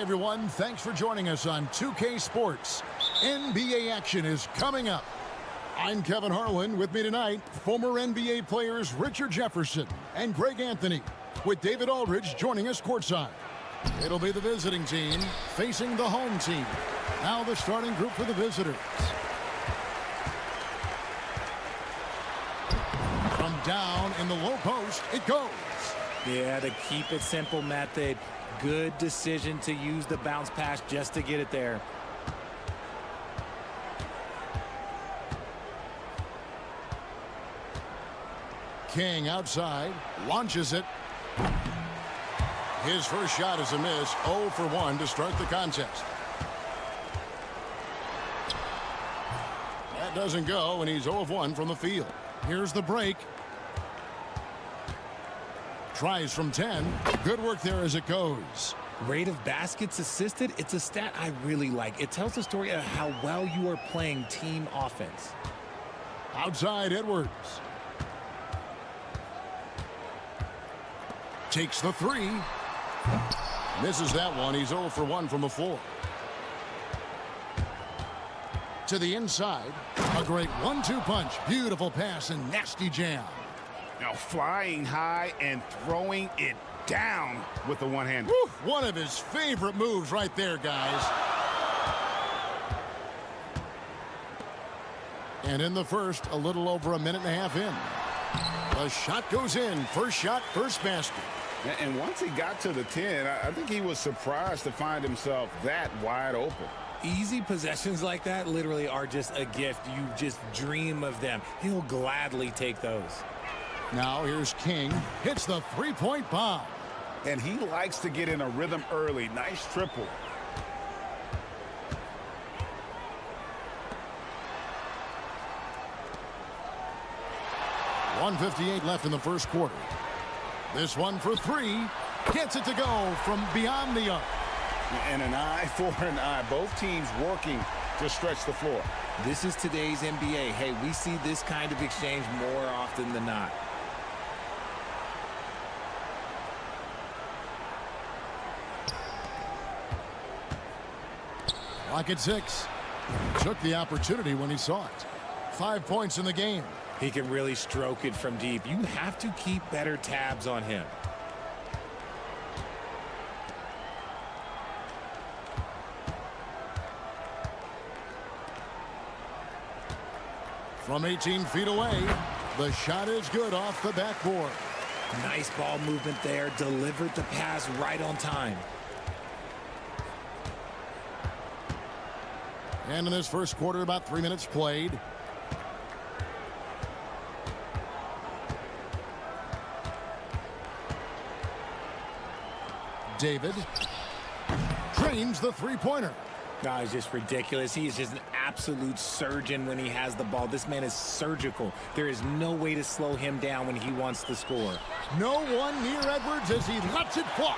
everyone. Thanks for joining us on 2K Sports. NBA action is coming up. I'm Kevin Harlan. With me tonight, former NBA players Richard Jefferson and Greg Anthony, with David Aldridge joining us courtside. It'll be the visiting team facing the home team. Now the starting group for the visitors. From down in the low post, it goes. Yeah, the keep it simple method. Good decision to use the bounce pass just to get it there. King outside, launches it. His first shot is a miss, 0 for 1 to start the contest. That doesn't go, and he's 0 of 1 from the field. Here's the break. Tries from 10. Good work there as it goes. Rate of baskets assisted, it's a stat I really like. It tells the story of how well you are playing team offense. Outside Edwards. Takes the three. Misses that one. He's 0 for 1 from the floor. To the inside. A great 1-2 punch. Beautiful pass and nasty jam. Now flying high and throwing it down with the one hand. One of his favorite moves right there, guys. And in the first, a little over a minute and a half in. The shot goes in. First shot, first basket. And once he got to the 10, I think he was surprised to find himself that wide open. Easy possessions like that literally are just a gift. You just dream of them. He'll gladly take those. Now here's King. Hits the three-point bomb. And he likes to get in a rhythm early. Nice triple. .158 left in the first quarter. This one for three. Gets it to go from beyond the arc. And an eye for an eye. Both teams working to stretch the floor. This is today's NBA. Hey, we see this kind of exchange more often than not. Lock at 6. Took the opportunity when he saw it. 5 points in the game. He can really stroke it from deep. You have to keep better tabs on him. From 18 feet away, the shot is good off the backboard. Nice ball movement there. Delivered the pass right on time. And in this first quarter, about 3 minutes played. David drains the three-pointer. God, it's just ridiculous. He is just an absolute surgeon when he has the ball. This man is surgical. There is no way to slow him down when he wants to score. No one near Edwards as he lets it fly.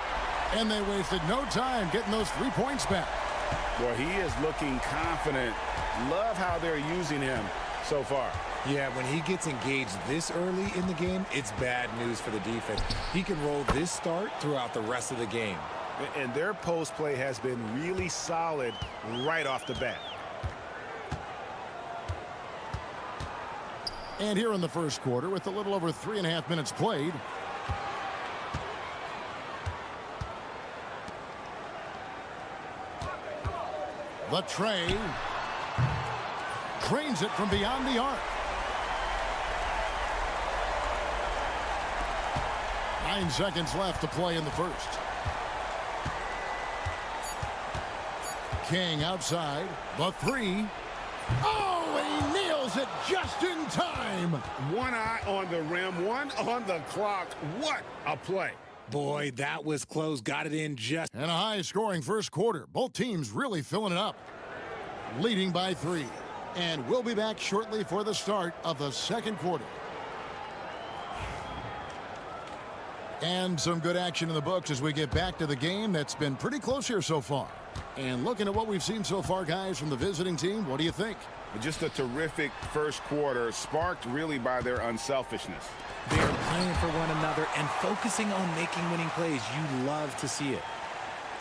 And they wasted no time getting those 3 points back. Well, he is looking confident. Love how they're using him so far. Yeah, when he gets engaged this early in the game, it's bad news for the defense. He can roll this start throughout the rest of the game. And their post play has been really solid right off the bat. And here in the first quarter, with a little over 3.5 minutes played, the tray drains it from beyond the arc. 9 seconds left to play in the first. King outside, the three. Oh, he nails it just in time. One eye on the rim, one on the clock. What a play. Boy, that was close. Got it in just. And a high-scoring first quarter. Both teams really filling it up. Leading by 3. And we'll be back shortly for the start of the second quarter. And some good action in the books as we get back to the game that's been pretty close here so far. And looking at what we've seen so far, guys, from the visiting team, what do you think? Just a terrific first quarter, sparked really by their unselfishness. They're playing for one another and focusing on making winning plays. You love to see it.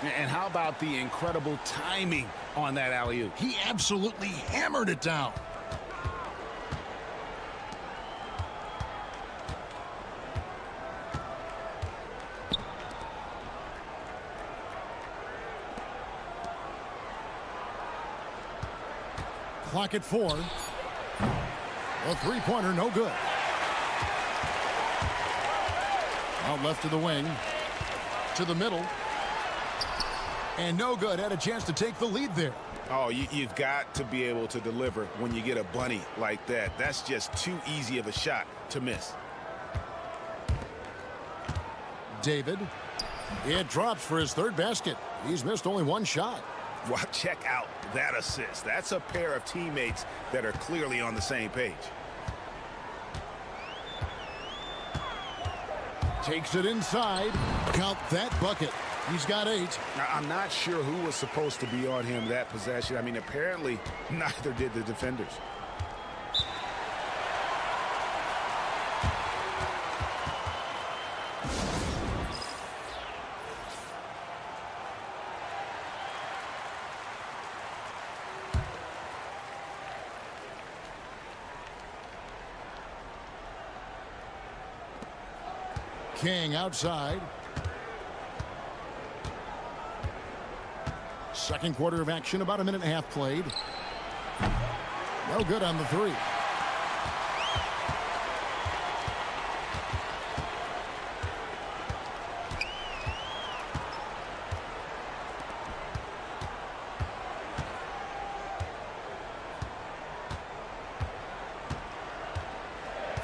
And how about the incredible timing on that alley-oop? He absolutely hammered it down. Clock at 4. A three-pointer, no good. Out left to the wing. To the middle. And no good. Had a chance to take the lead there. Oh, you've got to be able to deliver when you get a bunny like that. That's just too easy of a shot to miss. David. It drops for his third basket. He's missed only one shot. Well, check out that assist. That's a pair of teammates that are clearly on the same page. Takes it inside. Count that bucket. He's got 8. Now, I'm not sure who was supposed to be on him that possession. I mean, apparently neither did the defenders. King outside. Second quarter of action, about a minute and a half played. No good on the 3.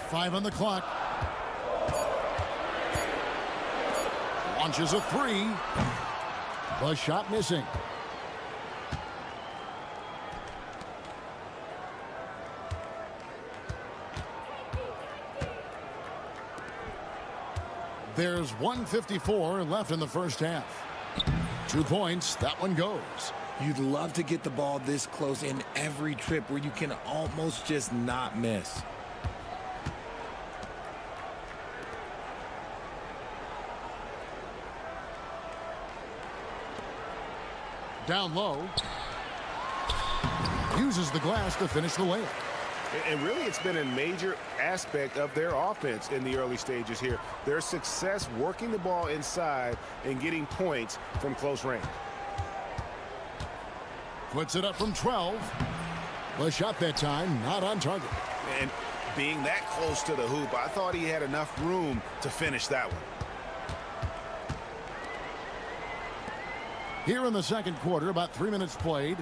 Five on the clock. Launches a 3. The shot missing. There's 1:54 left in the first half. 2 points. That one goes. You'd love to get the ball this close in every trip where you can almost just not miss. Down low. Uses the glass to finish the layup. And really, it's been a major aspect of their offense in the early stages here. Their success working the ball inside and getting points from close range. Puts it up from 12. The shot that time, not on target. And being that close to the hoop, I thought he had enough room to finish that one. Here in the second quarter, about 3 minutes played.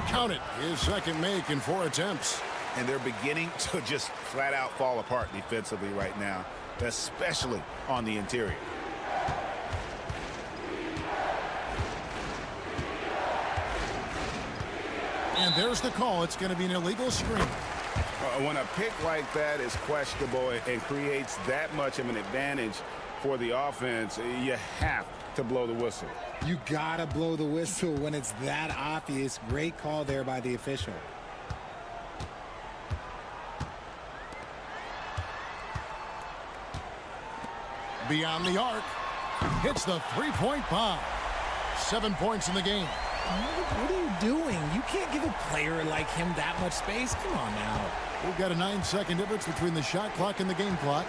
Count it, his second make in 4 attempts. And they're beginning to just flat out fall apart defensively right now, especially on the interior. And there's the call. It's going to be an illegal screen. When a pick like that is questionable and creates that much of an advantage for the offense, you have to blow the whistle. You gotta blow the whistle when it's that obvious. Great call there by the official. Beyond the arc. Hits the three-point bomb. 7 points in the game. What are you doing? You can't give a player like him that much space. Come on now. We've got a 9-second difference between the shot clock and the game clock.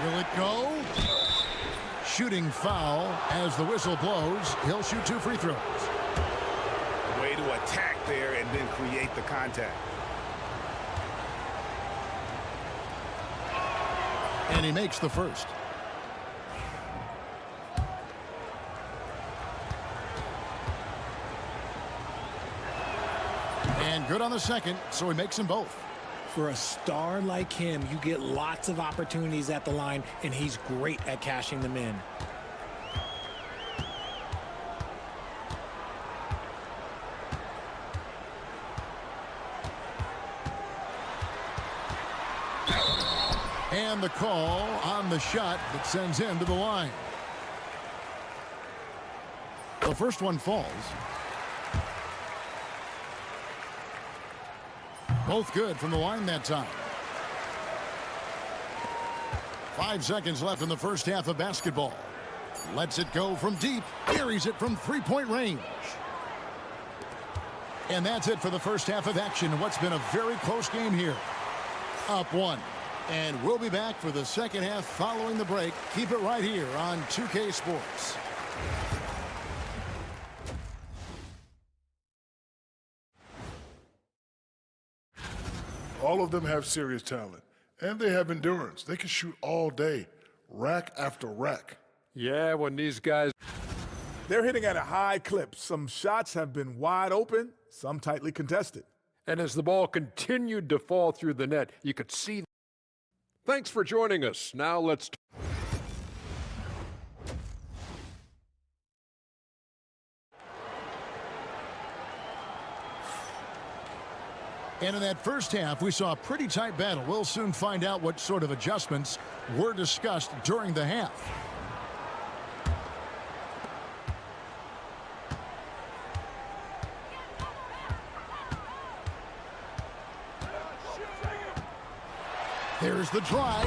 Will it go? Shooting foul as the whistle blows. He'll shoot 2 free throws. Way to attack there and then create the contact. And he makes the first. And good on the second, so he makes them both. For a star like him, you get lots of opportunities at the line, and he's great at cashing them in. And the call on the shot that sends him to the line. The first one falls. Both good from the line that time. 5 seconds left in the first half of basketball. Lets it go from deep. Buries it from three-point range. And that's it for the first half of action. What's been a very close game here. Up 1. And we'll be back for the second half following the break. Keep it right here on 2K Sports. All of them have serious talent, and they have endurance. They can shoot all day, rack after rack. Yeah, when these guys... They're hitting at a high clip. Some shots have been wide open, some tightly contested. And as the ball continued to fall through the net, you could see... Thanks for joining us. Now let's... And in that first half, we saw a pretty tight battle. We'll soon find out what sort of adjustments were discussed during the half. There's the drive.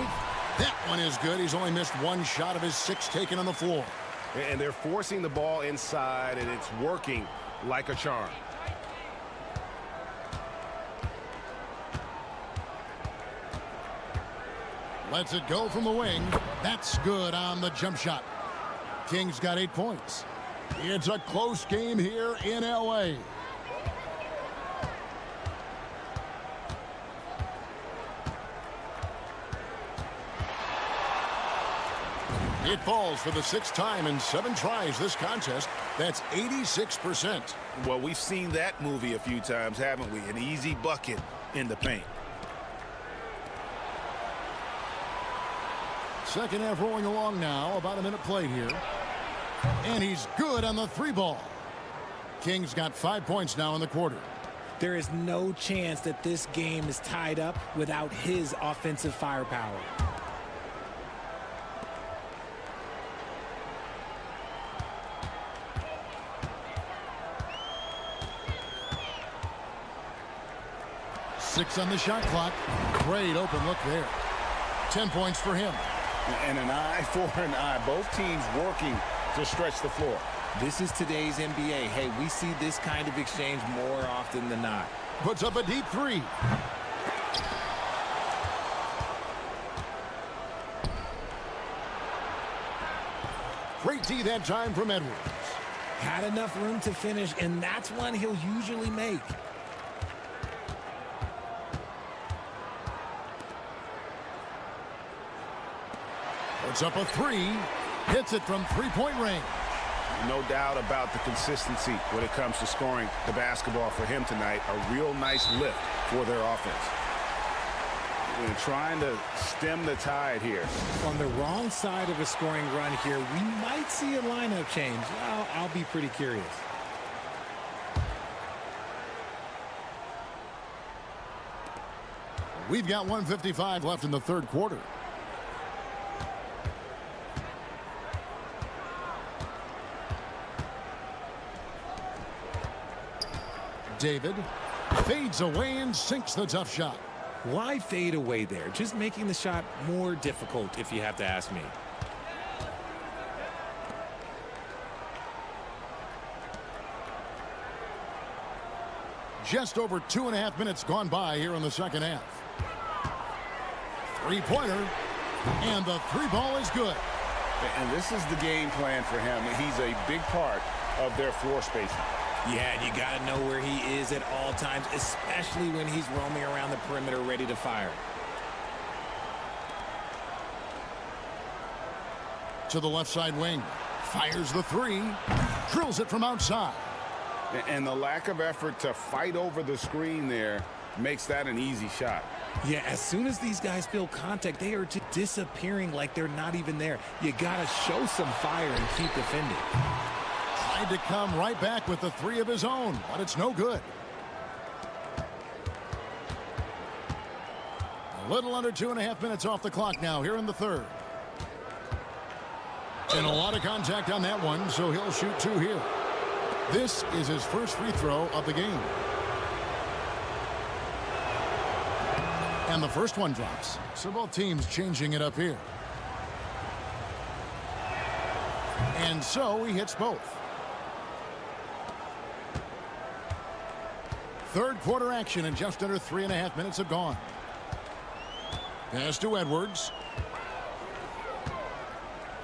That one is good. He's only missed one shot of his 6 taken on the floor. And they're forcing the ball inside, and it's working like a charm. Lets it go from the wing. That's good on the jump shot. Kings got 8 points. It's a close game here in L.A. It falls for the 6th time in 7 tries this contest. That's 86%. Well, we've seen that movie a few times, haven't we? An easy bucket in the paint. Second half rolling along now. About a minute played here. And he's good on the 3 ball. Kings got 5 points now in the quarter. There is no chance that this game is tied up without his offensive firepower. Six on the shot clock. Great open look there. 10 points for him. And an eye for an eye. Both teams working to stretch the floor. This is today's NBA. Hey, we see this kind of exchange more often than not. Puts up a deep 3. Great D that time from Edwards. Had enough room to finish, and that's one he'll usually make. Puts up a 3. Hits it from three-point range. No doubt about the consistency when it comes to scoring the basketball for him tonight. A real nice lift for their offense. They're trying to stem the tide here. On the wrong side of a scoring run here, we might see a lineup change. I'll be pretty curious. We've got 1:55 left in the third quarter. David fades away and sinks the tough shot. Why fade away there? Just making the shot more difficult, if you have to ask me. Just over 2.5 minutes gone by here in the second half. Three-pointer, and the 3 ball is good. And this is the game plan for him. He's a big part of their floor spacing. Yeah, and you got to know where he is at all times, especially when he's roaming around the perimeter ready to fire. To the left side wing. Fires the 3. Drills it from outside. And the lack of effort to fight over the screen there makes that an easy shot. Yeah, as soon as these guys feel contact, they are just disappearing like they're not even there. You got to show some fire and keep defending. Tried to come right back with the 3 of his own, but it's no good. A little under 2.5 minutes off the clock now here in the third. And a lot of contact on that one, so he'll shoot 2 here. This is his first free throw of the game. And the first one drops. So both teams changing it up here. And so he hits both. Third quarter action, and just under 3.5 minutes have gone. Pass to Edwards.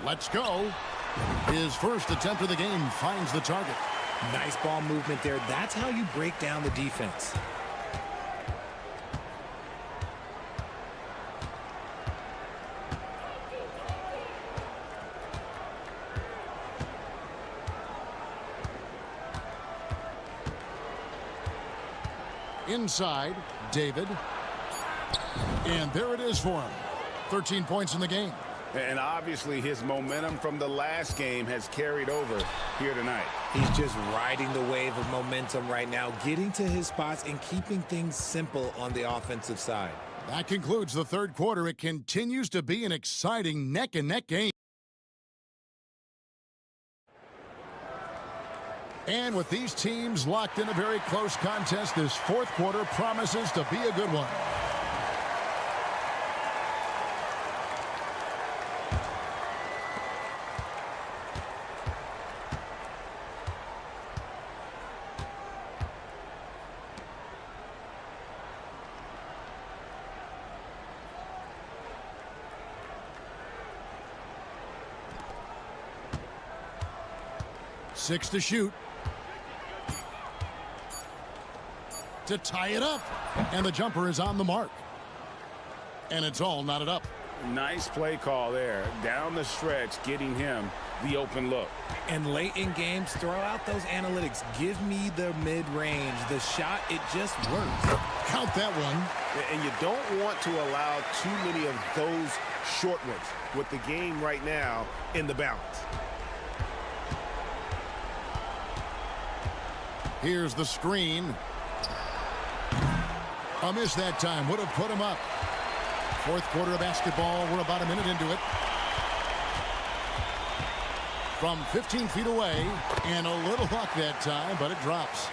Let's go. His first attempt of the game finds the target. Nice ball movement there. That's how you break down the defense. Inside, David. And there it is for him. 13 points in the game. And obviously his momentum from the last game has carried over here tonight. He's just riding the wave of momentum right now, getting to his spots and keeping things simple on the offensive side. That concludes the third quarter. It continues to be an exciting neck-and-neck game. And with these teams locked in a very close contest, this fourth quarter promises to be a good one. Six to shoot. To tie it up. And the jumper is on the mark. And it's all knotted up. Nice play call there. Down the stretch, getting him the open look. And late in games, throw out those analytics. Give me the mid-range. The shot, it just works. Count that one. And you don't want to allow too many of those short ones with the game right now in the balance. Here's the screen. A miss that time. Would have put him up. Fourth quarter of basketball. We're about a minute into it. From 15 feet away. And a little luck that time, but it drops.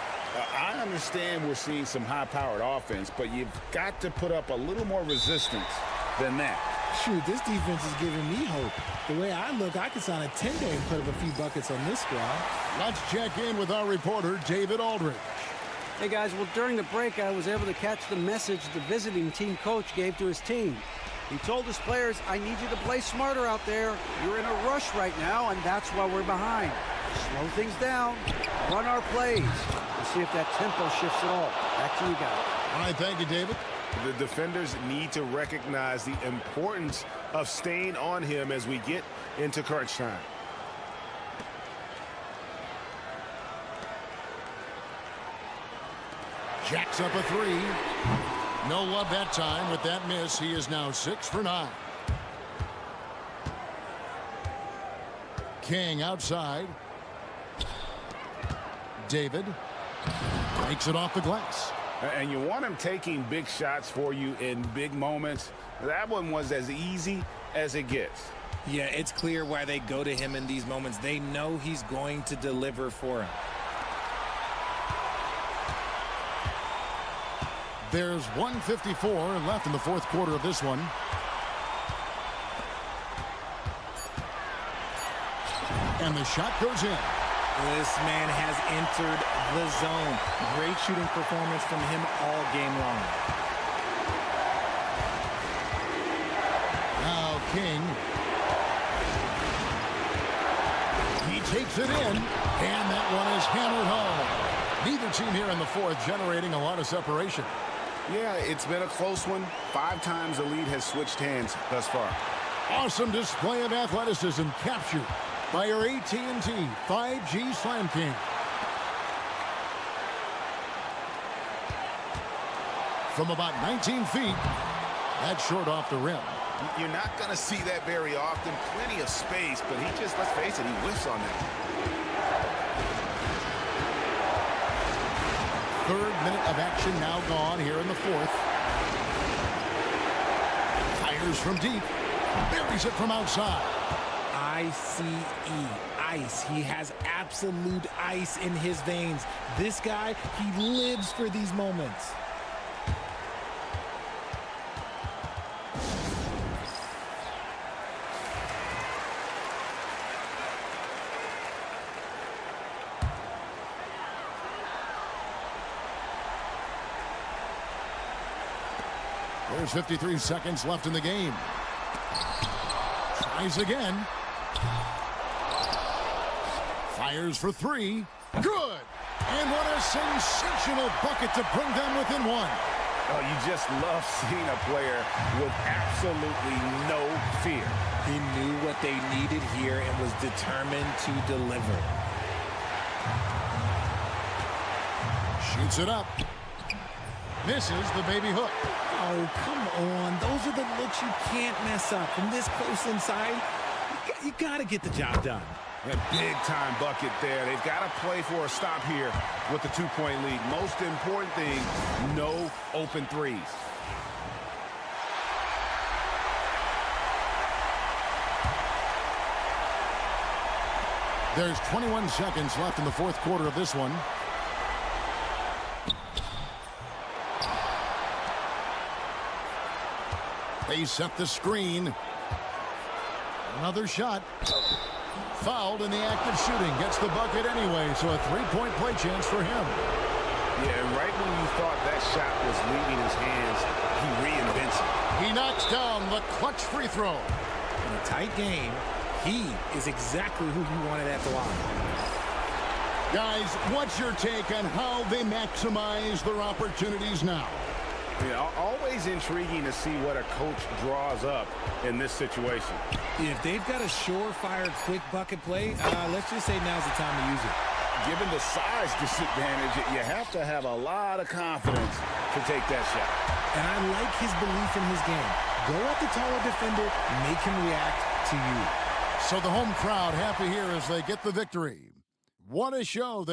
I understand we're seeing some high-powered offense, but you've got to put up a little more resistance than that. Shoot, this defense is giving me hope. The way I look, I could sign a 10-day and put up a few buckets on this squad. Let's check in with our reporter, David Aldridge. Hey, guys, well, during the break, I was able to catch the message the visiting team coach gave to his team. He told his players, I need you to play smarter out there. You're in a rush right now, and that's why we're behind. Slow things down, run our plays, and see if that tempo shifts at all. Back to you guys. All right, thank you, David. The defenders need to recognize the importance of staying on him as we get into crunch time. Jacks up a three. No love that time with that miss. He is now 6 for 9. King outside. David makes it off the glass. And you want him taking big shots for you in big moments. That one was as easy as it gets. Yeah, it's clear why they go to him in these moments. They know he's going to deliver for him. There's 1:54 left in the fourth quarter of this one. And the shot goes in. This man has entered the zone. Great shooting performance from him all game long. Now King. He takes it in, and that one is hammered home. Neither team here in the fourth generating a lot of separation. Yeah, it's been a close one. 5 times the lead has switched hands thus far. Awesome display of athleticism captured by your AT&T 5G Slam King. From about 19 feet, that's short off the rim. You're not going to see that very often. Plenty of space, but he just, let's face it, he whiffs on that. Third minute of action now gone here in the fourth. Fires from deep. Buries it from outside. ICE, ice. He has absolute ice in his veins. This guy, he lives for these moments. There's 53 seconds left in the game. Tries again. Fires for three. Good. And what a sensational bucket to bring them within one. Oh, you just love seeing a player with absolutely no fear. He knew what they needed here and was determined to deliver. Shoots it up. Misses the baby hook. Oh, come on. Those are the looks you can't mess up. From this close inside, you got to get the job done. A big-time bucket there. They've got to play for a stop here with the two-point lead. Most important thing, no open threes. There's 21 seconds left in the fourth quarter of this one. They set the screen. Another shot. Fouled in the act of shooting. Gets the bucket anyway, so a three-point play chance for him. Yeah, right when you thought that shot was leaving his hands, he reinvents it. He knocks down the clutch free throw. In a tight game, he is exactly who you wanted at the line. Guys, what's your take on how they maximize their opportunities now? Yeah, always intriguing to see what a coach draws up in this situation. If they've got a surefire quick bucket play, let's just say now's the time to use it. Given the size disadvantage, you have to have a lot of confidence to take that shot. And I like his belief in his game. Go at the taller defender, make him react to you. So the home crowd happy here as they get the victory. What a show.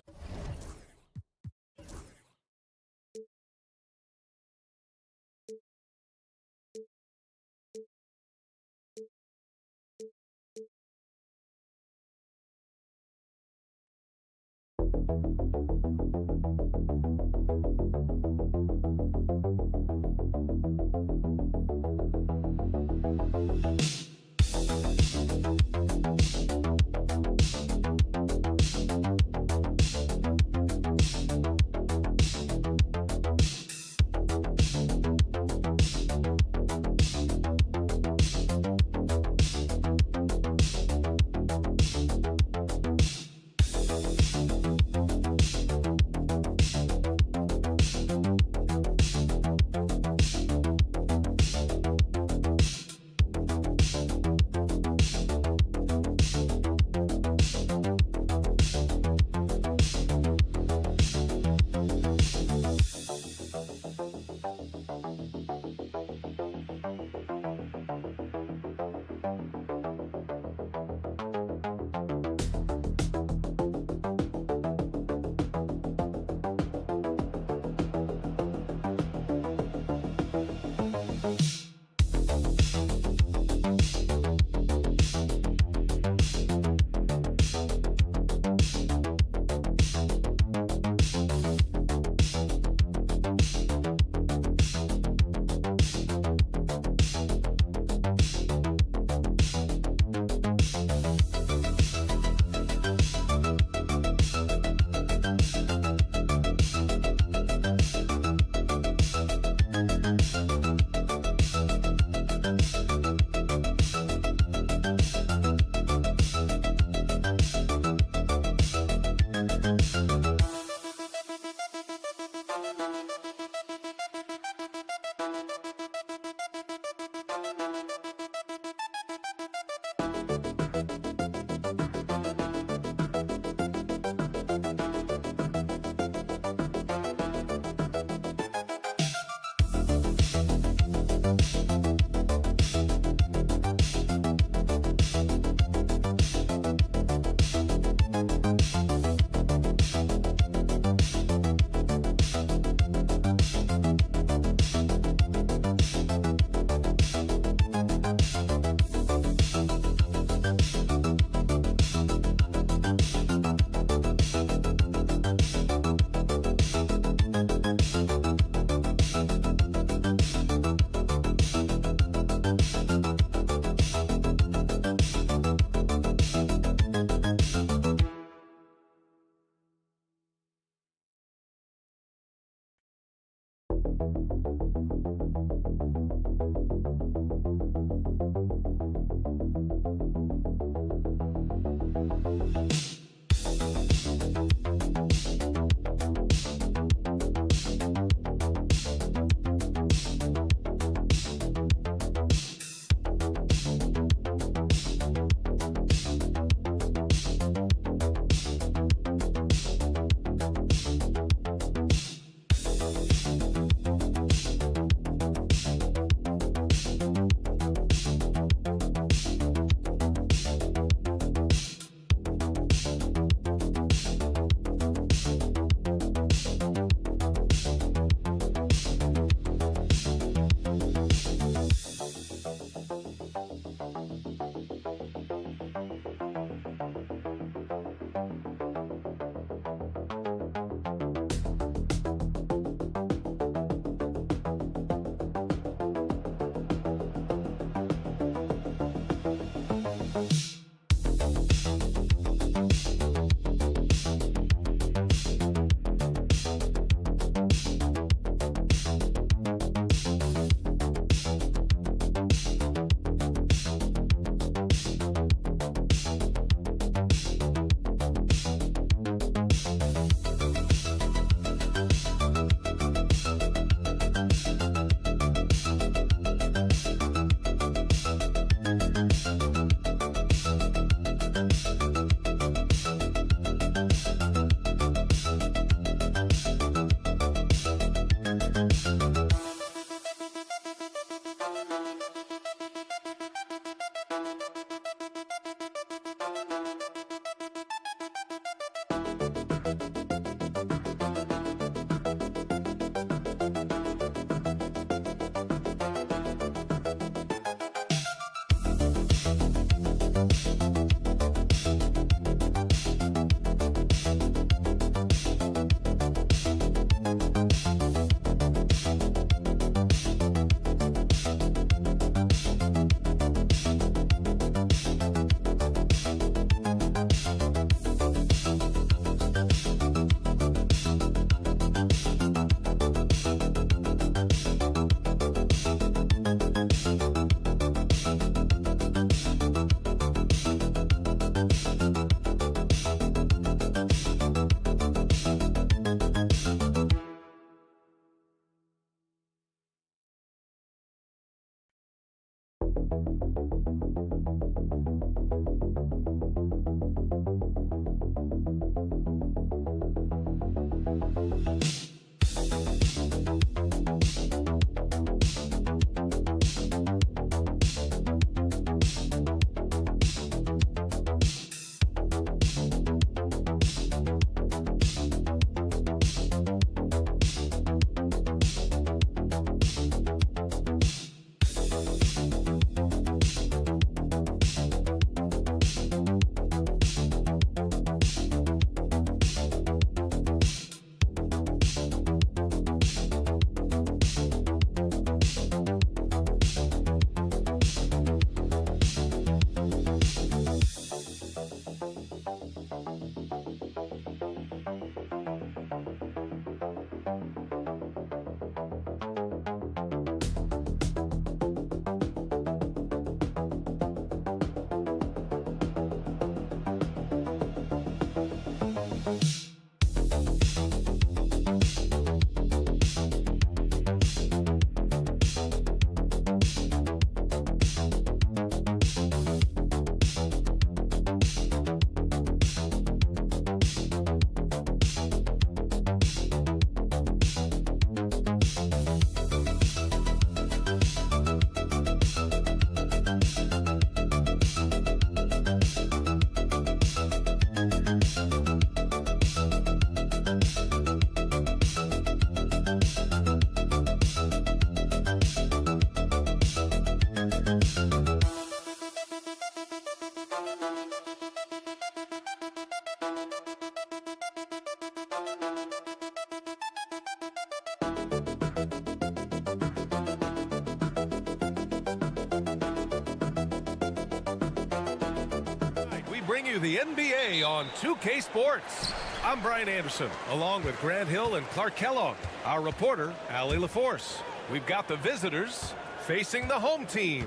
Bring you the NBA on 2K Sports. I'm Brian Anderson, along with Grant Hill and Clark Kellogg. Our reporter, Allie LaForce. We've got the visitors facing the home team.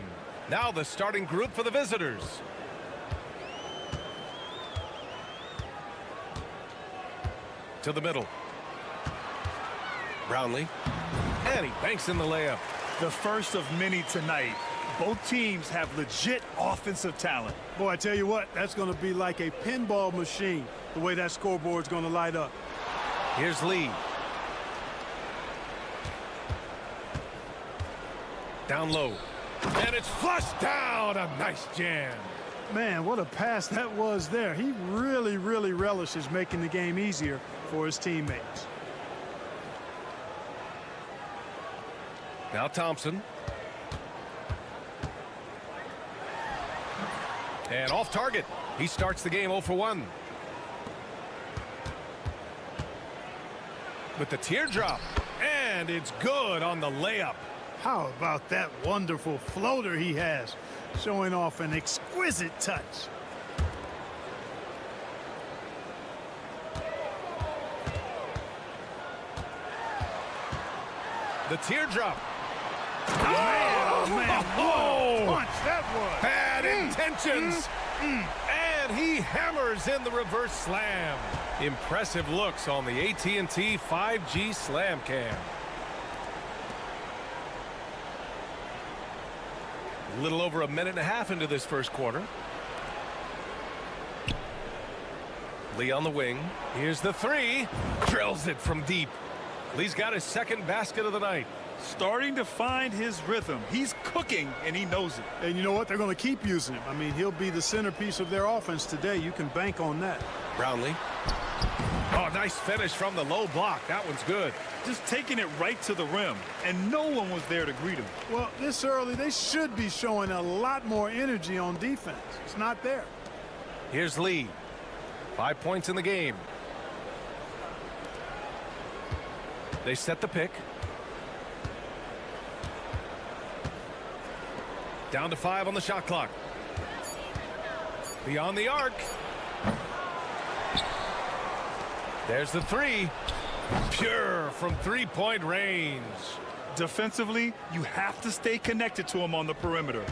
Now the starting group for the visitors. To the middle. Brownlee. And he banks in the layup. The first of many tonight. Both teams have legit offensive talent. Boy, I tell you what, that's going to be like a pinball machine, the way that scoreboard's going to light up. Here's Lee. Down low. And it's flushed down. A nice jam. Man, what a pass that was there. He really, really relishes making the game easier for his teammates. Now Thompson. And off target. He starts the game 0 for 1. With the teardrop. And it's good on the layup. How about that wonderful floater he has, showing off an exquisite touch. The teardrop. Oh, man, what a punch that was. Bad intentions. And he hammers in the reverse slam. Impressive looks on the AT&T 5G Slam Cam. A little over a minute and a half into this first quarter. Lee on the wing. Here's the three. Drills it from deep. Lee's got his second basket of the night. Starting to find his rhythm. He's cooking, and he knows it. And you know what? They're going to keep using him. I mean, he'll be the centerpiece of their offense today. You can bank on that. Brownlee. Oh, nice finish from the low block. That one's good. Just taking it right to the rim, and no one was there to greet him. Well, this early, they should be showing a lot more energy on defense. It's not there. Here's Lee. 5 points in the game. They set the pick. Down to 5 on the shot clock. Beyond the arc. There's the three. Pure from three-point range. Defensively, you have to stay connected to him on the perimeter.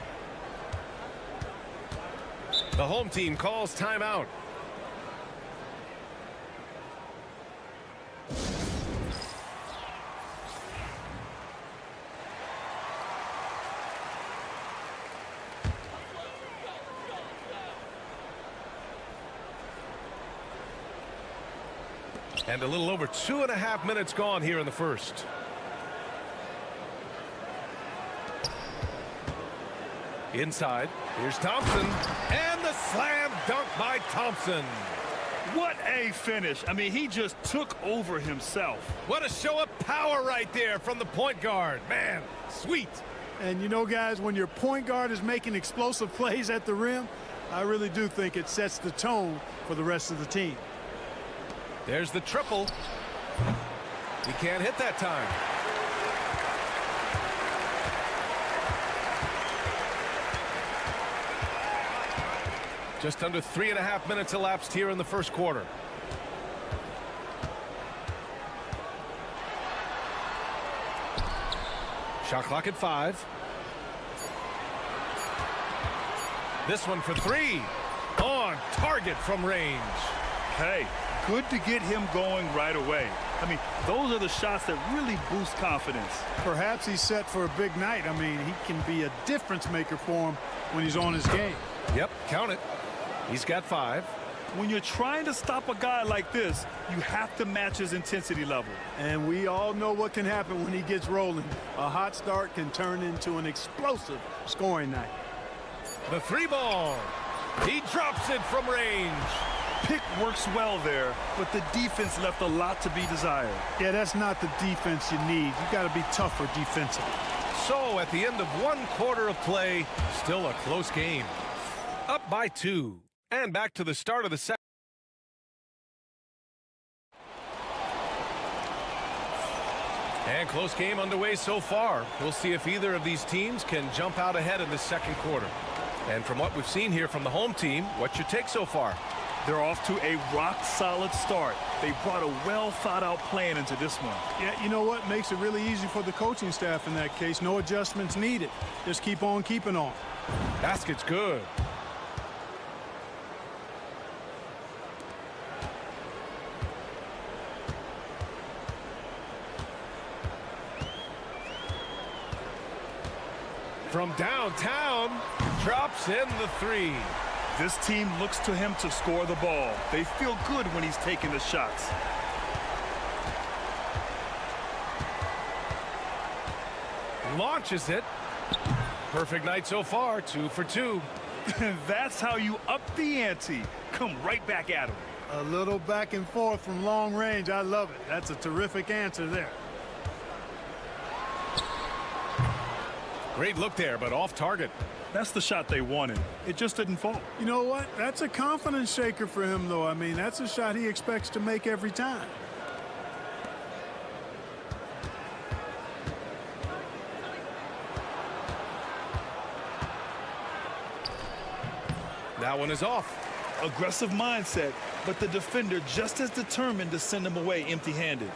The home team calls timeout. And a little over 2.5 minutes gone here in the first. Inside, here's Thompson, and the slam dunk by Thompson. What a finish. I mean, he just took over himself. What a show of power right there from the point guard. Man, sweet. And you know, guys, when your point guard is making explosive plays at the rim, I really do think it sets the tone for the rest of the team. There's the triple. He can't hit that time. Just under 3.5 minutes elapsed here in the first quarter. Shot clock at 5. This one for 3. On target from range. Hey, good to get him going right away. I mean, those are the shots that really boost confidence. Perhaps he's set for a big night. I mean, he can be a difference maker for him when he's on his game. Yep, count it. He's got 5. When you're trying to stop a guy like this, you have to match his intensity level. And we all know what can happen when he gets rolling. A hot start can turn into an explosive scoring night. The 3 ball. He drops it from range. Pick works well there, but the defense left a lot to be desired. Yeah, that's not the defense you need. You got to be tougher defensively. So at the end of 1 quarter of play, still a close game. Up by 2. And back to the start of the second. And close game underway so far. We'll see if either of these teams can jump out ahead in the second quarter. And from what we've seen here from the home team, what's your take so far? They're off to a rock-solid start. They brought a well-thought-out plan into this one. Yeah, you know what? Makes it really easy for the coaching staff in that case. No adjustments needed. Just keep on keeping on. Basket's good. From downtown, drops in the 3. This team looks to him to score the ball. They feel good when he's taking the shots. Launches it. Perfect night so far, 2 for 2. That's how you up the ante. Come right back at him. A little back and forth from long range. I love it. That's a terrific answer there. Great look there, but off target. That's the shot they wanted. It just didn't fall. You know what? That's a confidence shaker for him, though. I mean, that's a shot he expects to make every time. That one is off. Aggressive mindset, but the defender just as determined to send him away empty-handed.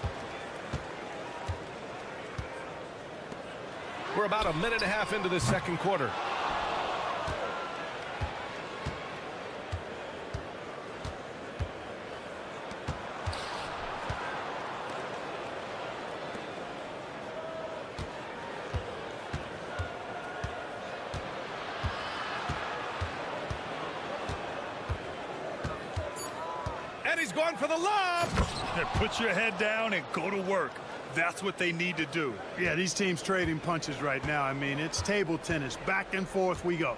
We're about 1.5 minutes into the second quarter. And he's going for the lob. Put your head down and go to work. That's what they need to do. Yeah, these teams trading punches right now. I mean, it's table tennis. Back and forth we go.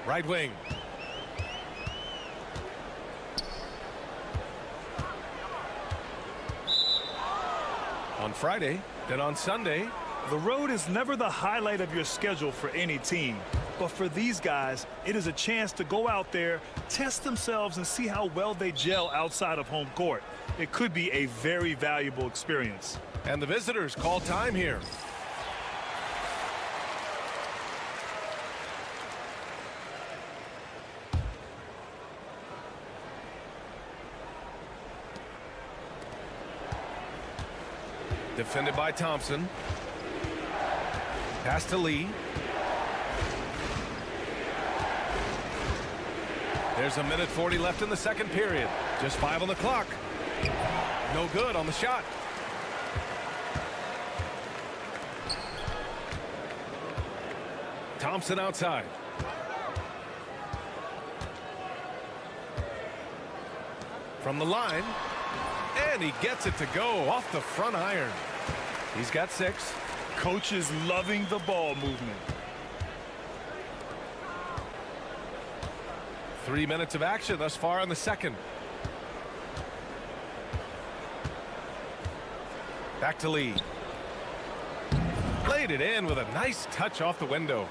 Right wing. On Friday, then on Sunday. The road is never the highlight of your schedule for any team. But for these guys, it is a chance to go out there, test themselves, and see how well they gel outside of home court. It could be a very valuable experience. And the visitors call time here. Defended by Thompson. Pass to Lee. There's 1:40 left in the second period. Just 5 on the clock. No good on the shot. Thompson outside. From the line. And he gets it to go off the front iron. He's got 6. Coach is loving the ball movement. 3 minutes of action thus far in the second. Back to Lee. Laid it in with a nice touch off the window.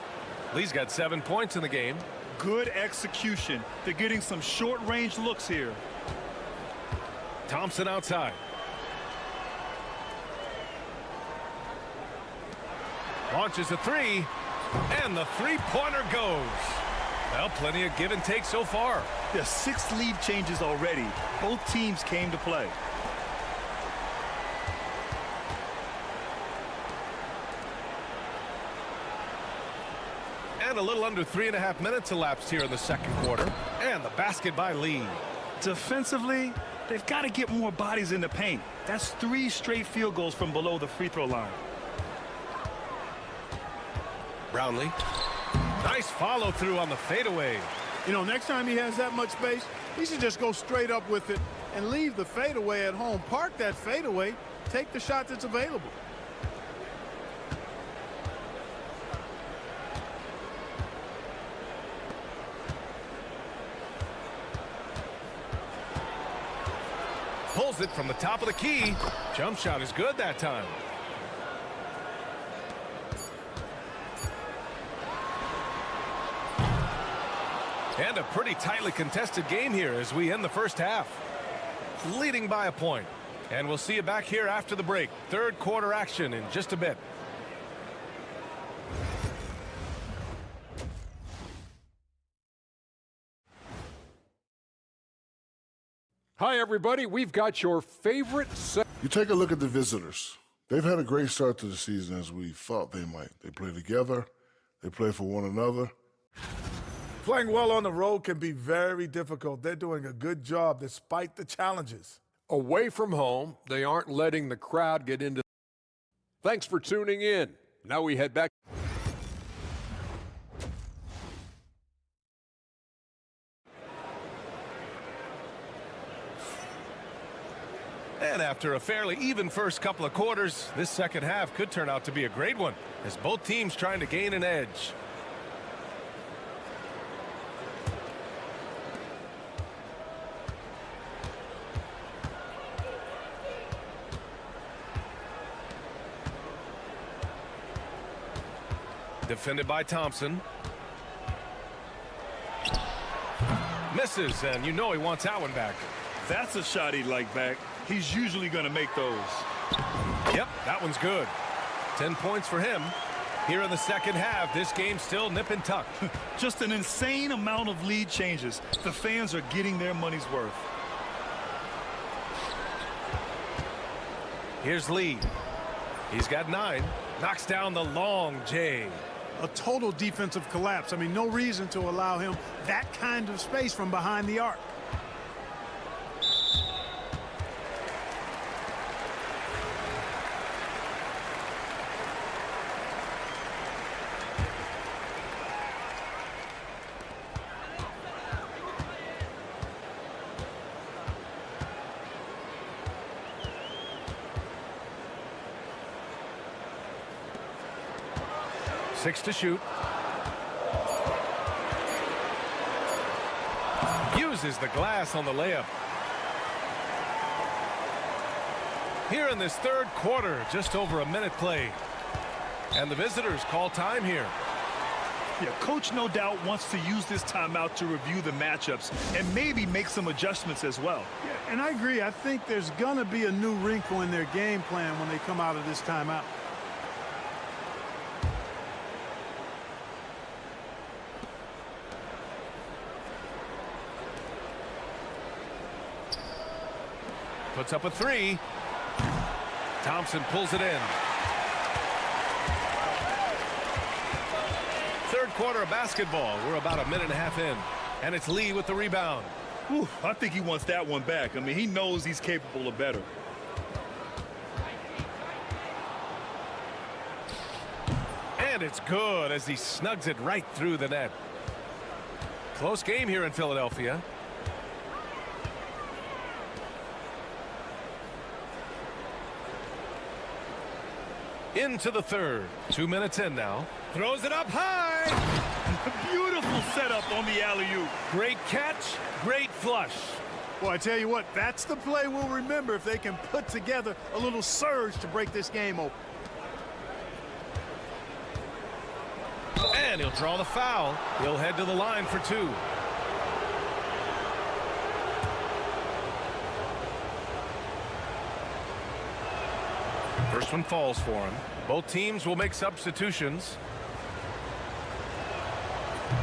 Lee's got 7 points in the game. Good execution. They're getting some short-range looks here. Thompson outside. Launches a 3, and the three-pointer goes. Well, plenty of give and take so far. There's 6 lead changes already. Both teams came to play. And a little under 3.5 minutes elapsed here in the second quarter. And the basket by Lee. Defensively, they've got to get more bodies in the paint. That's 3 straight field goals from below the free throw line. Brownlee. Nice follow through on the fadeaway. You know, next time he has that much space, he should just go straight up with it and leave the fadeaway at home. Park that fadeaway, take the shot that's available. Pulls it from the top of the key. Jump shot is good that time. And a pretty tightly contested game here as we end the first half. Leading by a point. And we'll see you back here after the break. Third quarter action in just a bit. Hi, everybody. We've got your favorite You take a look at the visitors. They've had a great start to the season as we thought they might. They play together. They play for one another. Playing well on the road can be very difficult. They're doing a good job despite the challenges. Away from home, they aren't letting the crowd get into. Thanks for tuning in. Now we head back. And after a fairly even first couple of quarters, this second half could turn out to be a great one as both teams trying to gain an edge. Defended by Thompson. Misses, and you know he wants that one back. That's a shot he'd like back. He's usually going to make those. Yep, that one's good. 10 points for him. Here in the second half, this game's still nip and tuck. Just an insane amount of lead changes. The fans are getting their money's worth. Here's Lee. He's got 9. Knocks down the long J. A total defensive collapse. I mean, no reason to allow him that kind of space from behind the arc. Six to shoot. Uses the glass on the layup. Here in this third quarter, just over a minute play. And the visitors call time here. Yeah, coach no doubt wants to use this timeout to review the matchups and maybe make some adjustments as well. Yeah, and I agree. I think there's going to be a new wrinkle in their game plan when they come out of this timeout. Puts up a 3. Thompson pulls it in. Third quarter of basketball. We're about a minute and a half in. And it's Lee with the rebound. Whew, I think he wants that one back. I mean, he knows he's capable of better. And it's good as he snugs it right through the net. Close game here in Philadelphia. Into the third. 2 minutes in now. Throws it up high. Beautiful setup on the alley-oop. Great catch, great flush. Well, I tell you what, that's the play we'll remember if they can put together a little surge to break this game open. And he'll draw the foul. He'll head to the line for 2. First one falls for him. Both teams will make substitutions.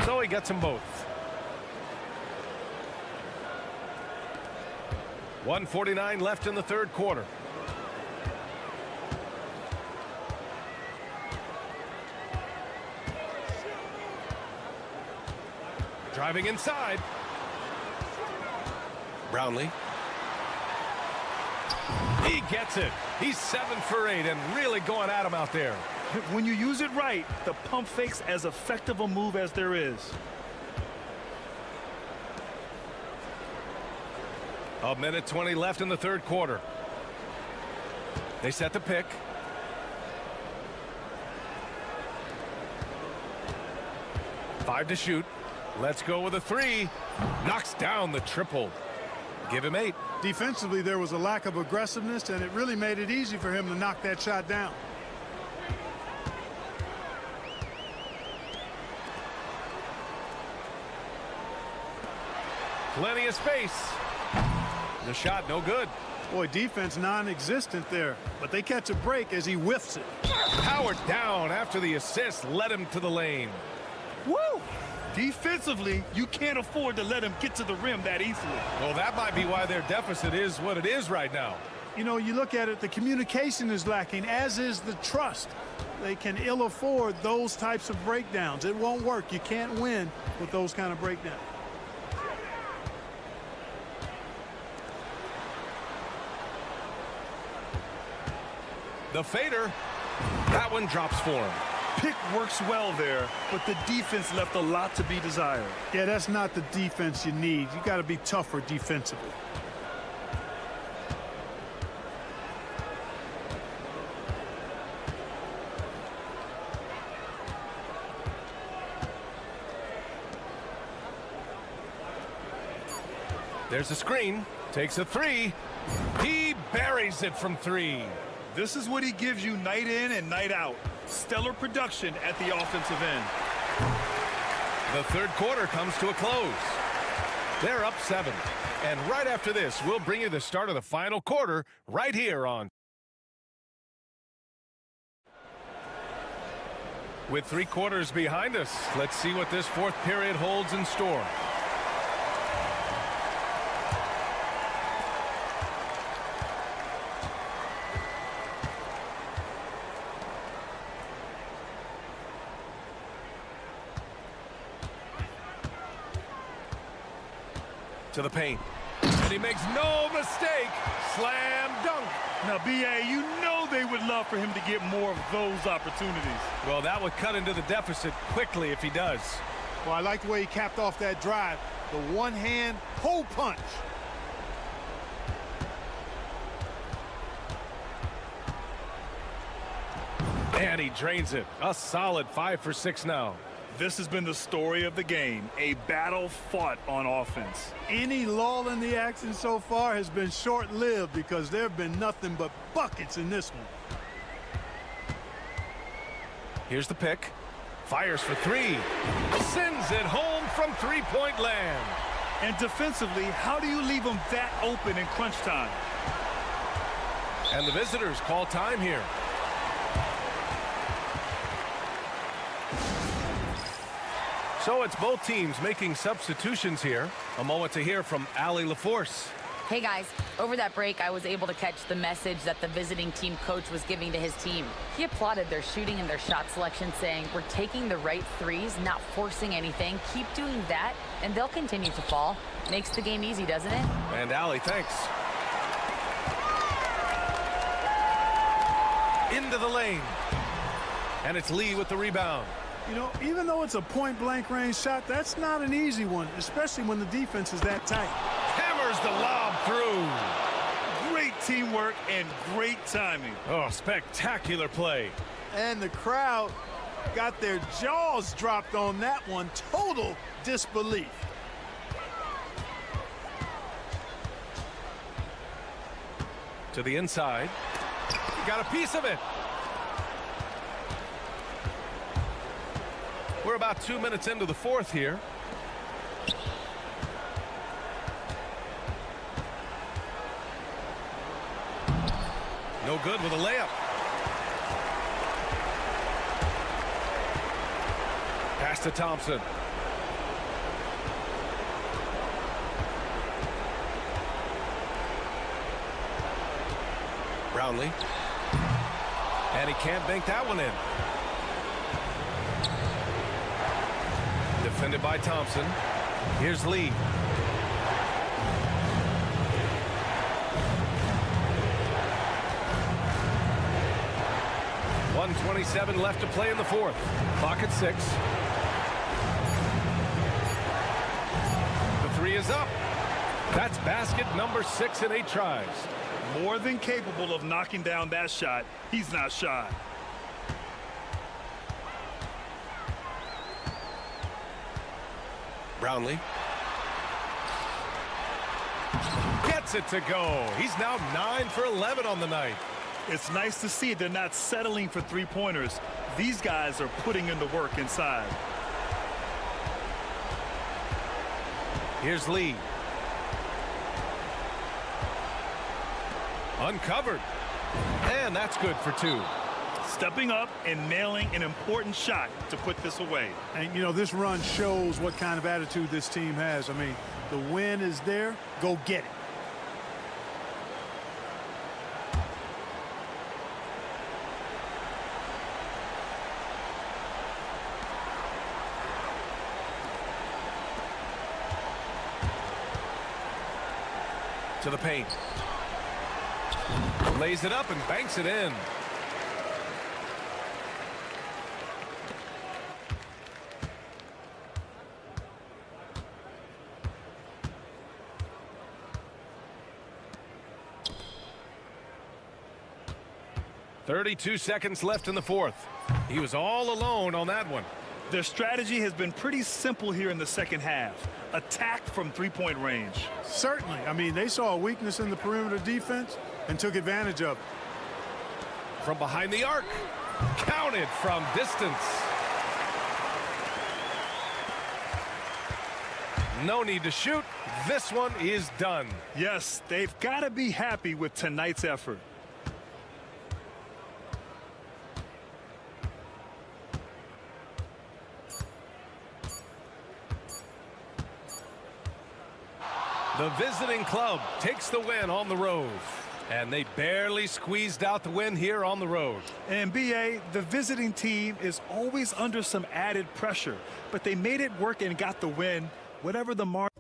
So he gets them both. 1:49 left in the third quarter. Driving inside. Brownlee. He gets it. He's 7 for 8 and really going at him out there. When you use it right, the pump fake's as effective a move as there is. A minute 20 left in the third quarter. They set the pick. Five to shoot. Let's go with a 3. Knocks down the triple. Give him 8. Defensively, there was a lack of aggressiveness, and it really made it easy for him to knock that shot down. Plenty of space. The shot no good. Boy, defense non-existent there, but they catch a break as he whiffs it. Powered down after the assist led him to the lane. Woo! Defensively, you can't afford to let him get to the rim that easily. Well, that might be why their deficit is what it is right now. You know, you look at it, the communication is lacking, as is the trust. They can ill afford those types of breakdowns. It won't work. You can't win with those kind of breakdowns. The fader. That one drops for him. Pick works well there, but the defense left a lot to be desired. Yeah, that's not the defense you need. You got to be tougher defensively. There's a screen. Takes a 3. He buries it from 3. This is what he gives you night in and night out. Stellar production at the offensive end. The third quarter comes to a close. They're up 7. And right after this, we'll bring you the start of the final quarter right here on. With 3 quarters behind us, let's see what this fourth period holds in store. To the paint. And he makes no mistake. Slam dunk. Now, B.A., you know they would love for him to get more of those opportunities. Well, that would cut into the deficit quickly if he does. Well, I like the way he capped off that drive. The one-hand hole punch. And he drains it. A solid 5 for 6 now. This has been the story of the game, a battle fought on offense. Any lull in the action so far has been short-lived because there have been nothing but buckets in this one. Here's the pick. Fires for 3. Sends it home from three-point land. And defensively, how do you leave them that open in crunch time? And the visitors call time here. So it's both teams making substitutions here. A moment to hear from Allie LaForce. Hey guys, over that break I was able to catch the message that the visiting team coach was giving to his team. He applauded their shooting and their shot selection, saying, "We're taking the right threes, not forcing anything. Keep doing that and they'll continue to fall." Makes the game easy, doesn't it? And Allie, thanks. Into the lane. And it's Lee with the rebound. You know, even though it's a point-blank range shot, that's not an easy one, especially when the defense is that tight. Hammers the lob through. Great teamwork and great timing. Oh, spectacular play. And the crowd got their jaws dropped on that one. Total disbelief. To the inside. He got a piece of it. We're about 2 minutes into the fourth here. No good with a layup. Pass to Thompson. Brownlee. And he can't bank that one in. Defended by Thompson. Here's Lee. .127 left to play in the fourth. Clock at 6. The three is up. That's basket number 6 in 8 tries. More than capable of knocking down that shot. He's not shy. Brownlee. Gets it to go. He's now 9 for 11 on the night. It's nice to see they're not settling for three-pointers. These guys are putting in the work inside. Here's Lee. Uncovered. And that's good for 2. Stepping up and nailing an important shot to put this away. And, you know, this run shows what kind of attitude this team has. I mean, the win is there. Go get it. To the paint. Lays it up and banks it in. .32 seconds left in the fourth. He was all alone on that one. Their strategy has been pretty simple here in the second half. Attack from three-point range. Certainly. I mean, they saw a weakness in the perimeter defense and took advantage of it. From behind the arc. Counted from distance. No need to shoot. This one is done. Yes, they've got to be happy with tonight's effort. The visiting club takes the win on the road. And they barely squeezed out the win here on the road. And BA, the visiting team is always under some added pressure, but they made it work and got the win, whatever the mark.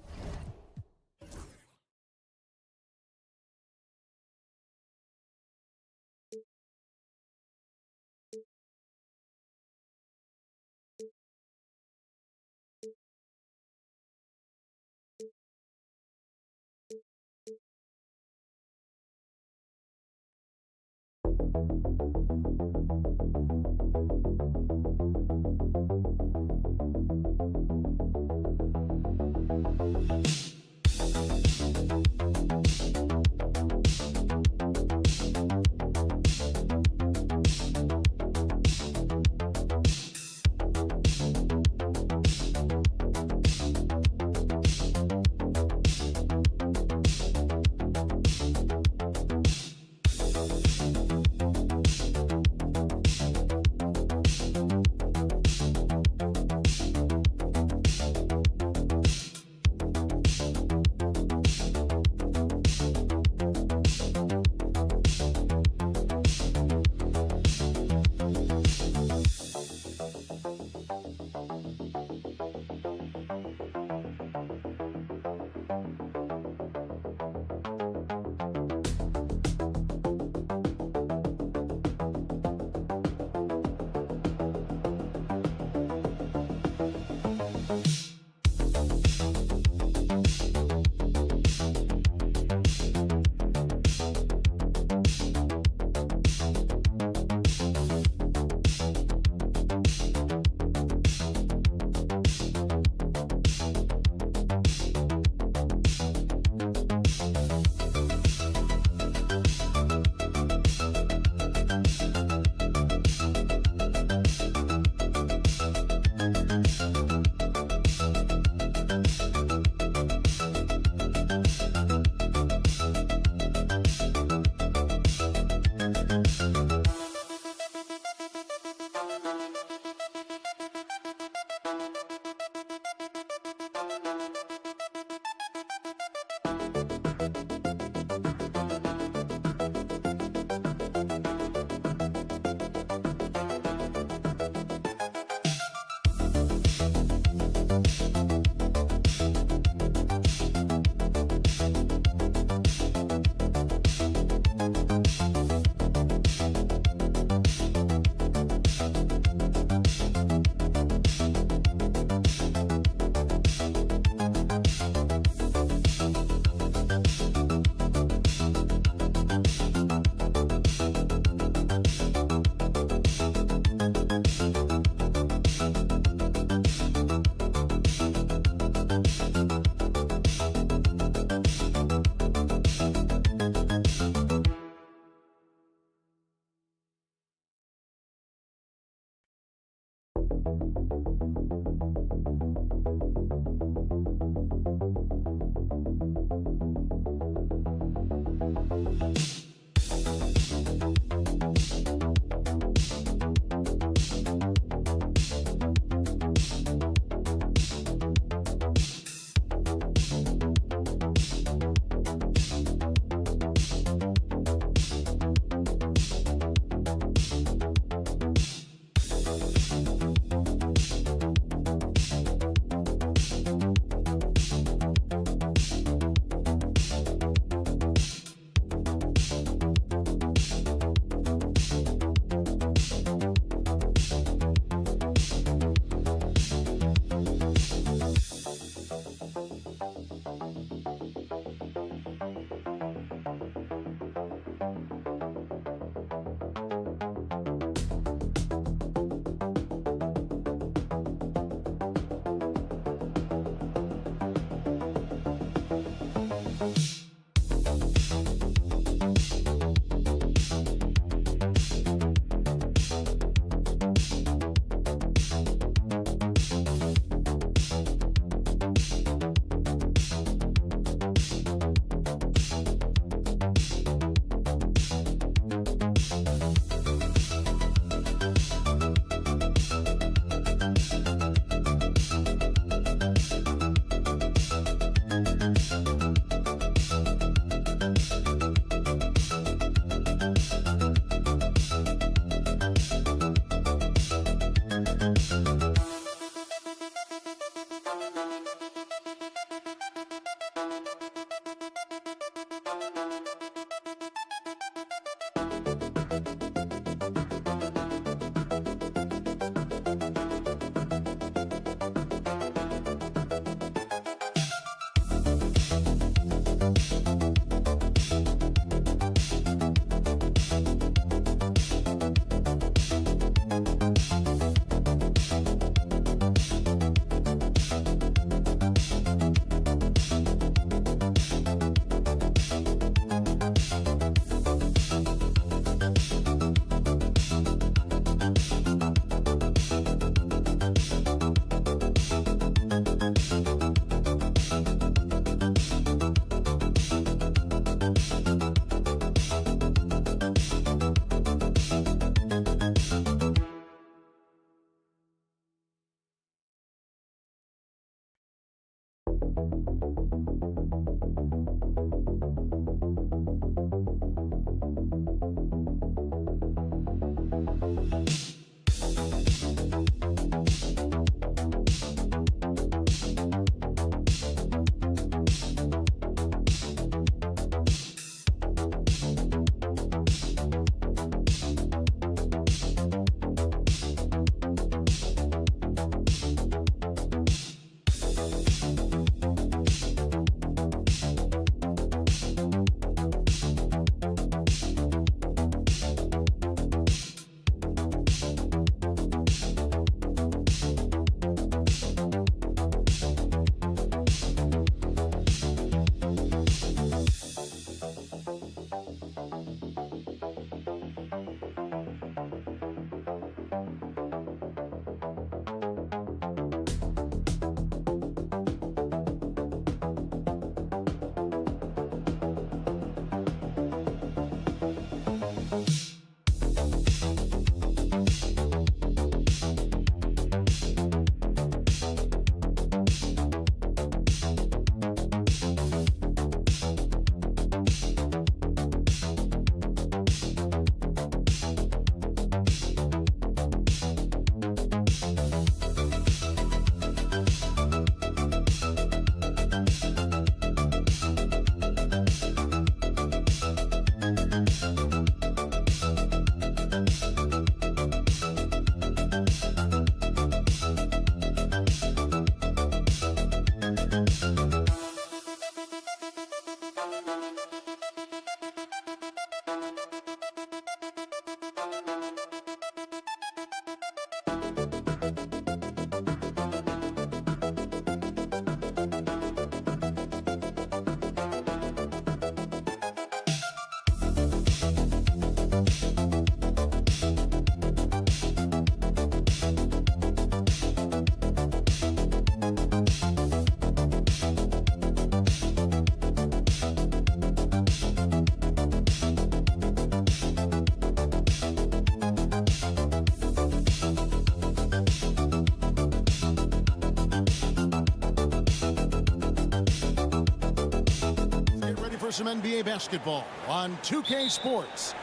for some NBA basketball on 2K Sports.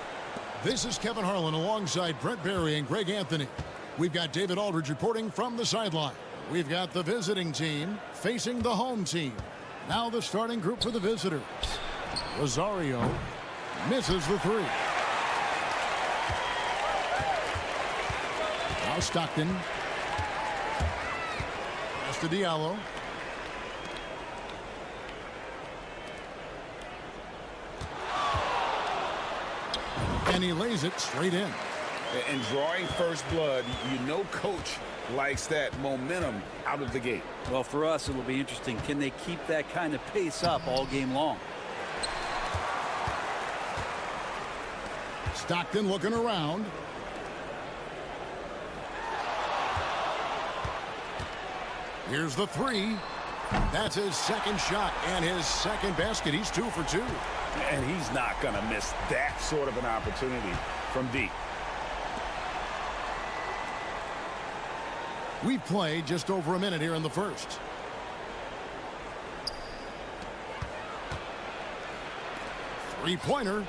This is Kevin Harlan alongside Brent Barry and Greg Anthony. We've got David Aldridge reporting from the sideline. We've got the visiting team facing the home team. Now the starting group for the visitors. Rosario misses the three. Now Stockton. Pass to Diallo. And he lays it straight in. And drawing first blood, you know coach likes that momentum out of the gate. Well, for us, it will be interesting. Can they keep that kind of pace up all game long? Stockton looking around. Here's the three. That's his second shot and his second basket. He's 2 for 2. And he's not going to miss that sort of an opportunity from deep. We've played just over a minute here in the first. Three-pointer.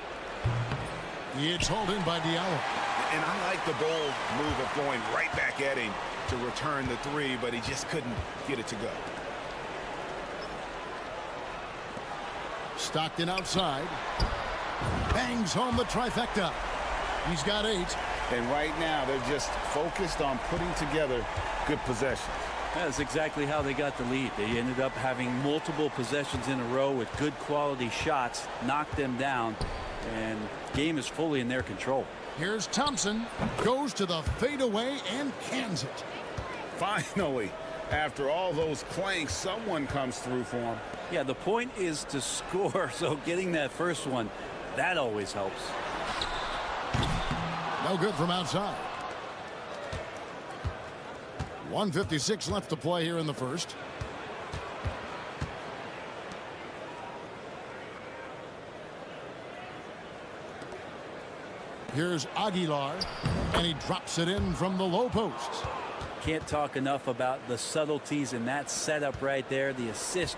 It's hauled in by Diallo. And I like the bold move of going right back at him to return the three, but he just couldn't get it to go. Stockton outside. Bangs home the trifecta. He's got 8. And right now, they're just focused on putting together good possessions. That's exactly how they got the lead. They ended up having multiple possessions in a row with good quality shots, knocked them down, and game is fully in their control. Here's Thompson. Goes to the fadeaway and cans it. Finally, after all those clanks, someone comes through for him. Yeah, the point is to score, so getting that first one, that always helps. No good from outside. 1:56 left to play here in the first. Here's Aguilar, and he drops it in from the low post. Can't talk enough about the subtleties in that setup right there. The assist,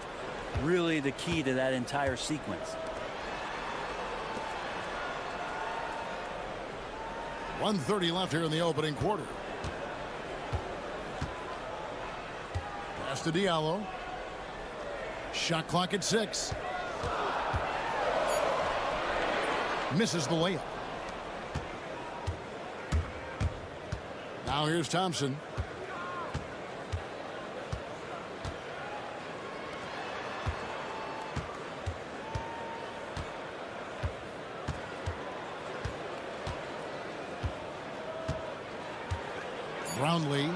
really the key to that entire sequence. 1:30 left here in the opening quarter. Pass to Diallo. Shot clock at 6. Misses the layup. Now here's Thompson. Brownlee.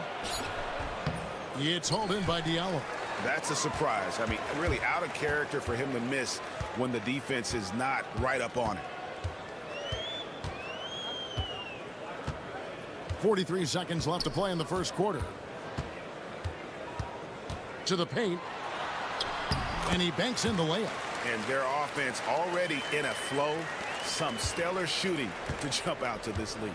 It's hauled in by Diallo. That's a surprise. I mean, really out of character for him to miss when the defense is not right up on it. 43 seconds left to play in the first quarter. To the paint. And he banks in the layup. And their offense already in a flow. Some stellar shooting to jump out to this lead.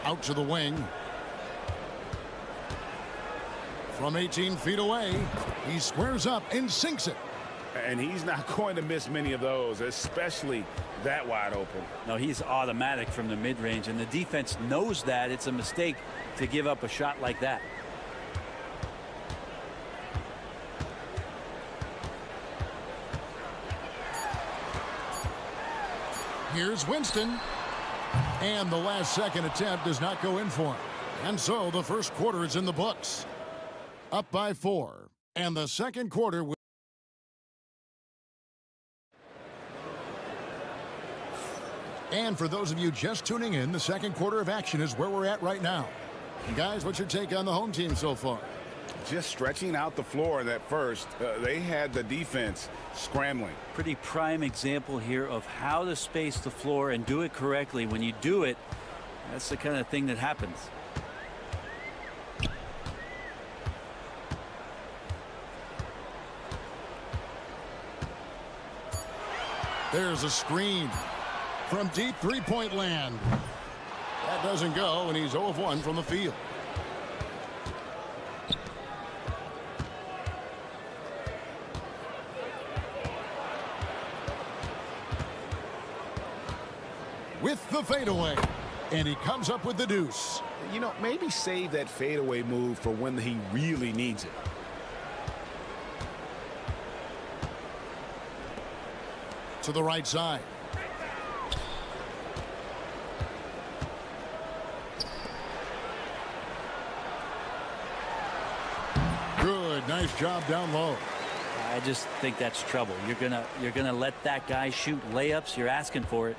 Out to the wing. From 18 feet away, he squares up and sinks it. And he's not going to miss many of those, especially that wide open. No, he's automatic from the mid-range, and the defense knows that. It's a mistake to give up a shot like that. Here's Winston. And the last second attempt does not go in for him. And so the first quarter is in the books. Up by 4. And the second quarter will. And for those of you just tuning in, the second quarter of action is where we're at right now. And guys, what's your take on the home team so far? Just stretching out the floor that first. They had the defense scrambling. Pretty prime example here of how to space the floor and do it correctly. When you do it, that's the kind of thing that happens. There's a screen from deep three-point land. That doesn't go, and he's 0 of 1 from the field. with the fadeaway. And he comes up with the deuce. You know, maybe save that fadeaway move for when he really needs it. To the right side. Good, nice job down low. I just think that's trouble. You're gonna let that guy shoot layups. You're asking for it.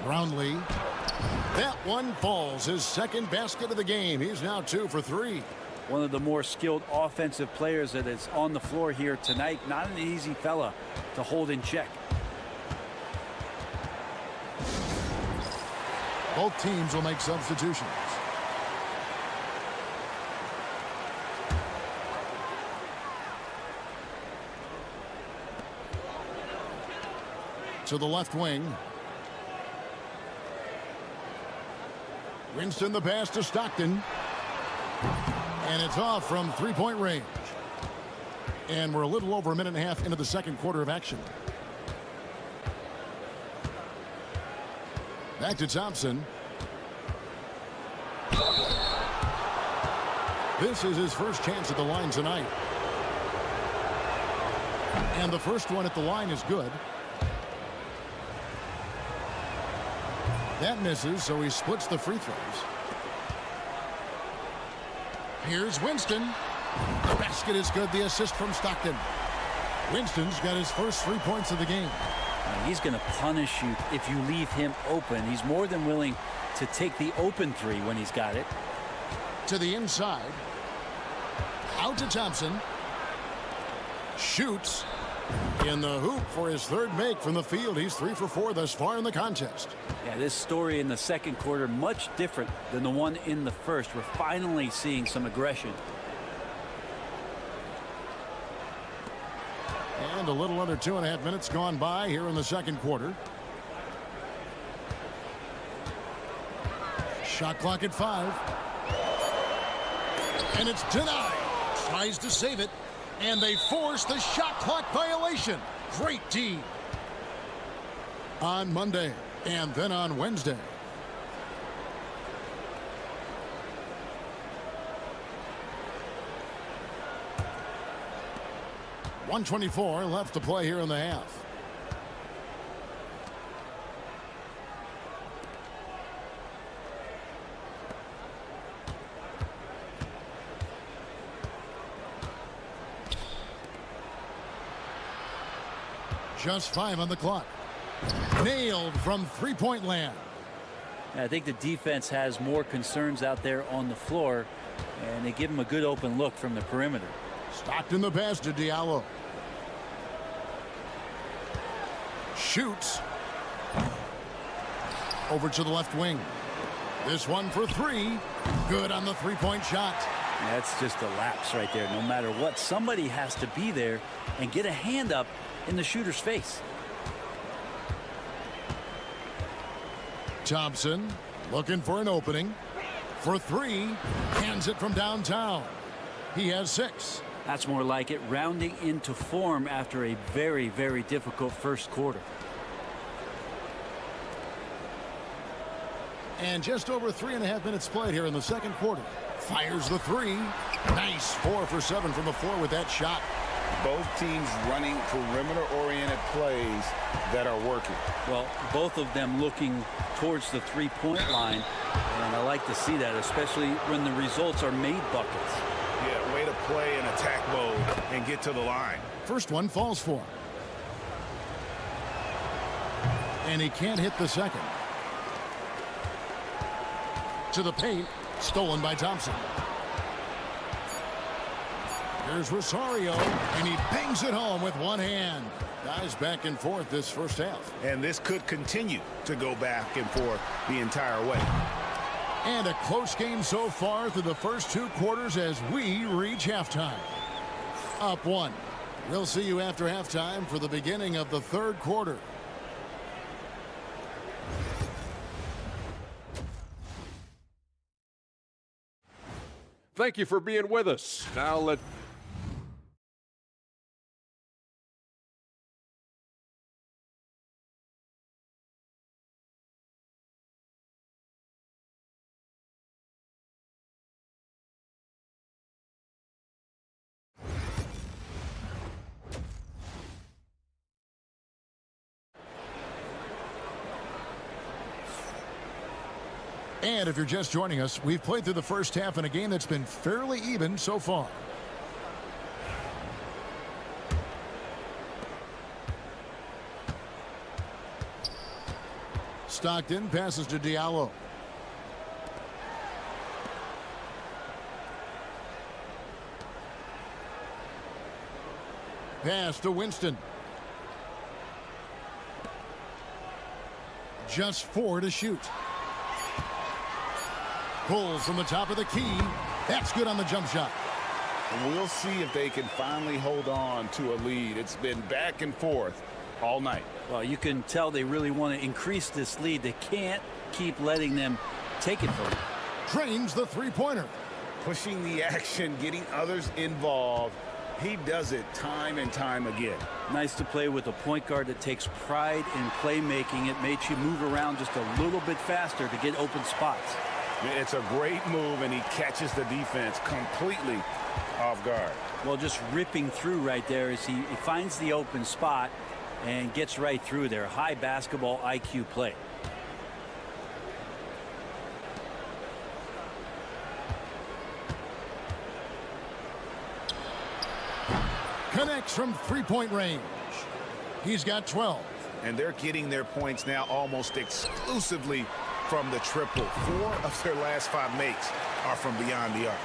Brownlee. That one falls. His second basket of the game. He's now 2 for 3. One of the more skilled offensive players that is on the floor here tonight. Not an easy fella to hold in check. Both teams will make substitutions. To the left wing. Winston the pass to Stockton. And it's off from three-point range. And we're a little over a minute and a half into the second quarter of action. Back to Thompson. This is his first chance at the line tonight. And the first one at the line is good. That misses, so he splits the free throws. Here's Winston. The basket is good. The assist from Stockton. Winston's got his first 3 points of the game. He's going to punish you if you leave him open. He's more than willing to take the open three when he's got it. To the inside. Out to Thompson. Shoots. In the hoop for his third make from the field. He's 3 for 4 thus far in the contest. Yeah, this story in the second quarter much different than the one in the first. We're finally seeing some aggression. And a little under 2.5 minutes gone by here in the second quarter. Shot clock at 5. And it's denied. Tries to save it. And they force the shot clock violation. Great D. On Monday and then on Wednesday. .124 left to play here in the half. Just 5 on the clock. Nailed from three-point land. I think the defense has more concerns out there on the floor, and they give him a good open look from the perimeter. Stockton the pass to Diallo. Shoots. Over to the left wing. This one for 3. Good on the three-point shot. That's just a lapse right there. No matter what, somebody has to be there and get a hand up in the shooter's face. Thompson looking for an opening. For 3. Hands it from downtown. He has 6. That's more like it, rounding into form after a very, very difficult first quarter. And just over 3.5 minutes played here in the second quarter. Fires the 3. Nice 4 for 7 from the floor with that shot. Both teams running perimeter-oriented plays that are working. Well, both of them looking towards the three-point line, and I like to see that, especially when the results are made buckets. Yeah, way to play in attack mode and get to the line. First one falls for him. And he can't hit the second. To the paint, stolen by Thompson. Here's Rosario, and he bangs it home with one hand. Guys back and forth this first half. And this could continue to go back and forth the entire way. And a close game so far through the first 2 quarters as we reach halftime. Up 1. We'll see you after halftime for the beginning of the third quarter. Thank you for being with us. Now let's And if you're just joining us, we've played through the first half in a game that's been fairly even so far. Stockton passes to Diallo. Pass to Winston. Just 4 to shoot. Pulls from the top of the key. That's good on the jump shot. And we'll see if they can finally hold on to a lead. It's been back and forth all night. Well, you can tell they really want to increase this lead. They can't keep letting them take it from them. Drains the three-pointer. Pushing the action, getting others involved. He does it time and time again. Nice to play with a point guard that takes pride in playmaking. It makes you move around just a little bit faster to get open spots. It's a great move, and he catches the defense completely off guard. Well, just ripping through right there as he finds the open spot and gets right through there. High basketball IQ play. Connects from three-point range. He's got 12. And they're getting their points now almost exclusively from the triple. 4 of their last 5 makes are from beyond the arc.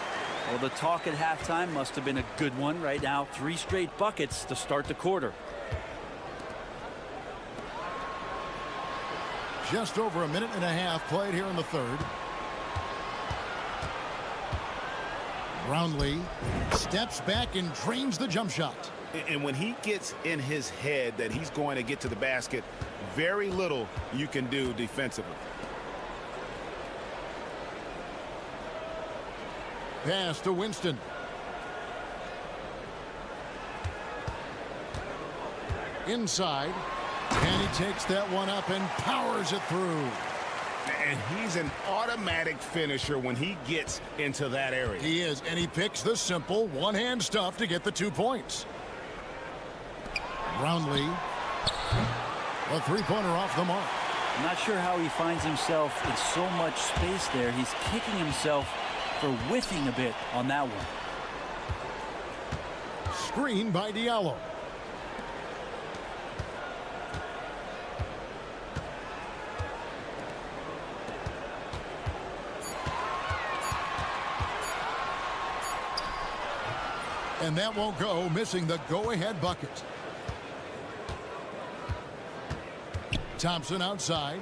Well, the talk at halftime must have been a good one. Right now, 3 straight buckets to start the quarter. Just over a minute and a half played here in the third. Brownlee steps back and drains the jump shot. And when he gets in his head that he's going to get to the basket, very little you can do defensively. Pass to Winston. Inside. And he takes that one up and powers it through. And he's an automatic finisher when he gets into that area. He is, and he picks the simple one-hand stuff to get the 2 points. Brownlee. A three-pointer off the mark. I'm not sure how he finds himself in so much space there. He's kicking himself for whiffing a bit on that one. Screen by Diallo. And that won't go, missing the go-ahead bucket. Thompson outside.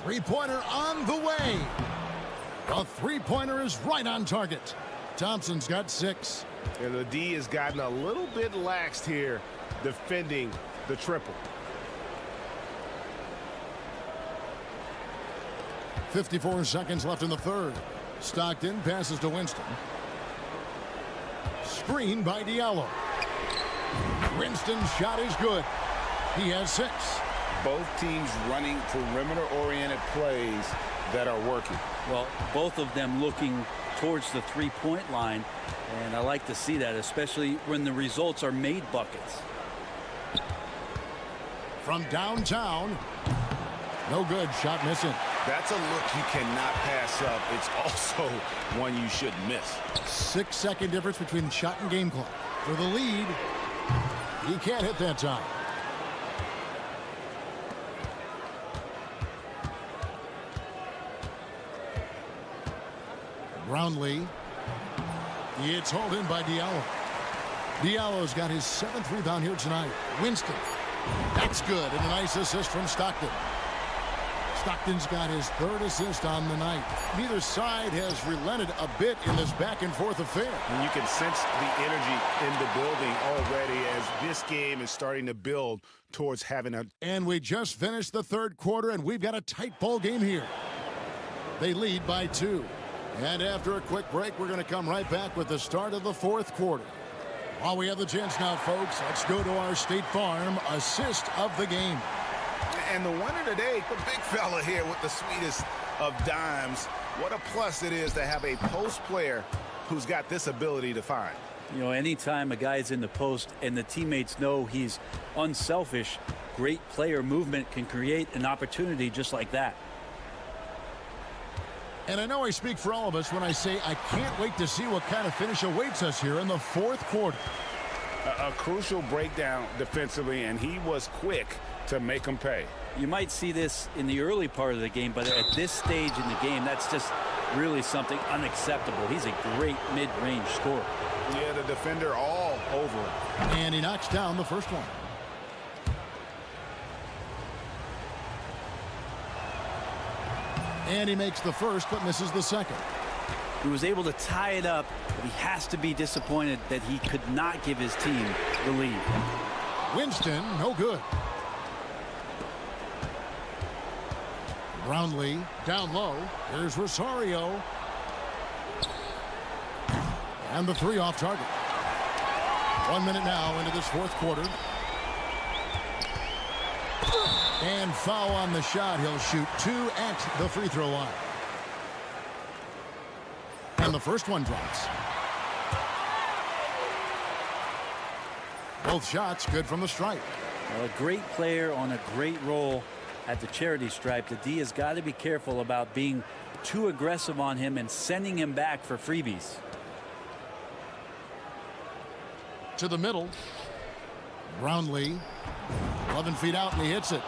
Three-pointer on the way. A three-pointer is right on target. Thompson's got 6. And the D has gotten a little bit laxed here defending the triple. 54 seconds left in the third. Stockton passes to Winston. Screen by Diallo. Winston's shot is good. He has 6. Both teams running perimeter-oriented plays that are working. Well, both of them looking towards the three-point line, and I like to see that, especially when the results are made buckets. From downtown. No good. Shot missing. That's a look you cannot pass up. It's also one you shouldn't miss. 6-second difference between shot and game clock. For the lead, he can't hit that time. Brownlee. It's hauled in by Diallo. Diallo's got his 7th rebound here tonight. Winston. That's good. And a nice assist from Stockton. Stockton's got his 3rd assist on the night. Neither side has relented a bit in this back-and-forth affair. And you can sense the energy in the building already as this game is starting to build towards having a... And we just finished the third quarter, and we've got a tight ball game here. They lead by 2. And after a quick break, we're going to come right back with the start of the fourth quarter. While we have the chance now, folks, let's go to our State Farm assist of the game. And the winner today, the big fella here with the sweetest of dimes. What a plus it is to have a post player who's got this ability to find. You know, anytime a guy's in the post and the teammates know he's unselfish, great player movement can create an opportunity just like that. And I know I speak for all of us when I say I can't wait to see what kind of finish awaits us here in the fourth quarter. A crucial breakdown defensively, and he was quick to make them pay. You might see this in the early part of the game, but at this stage in the game, that's just really something unacceptable. He's a great mid-range scorer. Yeah, the defender all over him. And he knocks down the first one. And he makes the first, but misses the second. He was able to tie it up, but he has to be disappointed that he could not give his team the lead. Winston, no good. Brownlee down low. Here's Rosario. And the three off target. 1 minute now into this fourth quarter. And foul on the shot. He'll shoot 2 at the free throw line. And the first one drops. Both shots good from the stripe. Well, a great player on a great roll at the charity stripe. The D has got to be careful about being too aggressive on him and sending him back for freebies. To the middle. Brownlee. 11 feet out, and he hits it.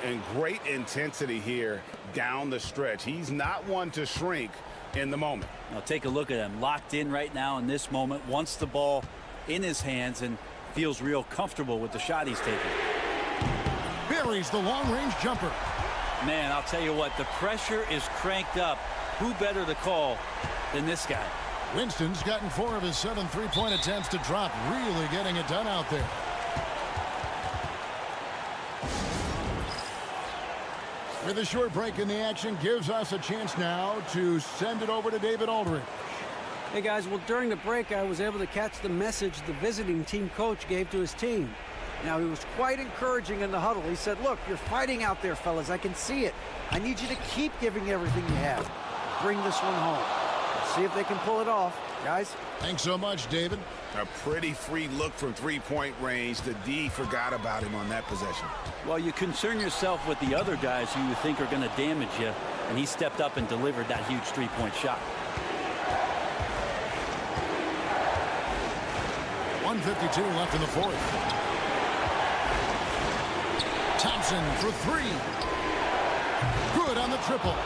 And great intensity here down the stretch. He's not one to shrink in the moment. Now take a look at him. Locked in right now in this moment. Wants the ball in his hands and feels real comfortable with the shot he's taking. Buries the long-range jumper. Man, I'll tell you what, the pressure is cranked up. Who better to call than this guy? Winston's gotten 4 of his 7 three-point attempts to drop. Really getting it done out there. With a short break in the action, gives us a chance now to send it over to David Aldridge. Hey guys, well during the break I was able to catch the message the visiting team coach gave to his team. Now he was quite encouraging in the huddle. He said, look, you're fighting out there, fellas. I can see it. I need you to keep giving everything you have. Bring this one home. See if they can pull it off. Guys? Thanks so much, David. A pretty free look from three-point range. The D forgot about him on that possession. Well, you concern yourself with the other guys who you think are going to damage you, and he stepped up and delivered that huge three-point shot. 1:52 left in the fourth. Thompson for 3. Good on the triple.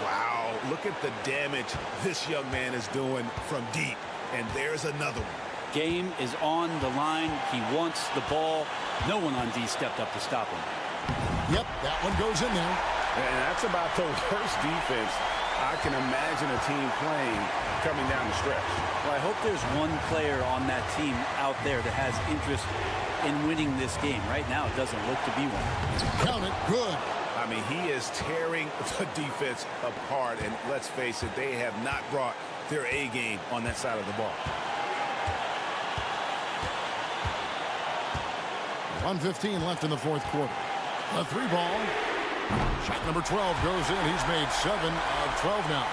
Wow, look at the damage this young man is doing from deep. And there's another one. Game is on the line. He wants the ball. No one on D stepped up to stop him. Yep, that one goes in there. And that's about the worst defense I can imagine a team playing coming down the stretch. Well, I hope there's one player on that team out there that has interest in winning this game. Right now, it doesn't look to be one. Count it, good. I mean, he is tearing the defense apart. And let's face it, they have not brought their A game on that side of the ball. 1:15 left in the fourth quarter. A 3-ball. Shot number 12 goes in. He's made 7 of 12 now.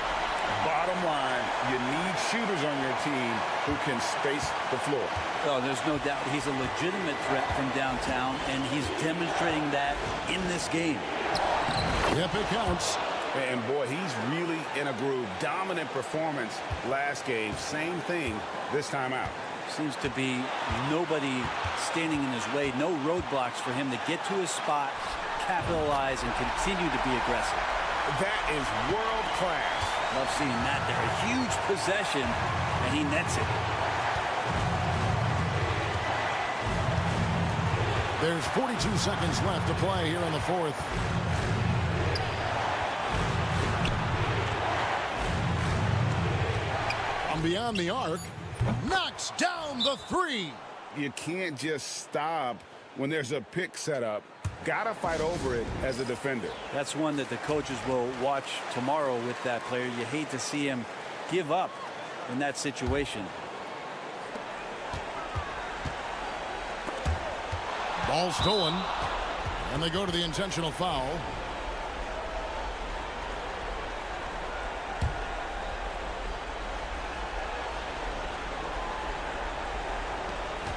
Bottom line, you need shooters on your team who can space the floor. Oh, there's no doubt he's a legitimate threat from downtown, and he's demonstrating that in this game. Yep, it counts. And boy, he's really in a groove. Dominant performance last game. Same thing this time out. Seems to be nobody standing in his way. No roadblocks for him to get to his spot, capitalize, and continue to be aggressive. That is world class. Love seeing that there. A huge possession, and he nets it. There's 42 seconds left to play here in the fourth. From beyond the arc, knocks down the 3. You can't just stop when there's a pick set up. Gotta fight over it as a defender. That's one that the coaches will watch tomorrow with that player. You hate to see him give up in that situation. Ball stolen, and they go to the intentional foul.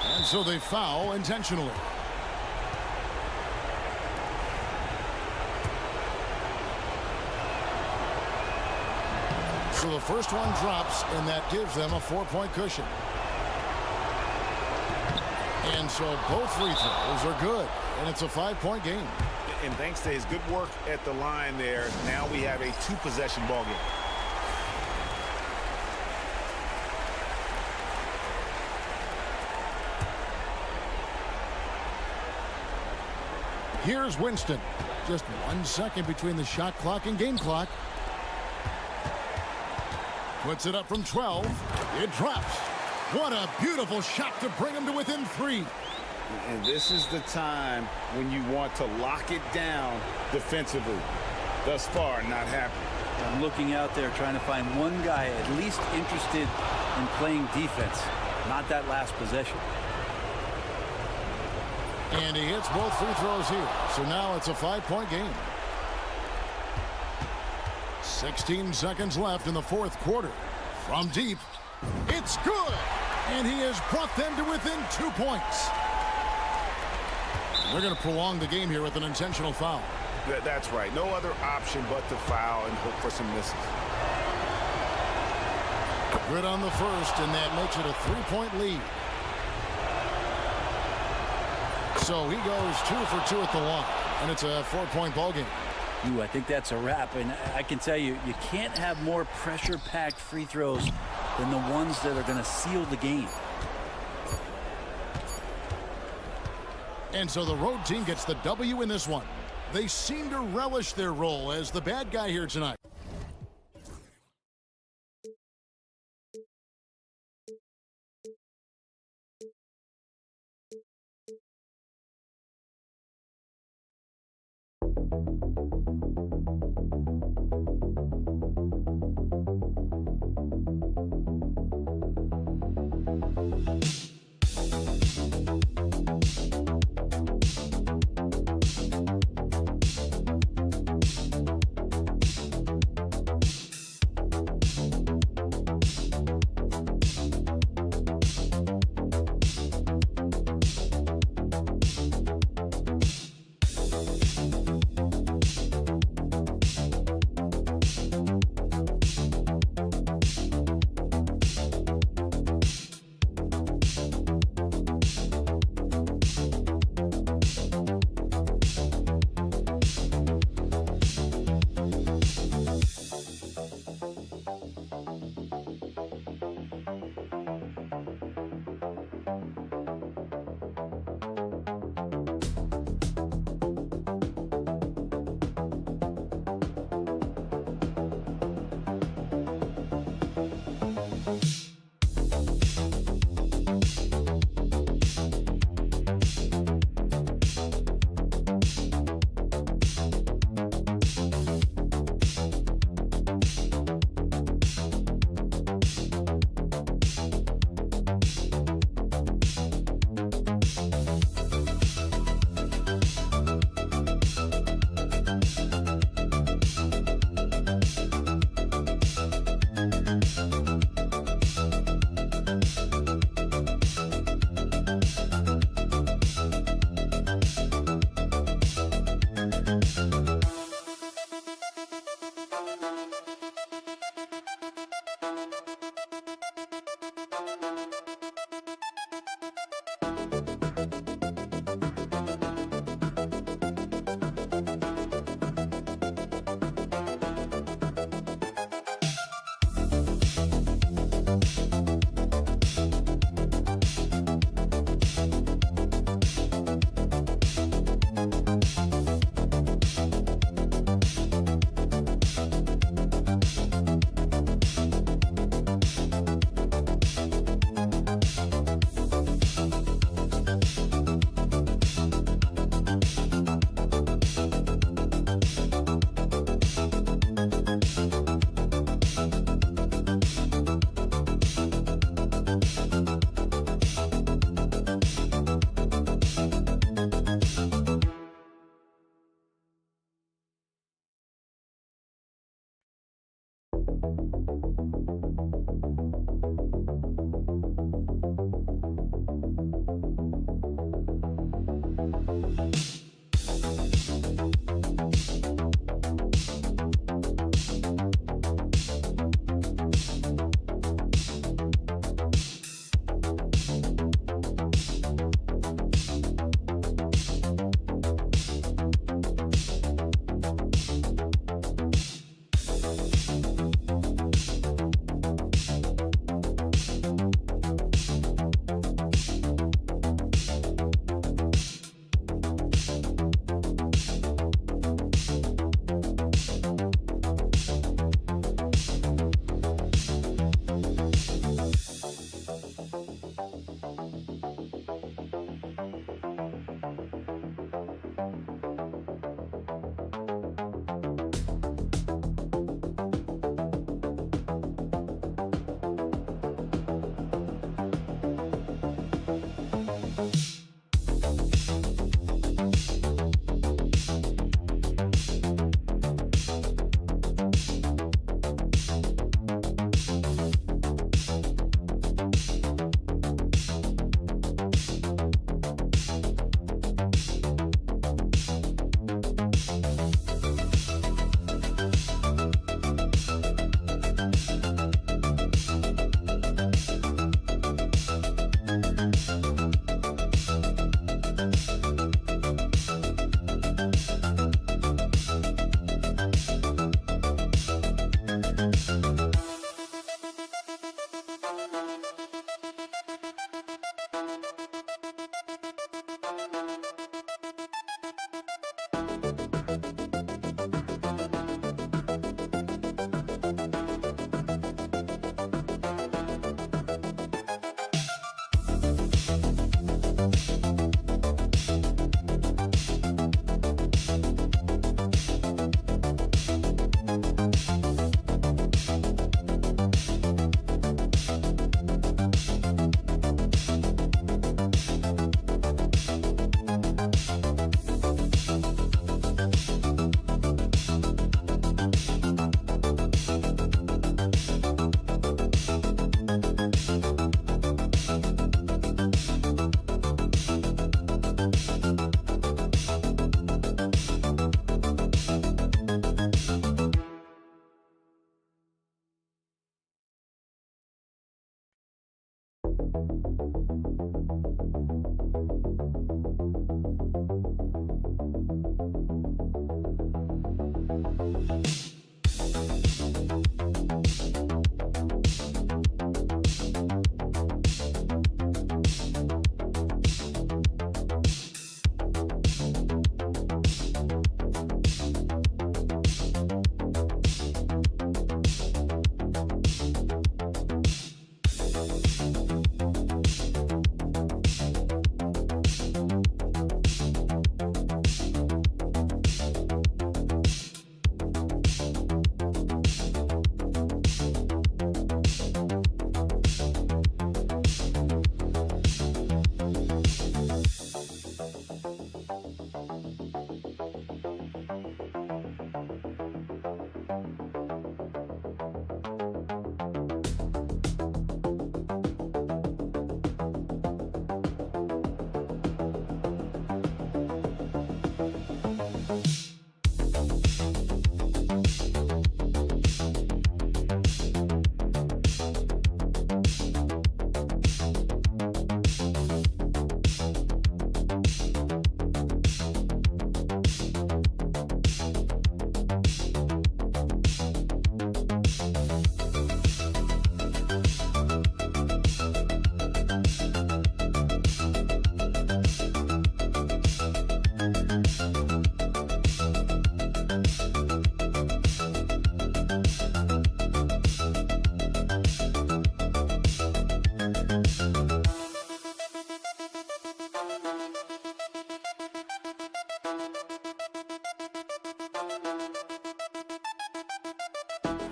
And so they foul intentionally. So the first one drops, and that gives them a 4-point cushion. And so both free throws are good, and it's a 5-point game. And thanks to his good work at the line there, now we have a 2-possession ball game. Here's Winston. Just 1 second between the shot clock and game clock. Puts it up from 12. It drops. What a beautiful shot to bring him to within 3. And this is the time when you want to lock it down defensively. Thus far, not happening. I'm looking out there trying to find one guy at least interested in playing defense, not that last possession. And he hits both free throws here. So now it's a 5-point game. 16 seconds left in the fourth quarter. From deep, it's good. And he has brought them to within 2 points. They're going to prolong the game here with an intentional foul. That's right. No other option but to foul and hope for some misses. Good on the first, and that makes it a 3-point lead. So he goes 2 for 2 at the line, and it's a 4-point ball game. Ooh, I think that's a wrap, and I can tell you, you can't have more pressure-packed free throws than the ones that are going to seal the game. And so the road team gets the W in this one. They seem to relish their role as the bad guy here tonight.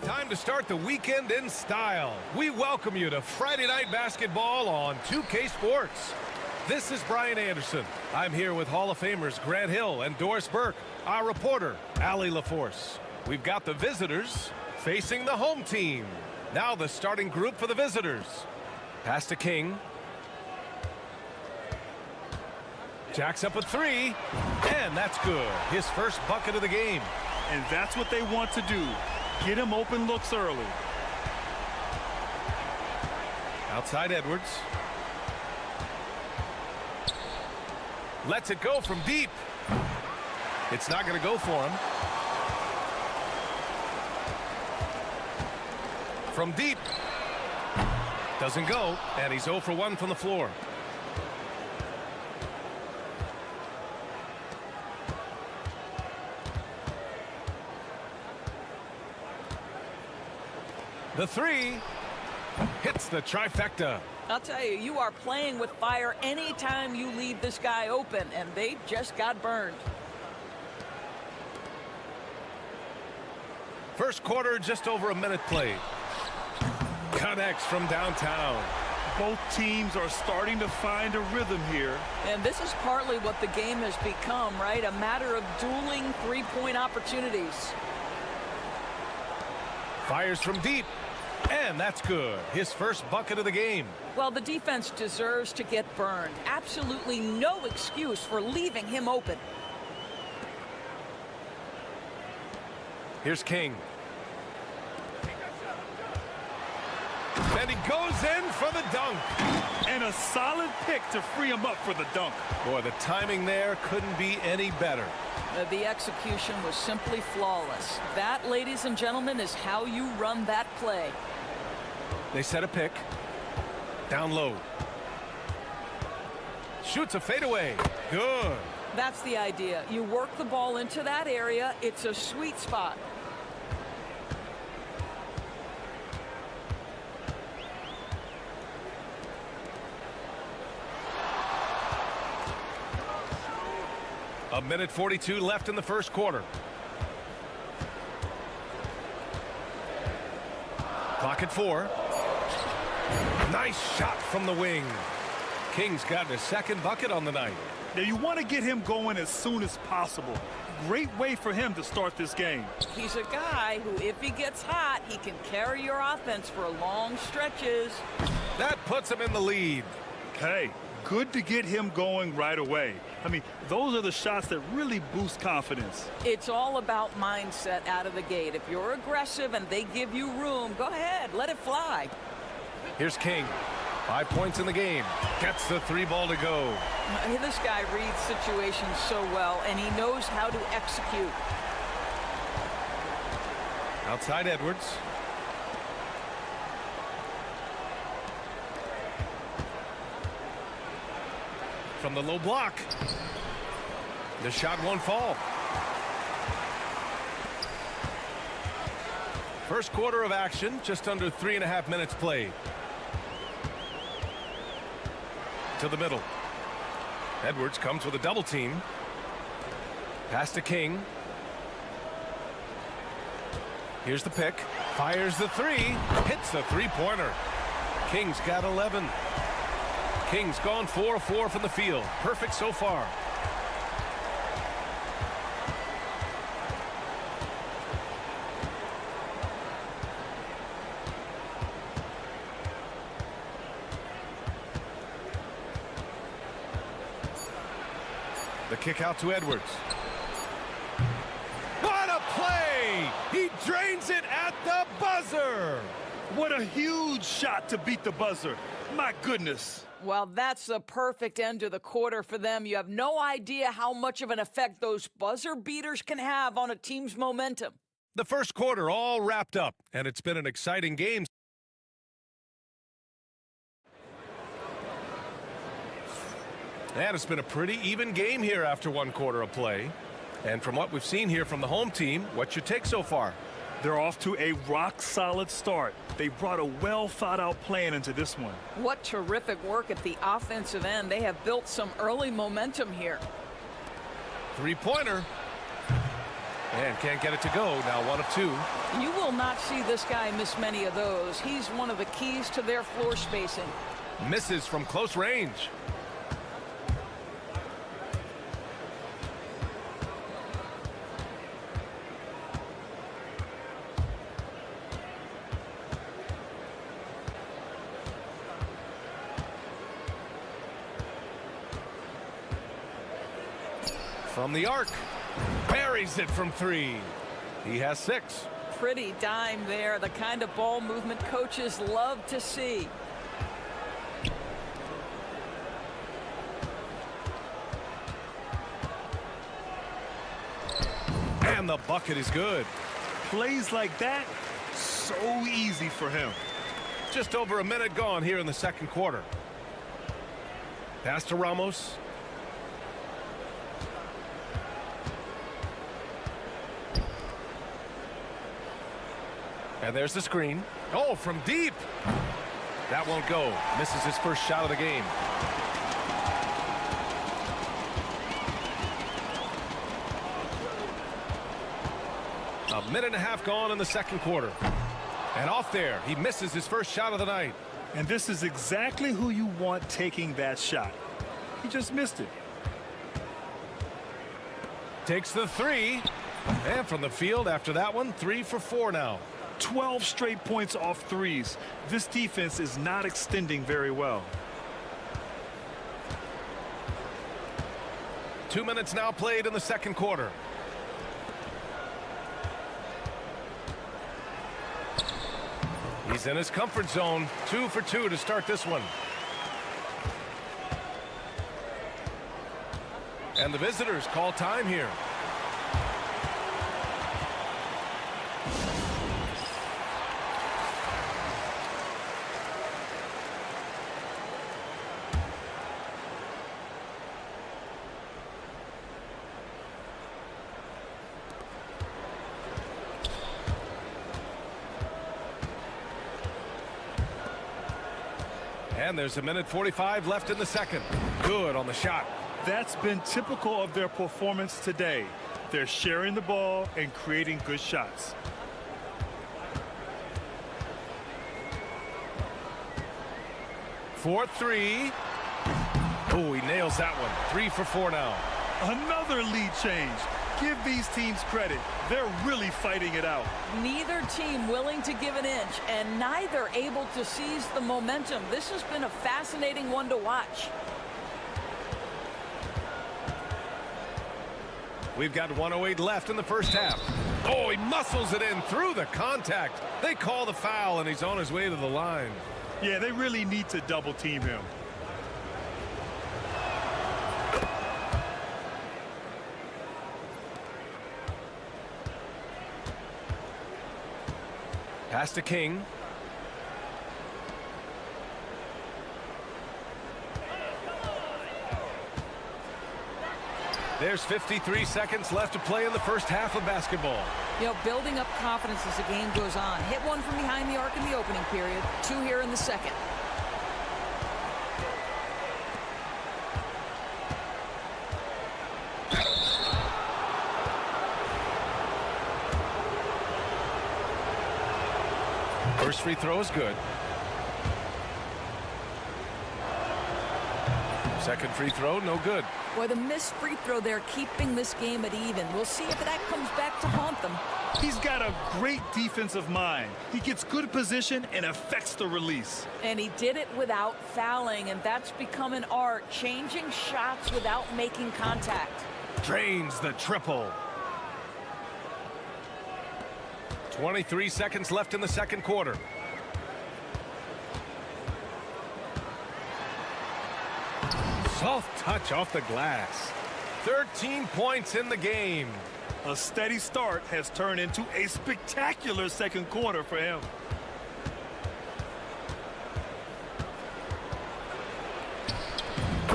Time to start the weekend in style. We welcome you to Friday Night Basketball on 2K Sports. This is Brian Anderson. I'm here with Hall of Famers Grant Hill and Doris Burke, our reporter, Allie LaForce. We've got the visitors facing the home team. Now the starting group for the visitors. Pass to King. Jacks up a three, and that's good. His first bucket of the game. And that's what they want to do. Get him open looks early. Outside Edwards. Lets it go from deep. It's not going to go for him. From deep. Doesn't go, and he's 0 for 1 from the floor. The three hits the trifecta. I'll tell you, you are playing with fire anytime you leave this guy open, and they just got burned. First quarter, just over a minute played. Connects from downtown. Both teams are starting to find a rhythm here. And this is partly what the game has become, right? A matter of dueling three-point opportunities. Fires from deep. And that's good. His first bucket of the game. Well, the defense deserves to get burned. Absolutely no excuse for leaving him open. Here's King. And he goes in for the dunk. And a solid pick to free him up for the dunk. Boy, the timing there couldn't be any better. The execution was simply flawless. That, ladies and gentlemen, is how you run that play. They set a pick. Down low. Shoots a fadeaway. Good. That's the idea. You work the ball into that area. It's a sweet spot. A minute 42 left in the first quarter. Clock at 4. Nice shot from the wing. King's gotten his second bucket on the night. Now you want to get him going as soon as possible. Great way for him to start this game. He's a guy who, if he gets hot, he can carry your offense for long stretches. That puts him in the lead. Hey, good to get him going right away. I mean, those are the shots that really boost confidence. It's all about mindset out of the gate. If you're aggressive and they give you room, go ahead, let it fly. Here's King. 5 points in the game. Gets the 3-ball to go. This guy reads situations so well, and he knows how to execute. Outside Edwards. From the low block. The shot won't fall. First quarter of action, just under 3.5 minutes played. To the middle. Edwards comes with a double team. Pass to King. Here's the pick. Fires the 3. Hits the 3-pointer. King's got 11. King's gone 4 of 4 from the field. Perfect so far. The kick out to Edwards. What a play! He drains it at the buzzer! What a huge shot to beat the buzzer. My goodness. Well, that's the perfect end to the quarter for them. You have no idea how much of an effect those buzzer beaters can have on a team's momentum. The first quarter all wrapped up, and it's been an exciting game. And it's been a pretty even game here after 1 quarter of play. And from what we've seen here from the home team, what's your take so far? They're off to a rock-solid start. They brought a well-thought-out plan into this one. What terrific work at the offensive end. They have built some early momentum here. 3-pointer. And can't get it to go. Now 1 of 2. You will not see this guy miss many of those. He's one of the keys to their floor spacing. Misses from close range. From the arc, buries it from 3. He has 6. Pretty dime there, the kind of ball movement coaches love to see. And the bucket is good. Plays like that, so easy for him. Just over a minute gone here in the second quarter. Pass to Ramos. And there's the screen. Oh, from deep. That won't go. Misses his first shot of the game. A minute and a half gone in the second quarter. And off there, he misses his first shot of the night. And this is exactly who you want taking that shot. He just missed it. Takes the 3. And from the field after that one, 3 for 4 now. 12 straight points off threes. This defense is not extending very well. 2 minutes now played in the second quarter. He's in his comfort zone. 2 for 2 to start this one. And the visitors call time here. And there's a minute 45 left in the second. Good on the shot. That's been typical of their performance today. They're sharing the ball and creating good shots. For 3. Oh, he nails that one. 3 for 4 now. Another lead change. Give these teams credit. They're really fighting it out. Neither team willing to give an inch, and neither able to seize the momentum. This has been a fascinating one to watch. We've got 1:08 left in the first half. Oh, he muscles it in through the contact. They call the foul, and he's on his way to the line. Yeah, they really need to double team him. Pass to King. There's 53 seconds left to play in the first half of basketball. You know, building up confidence as the game goes on. Hit one from behind the arc in the opening period. 2 here in the second. First free throw is good. Second free throw, no good. Boy, the missed free throw there keeping this game at even. We'll see if that comes back to haunt them. He's got a great defensive mind. He gets good position and affects the release. And he did it without fouling, and that's become an art, changing shots without making contact. Drains the triple. 23 seconds left in the second quarter. Soft touch off the glass. 13 points in the game. A steady start has turned into a spectacular second quarter for him.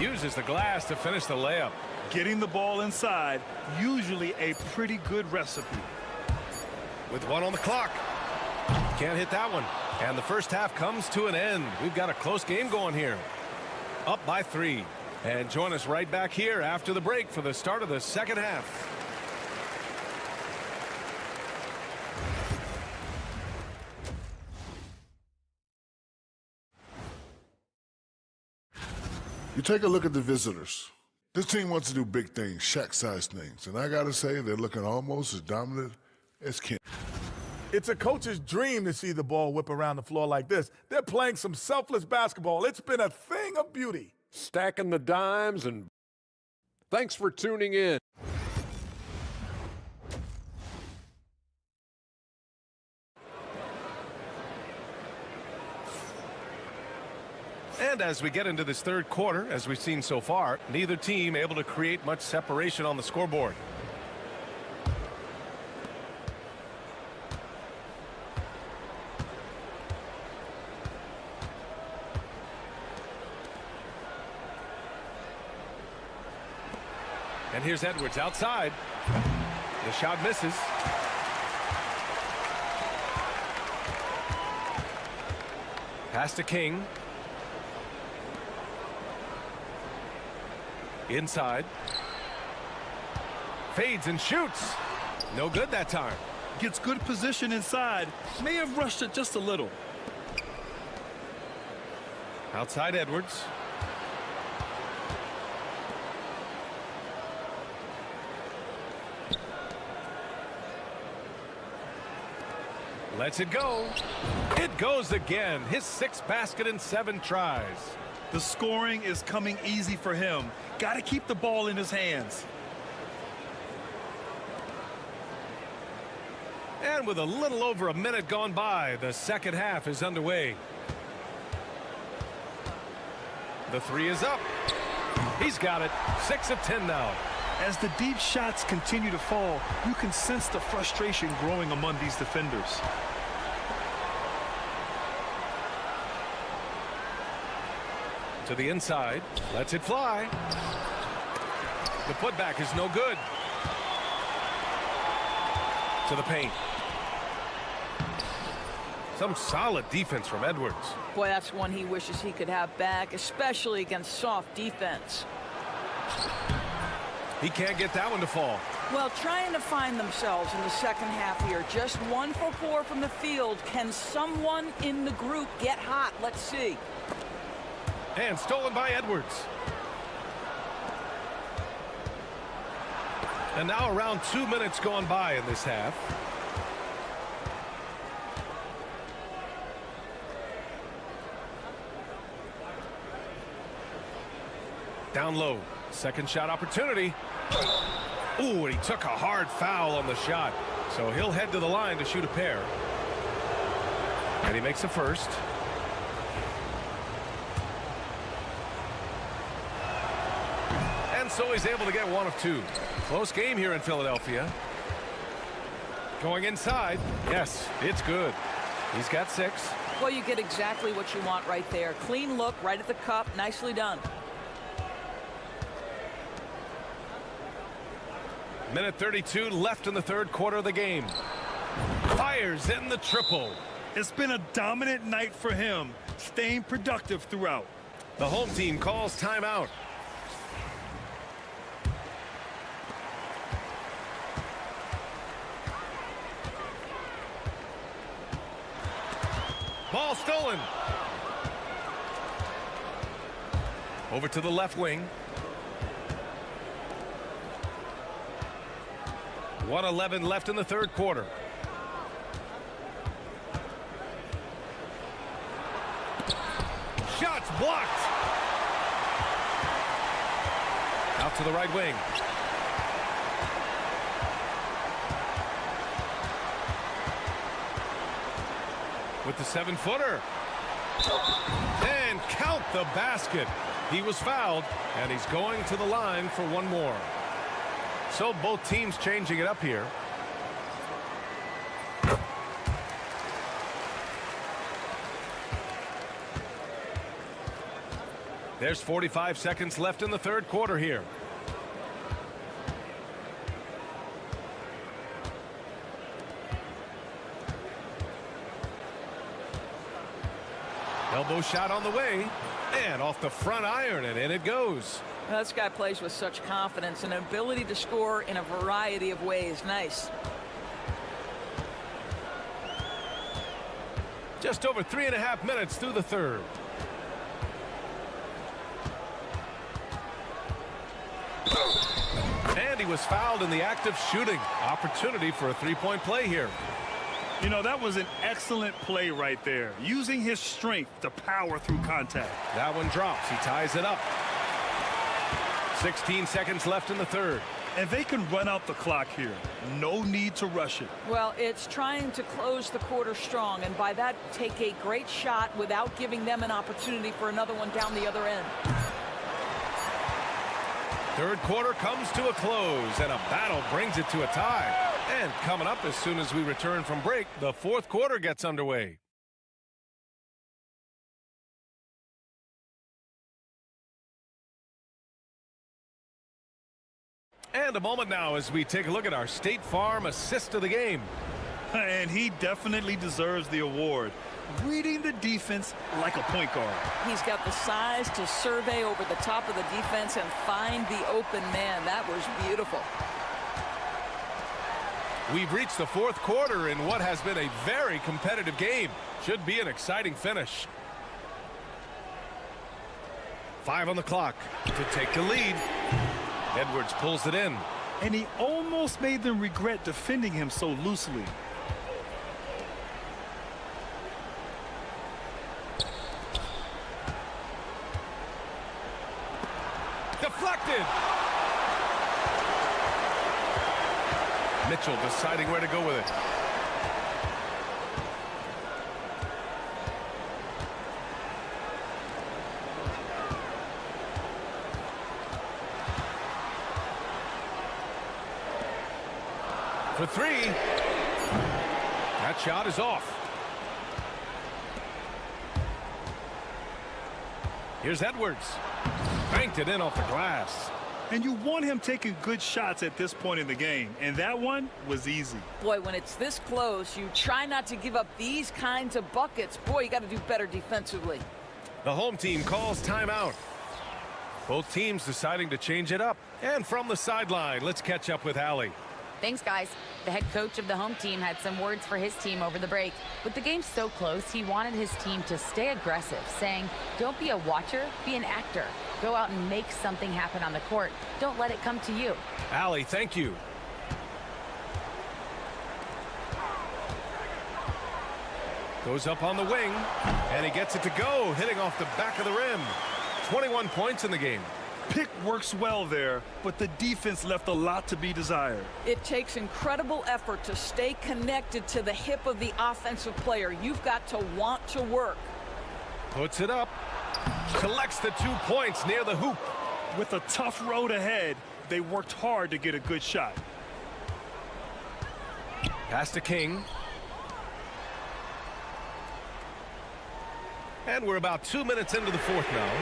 Uses the glass to finish the layup. Getting the ball inside, usually a pretty good recipe. With one on the clock. Can't hit that one. And the first half comes to an end. We've got a close game going here. Up by 3. And join us right back here after the break for the start of the second half. You take a look at the visitors. This team wants to do big things, Shaq-sized things. And I got to say, they're looking almost as dominant as Ken. It's a coach's dream to see the ball whip around the floor like this. They're playing some selfless basketball. It's been a thing of beauty. Stacking the dimes, and thanks for tuning in. And as we get into this third quarter, as we've seen so far, neither team able to create much separation on the scoreboard. And here's Edwards outside. The shot misses. Pass to King. Inside. Fades and shoots. No good that time. Gets good position inside. May have rushed it just a little. Outside Edwards. Lets it go. It goes again. His 6th basket in 7 tries. The scoring is coming easy for him. Got to keep the ball in his hands. And with a little over a minute gone by, the second half is underway. The 3 is up. He's got it. 6 of 10 now. As the deep shots continue to fall, you can sense the frustration growing among these defenders. To the inside, lets it fly. The putback is no good. To the paint. Some solid defense from Edwards. Boy, that's one he wishes he could have back, especially against soft defense. He can't get that one to fall. Well, trying to find themselves in the second half here. Just 1 for 4 from the field. Can someone in the group get hot? Let's see. And stolen by Edwards. And now around 2 minutes gone by in this half. Down low. Second shot opportunity. Ooh, and he took a hard foul on the shot. So he'll head to the line to shoot a pair. And he makes a first. so he's able to get one of two. Close game here in Philadelphia. Going inside. Yes, it's good. He's got 6. Well, you get exactly what you want right there. Clean look right at the cup. Nicely done. Minute 32 left in the third quarter of the game. Fires in the triple. It's been a dominant night for him, staying productive throughout. The home team calls timeout. Ball stolen. Over to the left wing. 1:11 left in the third quarter. Shots blocked. Out to the right wing. With the 7-footer. And count the basket. He was fouled, and he's going to the line for one more. So both teams changing it up here. There's 45 seconds left in the third quarter here. Elbow shot on the way, and off the front iron, and in it goes. Well, this guy plays with such confidence and an ability to score in a variety of ways. Nice. Just over 3.5 minutes through the third. And he was fouled in the act of shooting. Opportunity for a three-point play here. You know, that was an excellent play right there, using his strength to power through contact. That one drops. He ties it up. 16 seconds left in the third. And they can run out the clock here. No need to rush it. Well, it's trying to close the quarter strong, and by that, take a great shot without giving them an opportunity for another one down the other end. Third quarter comes to a close, and a battle brings it to a tie. And coming up as soon as we return from break, the fourth quarter gets underway. And a moment now as we take a look at our State Farm assist of the game. And he definitely deserves the award. Reading the defense like a point guard. He's got the size to survey over the top of the defense and find the open man. That was beautiful. We've reached the fourth quarter in what has been a very competitive game. Should be an exciting finish. 5 on the clock to take the lead. Edwards pulls it in. And he almost made them regret defending him so loosely. Deflected. Mitchell deciding where to go with it. For three. That shot is off. Here's Edwards. Banked it in off the glass. And you want him taking good shots at this point in the game. And that one was easy. Boy, when it's this close, you try not to give up these kinds of buckets. Boy, you got to do better defensively. The home team calls timeout. Both teams deciding to change it up. And from the sideline, let's catch up with Allie. Thanks, guys. The head coach of the home team had some words for his team over the break. With the game so close, he wanted his team to stay aggressive, saying, don't be a watcher, be an actor. Go out and make something happen on the court. Don't let it come to you. Allie, thank you. Goes up on the wing, and he gets it to go, hitting off the back of the rim. 21 points in the game. Pick works well there, but the defense left a lot to be desired. It takes incredible effort to stay connected to the hip of the offensive player. You've got to want to work. Puts it up. Collects the 2 points near the hoop. With a tough road ahead, they worked hard to get a good shot. Pass to King. And we're about 2 minutes into the fourth now.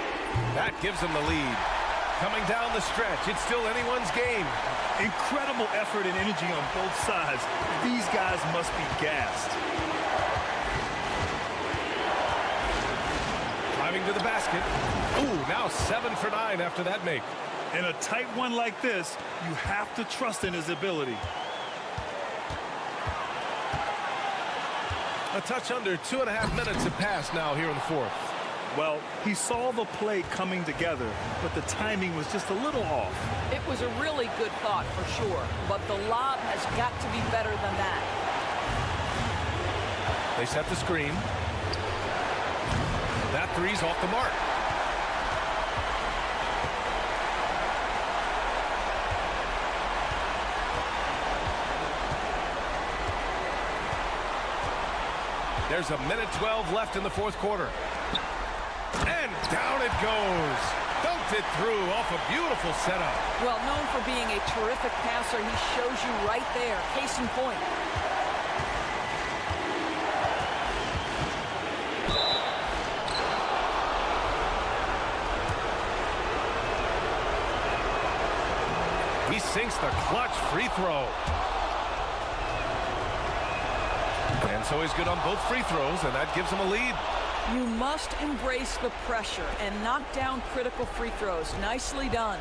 That gives them the lead. Coming down the stretch, it's still anyone's game. Incredible effort and energy on both sides. These guys must be gassed. Driving to the basket. Ooh, now 7 for 9 after that make. In a tight one like this, you have to trust in his ability. A touch under 2.5 minutes have passed now here in the fourth. Well, he saw the play coming together, but the timing was just a little off. It was a really good thought for sure, but the lob has got to be better than that. They set the screen. That three's off the mark. There's a minute 12 left in the fourth quarter. And down it goes. Dunked it through off a beautiful setup. Well, known for being a terrific passer, he shows you right there. Case in point. He sinks the clutch free throw. And so he's good on both free throws, and that gives him a lead. You must embrace the pressure and knock down critical free throws. Nicely done.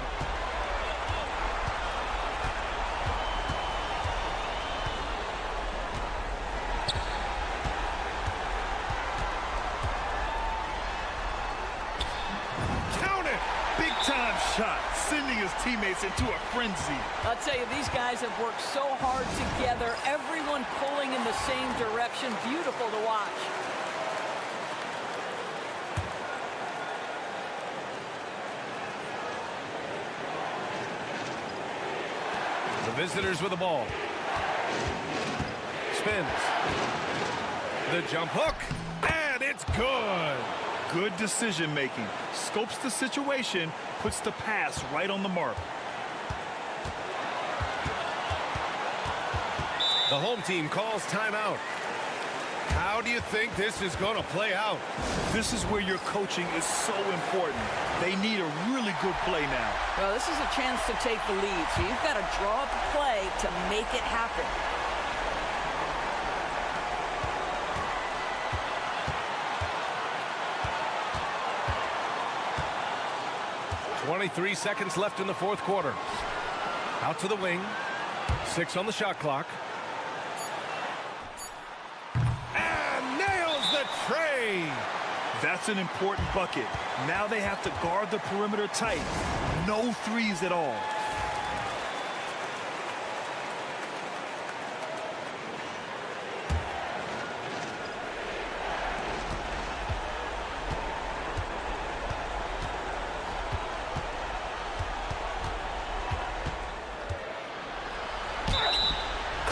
Count it! Big time shot, sending his teammates into a frenzy. I'll tell you, these guys have worked so hard together. Everyone pulling in the same direction. Beautiful to watch. The visitors with the ball. Spins. The jump hook. And it's good. Good decision making. Scopes the situation, puts the pass right on the mark. The home team calls timeout. How do you think this is going to play out? This is where your coaching is so important. They need a really good play now. Well, this is a chance to take the lead, so you've got to draw up a play to make it happen. 23 seconds left in the fourth quarter. Out to the wing. 6 on the shot clock. And nails the tray. That's an important bucket. Now they have to guard the perimeter tight. No threes at all.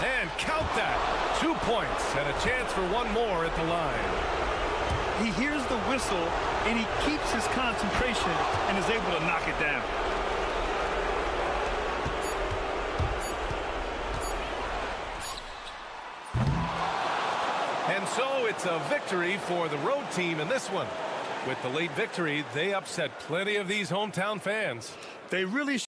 And count that. 2 points and a chance for one more at the line. He hears the whistle, and he keeps his concentration and is able to knock it down. And so it's a victory for the road team in this one. With the late victory, they upset plenty of these hometown fans. They really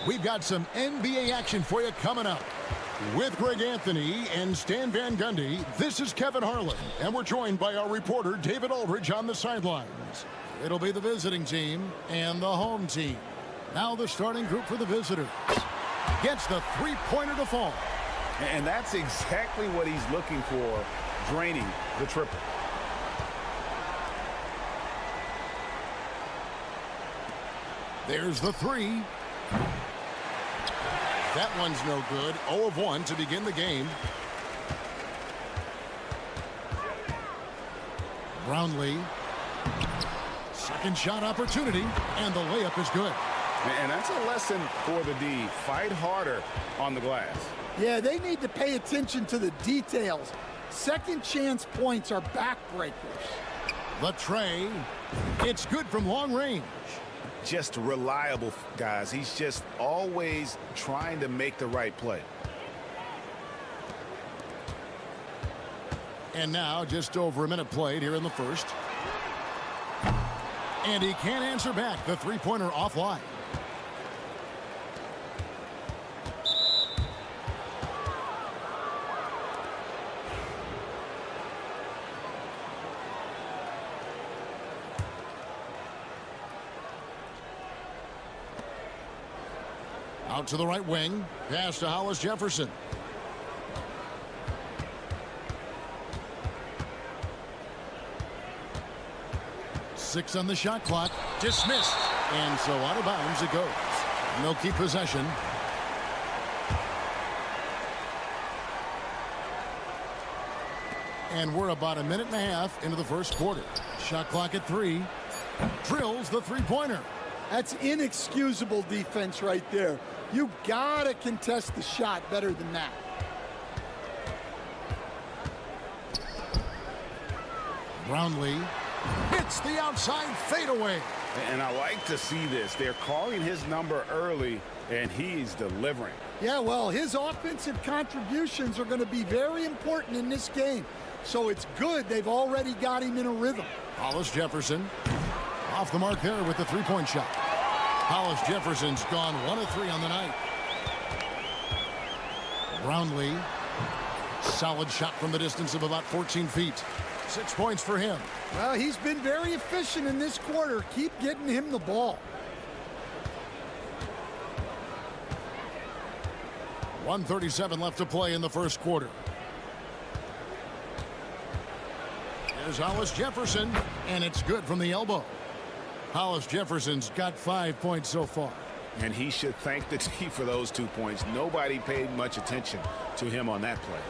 We've got some NBA action for you coming up. With Greg Anthony and Stan Van Gundy, this is Kevin Harlan, and we're joined by our reporter David Aldridge on the sidelines. It'll be the visiting team and the home team. Now the starting group for the visitor. Gets the three-pointer to fall. And that's exactly what he's looking for, draining the triple. There's the three. That one's no good. 0 of 1 to begin the game. Brownlee. Second shot opportunity, and the layup is good. And that's a lesson for the D. Fight harder on the glass. Yeah, they need to pay attention to the details. Second chance points are backbreakers. The tray. It's good from long range. Just reliable, guys. He's just always trying to make the right play. And now just over a minute played here in the first. And he can't answer back. The three-pointer offline. Out to the right wing. Pass to Hollis Jefferson. Six on the shot clock. Dismissed. And so out of bounds it goes. No keep possession. And we're about a minute and a half into the first quarter. Shot clock at 3. Drills the three-pointer. That's inexcusable defense right there. You gotta contest the shot better than that. Brownlee hits the outside fadeaway. And I like to see this. They're calling his number early, and he's delivering. Yeah, well, his offensive contributions are going to be very important in this game. So it's good they've already got him in a rhythm. Hollis Jefferson off the mark there with the three-point shot. Hollis Jefferson's gone 1 of 3 on the night. Brownlee, solid shot from the distance of about 14 feet. 6 points for him. Well, he's been very efficient in this quarter. Keep getting him the ball. 1:37 left to play in the first quarter. Here's Hollis Jefferson, and it's good from the elbow. Hollis Jefferson's got 5 points so far. And he should thank the team for those 2 points. Nobody paid much attention to him on that play.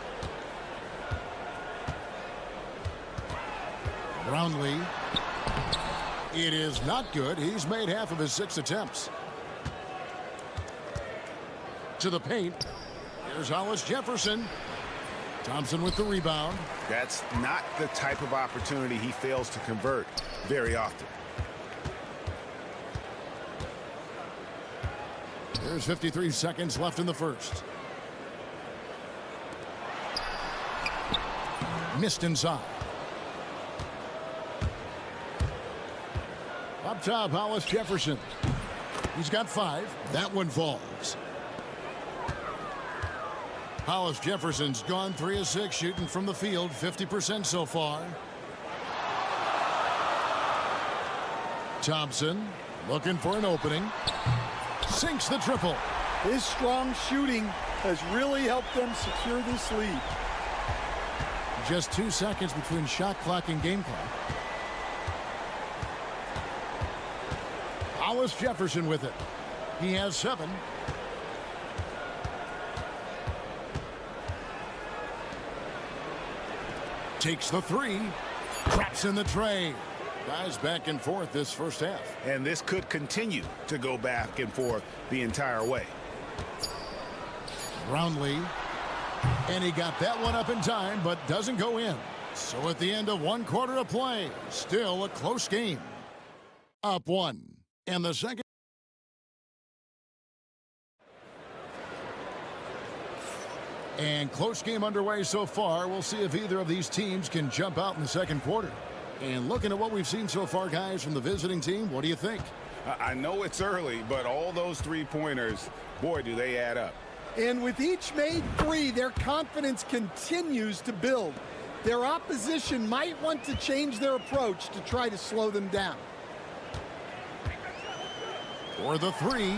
Brownlee. It is not good. He's made half of his 6 attempts. To the paint. Here's Hollis Jefferson. Thompson with the rebound. That's not the type of opportunity he fails to convert very often. There's 53 seconds left in the first. Missed inside. Up top, Hollis Jefferson. He's got 5. That one falls. Hollis Jefferson's gone 3 of 6 shooting from the field, 50% so far. Thompson looking for an opening. Sinks the triple. His strong shooting has really helped them secure this lead. Just 2 seconds between shot clock and game clock. Hollis Jefferson with it. He has 7. Takes the 3. Traps in the tray. Guys back and forth this first half. And this could continue to go back and forth the entire way. Brownlee. And he got that one up in time, but doesn't go in. So at the end of 1 quarter of play, still a close game. Up 1. And the second. And close game underway so far. We'll see if either of these teams can jump out in the second quarter. And looking at what we've seen so far, guys, from the visiting team, what do you think? I know it's early, but all those three-pointers, boy, do they add up. And with each made 3, their confidence continues to build. Their opposition might want to change their approach to try to slow them down. For the three.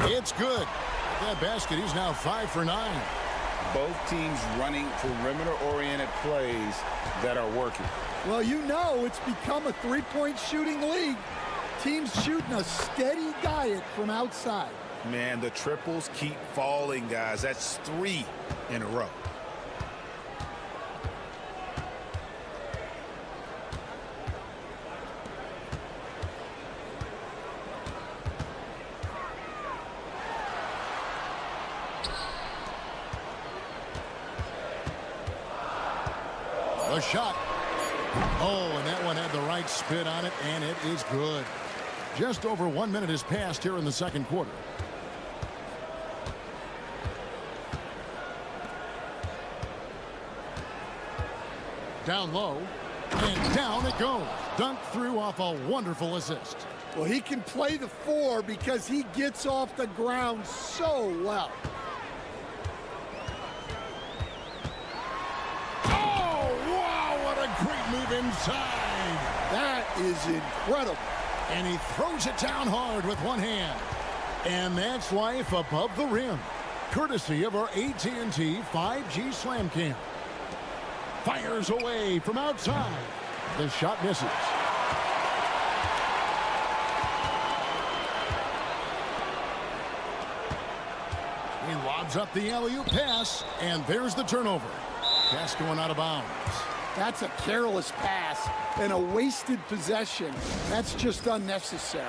It's good. That basket, he's now 5 for 9. Both teams running perimeter-oriented plays that are working. Well, you know it's become a three-point shooting league. Teams shooting a steady diet from outside. Man, the triples keep falling, guys. That's 3 in a row. A shot. Oh, and that one had the right spin on it, and it is good. Just over 1 minute has passed here in the second quarter. Down low, and down it goes. Dunked through off a wonderful assist. Well, he can play the 4 because he gets off the ground so well. Great move inside. That is incredible. And he throws it down hard with one hand. And that's life above the rim. Courtesy of our AT&T 5G Slam Cam. Fires away from outside. The shot misses. He lobs up the alley-oop pass. And there's the turnover. Pass going out of bounds. That's a careless pass and a wasted possession. That's just unnecessary.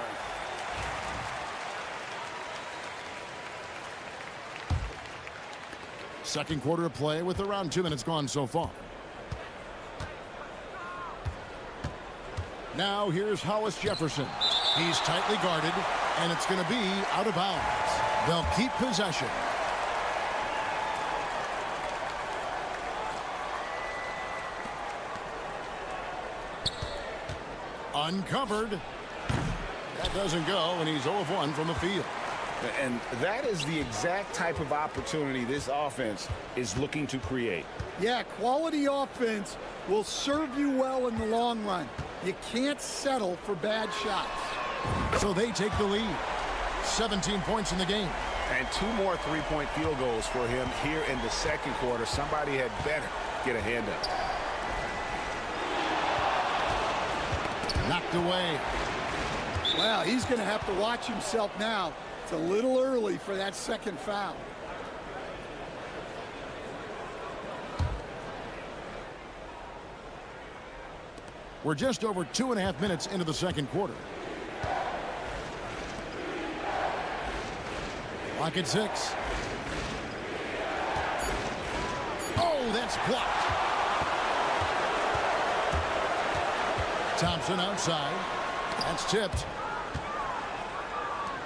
Second quarter of play with around 2 minutes gone so far. Now here's Hollis Jefferson. He's tightly guarded, and it's going to be out of bounds. They'll keep possession. Uncovered. That doesn't go, and he's 0 of 1 from the field. And that is the exact type of opportunity this offense is looking to create. Yeah, quality offense will serve you well in the long run. You can't settle for bad shots. So they take the lead. 17 points in the game. And 2 more three-point field goals for him here in the second quarter. Somebody had better get a hand up. Knocked away. Well, he's going to have to watch himself now. It's a little early for that second foul. We're just over 2.5 minutes into the second quarter. Clock at 6. Oh, that's blocked. Thompson outside. That's tipped.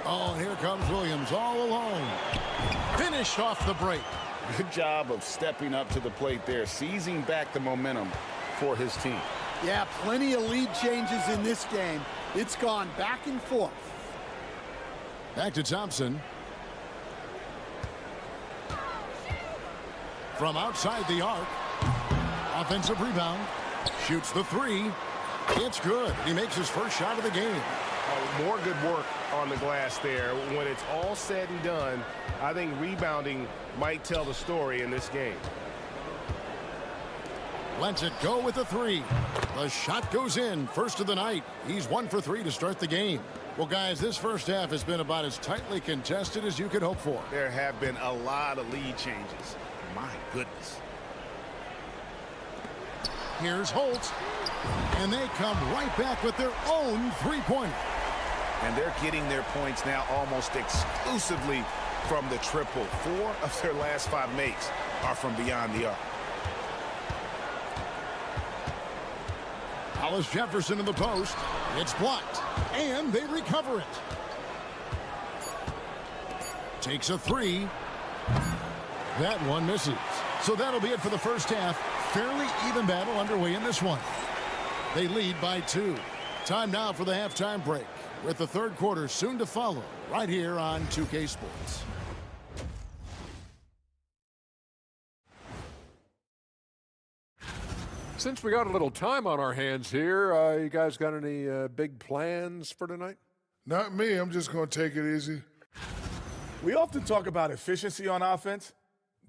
Oh, here comes Williams all alone. Finished off the break. Good job of stepping up to the plate there, seizing back the momentum for his team. Yeah, plenty of lead changes in this game. It's gone back and forth. Back to Thompson. From outside the arc. Offensive rebound. Shoots the 3. It's good. He makes his first shot of the game. More good work on the glass there. When it's all said and done, I think rebounding might tell the story in this game. Lets it go with a 3. The shot goes in. First of the night. He's 1 for 3 to start the game. Well, guys, this first half has been about as tightly contested as you could hope for. There have been a lot of lead changes. My goodness. Here's Holt. And they come right back with their own three-pointer. And they're getting their points now almost exclusively from the triple. 4 of their last 5 makes are from beyond the arc. Hollis Jefferson in the post. It's blocked. And they recover it. Takes a 3. That one misses. So that'll be it for the first half. Fairly even battle underway in this one. They lead by 2. Time now for the halftime break, with the third quarter soon to follow, right here on 2K Sports. Since we got a little time on our hands here, you guys got any big plans for tonight? Not me. I'm just going to take it easy. We often talk about efficiency on offense.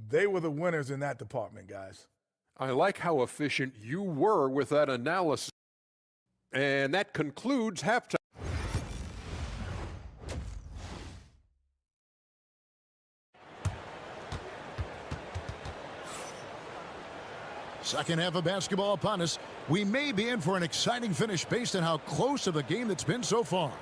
They were the winners in that department, guys. I like how efficient you were with that analysis. And that concludes halftime. Second half of basketball upon us. We may be in for an exciting finish based on how close of a game that's been so far.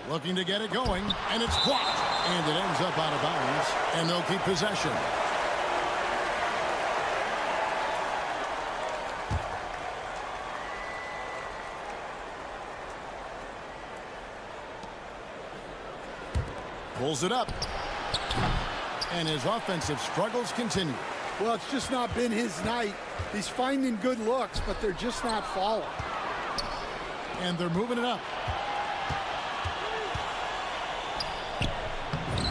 Looking to get it going, and it's blocked. And it ends up out of bounds, and they'll keep possession. Pulls it up. And his offensive struggles continue. Well, it's just not been his night. He's finding good looks, but they're just not falling. And they're moving it up.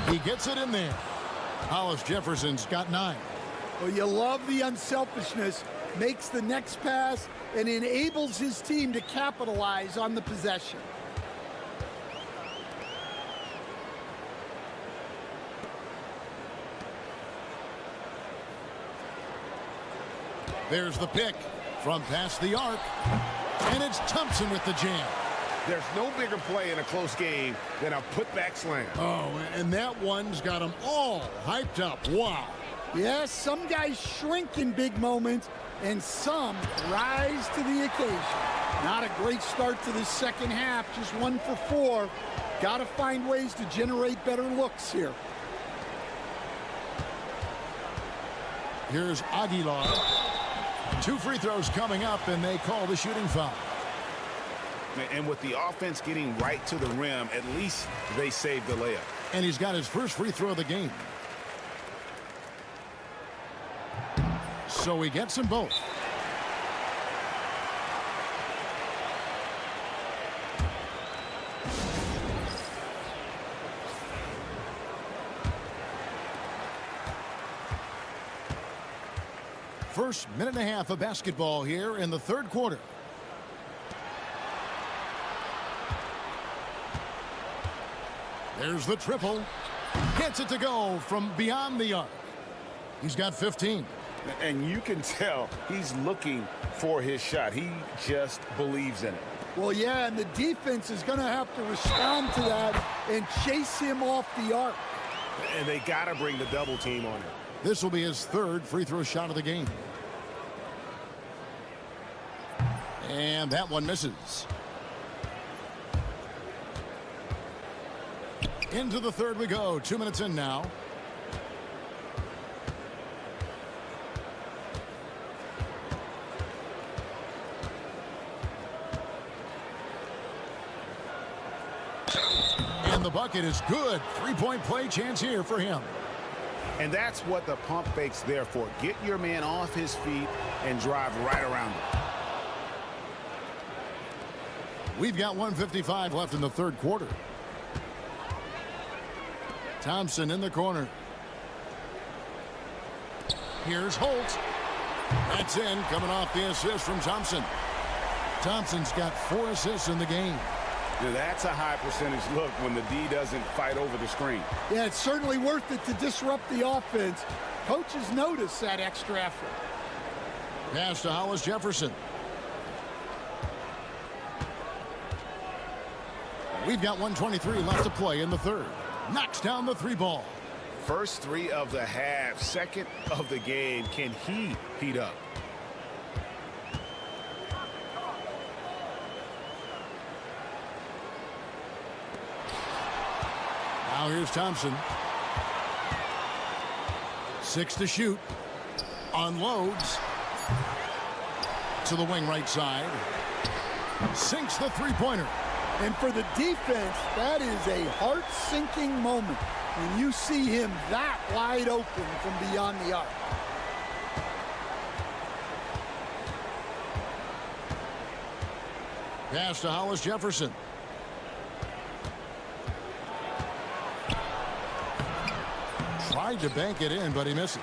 He gets it in there. Hollis Jefferson's got 9. Well, you love the unselfishness. Makes the next pass and enables his team to capitalize on the possession. There's the pick from past the arc. And it's Thompson with the jam. There's no bigger play in a close game than a putback slam. Oh, and that one's got them all hyped up. Wow. Yes, some guys shrink in big moments, and some rise to the occasion. Not a great start to the second half, just 1 for 4. Got to find ways to generate better looks here. Here's Aguilar. 2 free throws coming up, and they call the shooting foul. And with the offense getting right to the rim, at least they saved the layup. And he's got his first free throw of the game. So he gets them both. First minute and a half of basketball here in the third quarter. There's the triple. Gets it to go from beyond the arc. He's got 15. And you can tell he's looking for his shot. He just believes in it. Well, yeah, and the defense is going to have to respond to that and chase him off the arc. And they got to bring the double team on him. This will be his third free throw shot of the game. And that one misses. Into the third we go. 2 minutes in now. And the bucket is good. 3-point play chance here for him. And that's what the pump fake's there for. Get your man off his feet and drive right around him. We've got 1:55 left in the third quarter. Thompson in the corner. Here's Holt. That's in, coming off the assist from Thompson. Thompson's got 4 assists in the game. That's a high percentage look when the D doesn't fight over the screen. Yeah, it's certainly worth it to disrupt the offense. Coaches notice that extra effort. Pass to Hollis Jefferson. We've got 1:23 left to play in the third. Knocks down the 3 ball. First 3 of the half, second of the game. Can he heat up? Now here's Thompson. 6 to shoot. Unloads. To the wing right side. Sinks the 3-pointer. And for the defense, that is a heart-sinking moment when you see him that wide open from beyond the arc. Pass to Hollis Jefferson. Tried to bank it in, but he misses.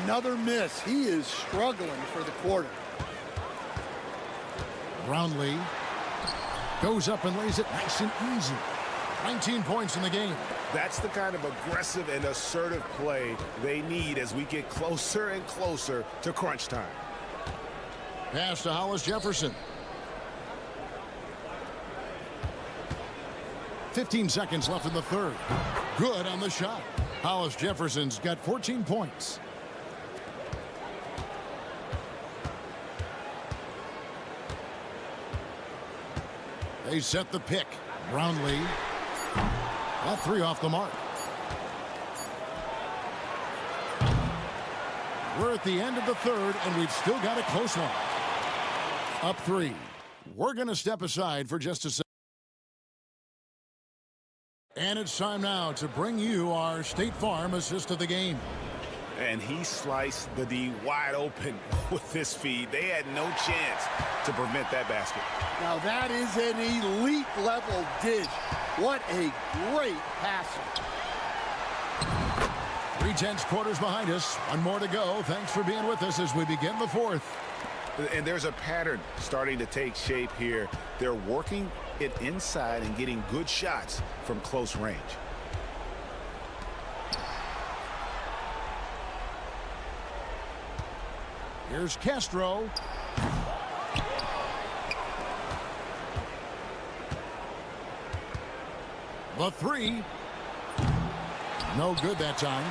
Another miss. He is struggling for the quarter. Brownlee goes up and lays it nice and easy. 19 points in the game. That's the kind of aggressive and assertive play they need as we get closer and closer to crunch time. Pass to Hollis Jefferson. 15 seconds left in the third. Good on the shot. Hollis Jefferson's got 14 points. They set the pick. Brownlee. That three off the mark. We're at the end of the third, and we've still got a close one. Up 3. We're going to step aside for just a second. And it's time now to bring you our State Farm assist of the game. And he sliced the D wide open with this feed. They had no chance to prevent that basket. Now that is an elite level dish. What a great passer. 3/10 quarters behind us. One more to go. Thanks for being with us as we begin the fourth. And there's a pattern starting to take shape here. They're working it inside and getting good shots from close range. Here's Castro. The three. No good that time.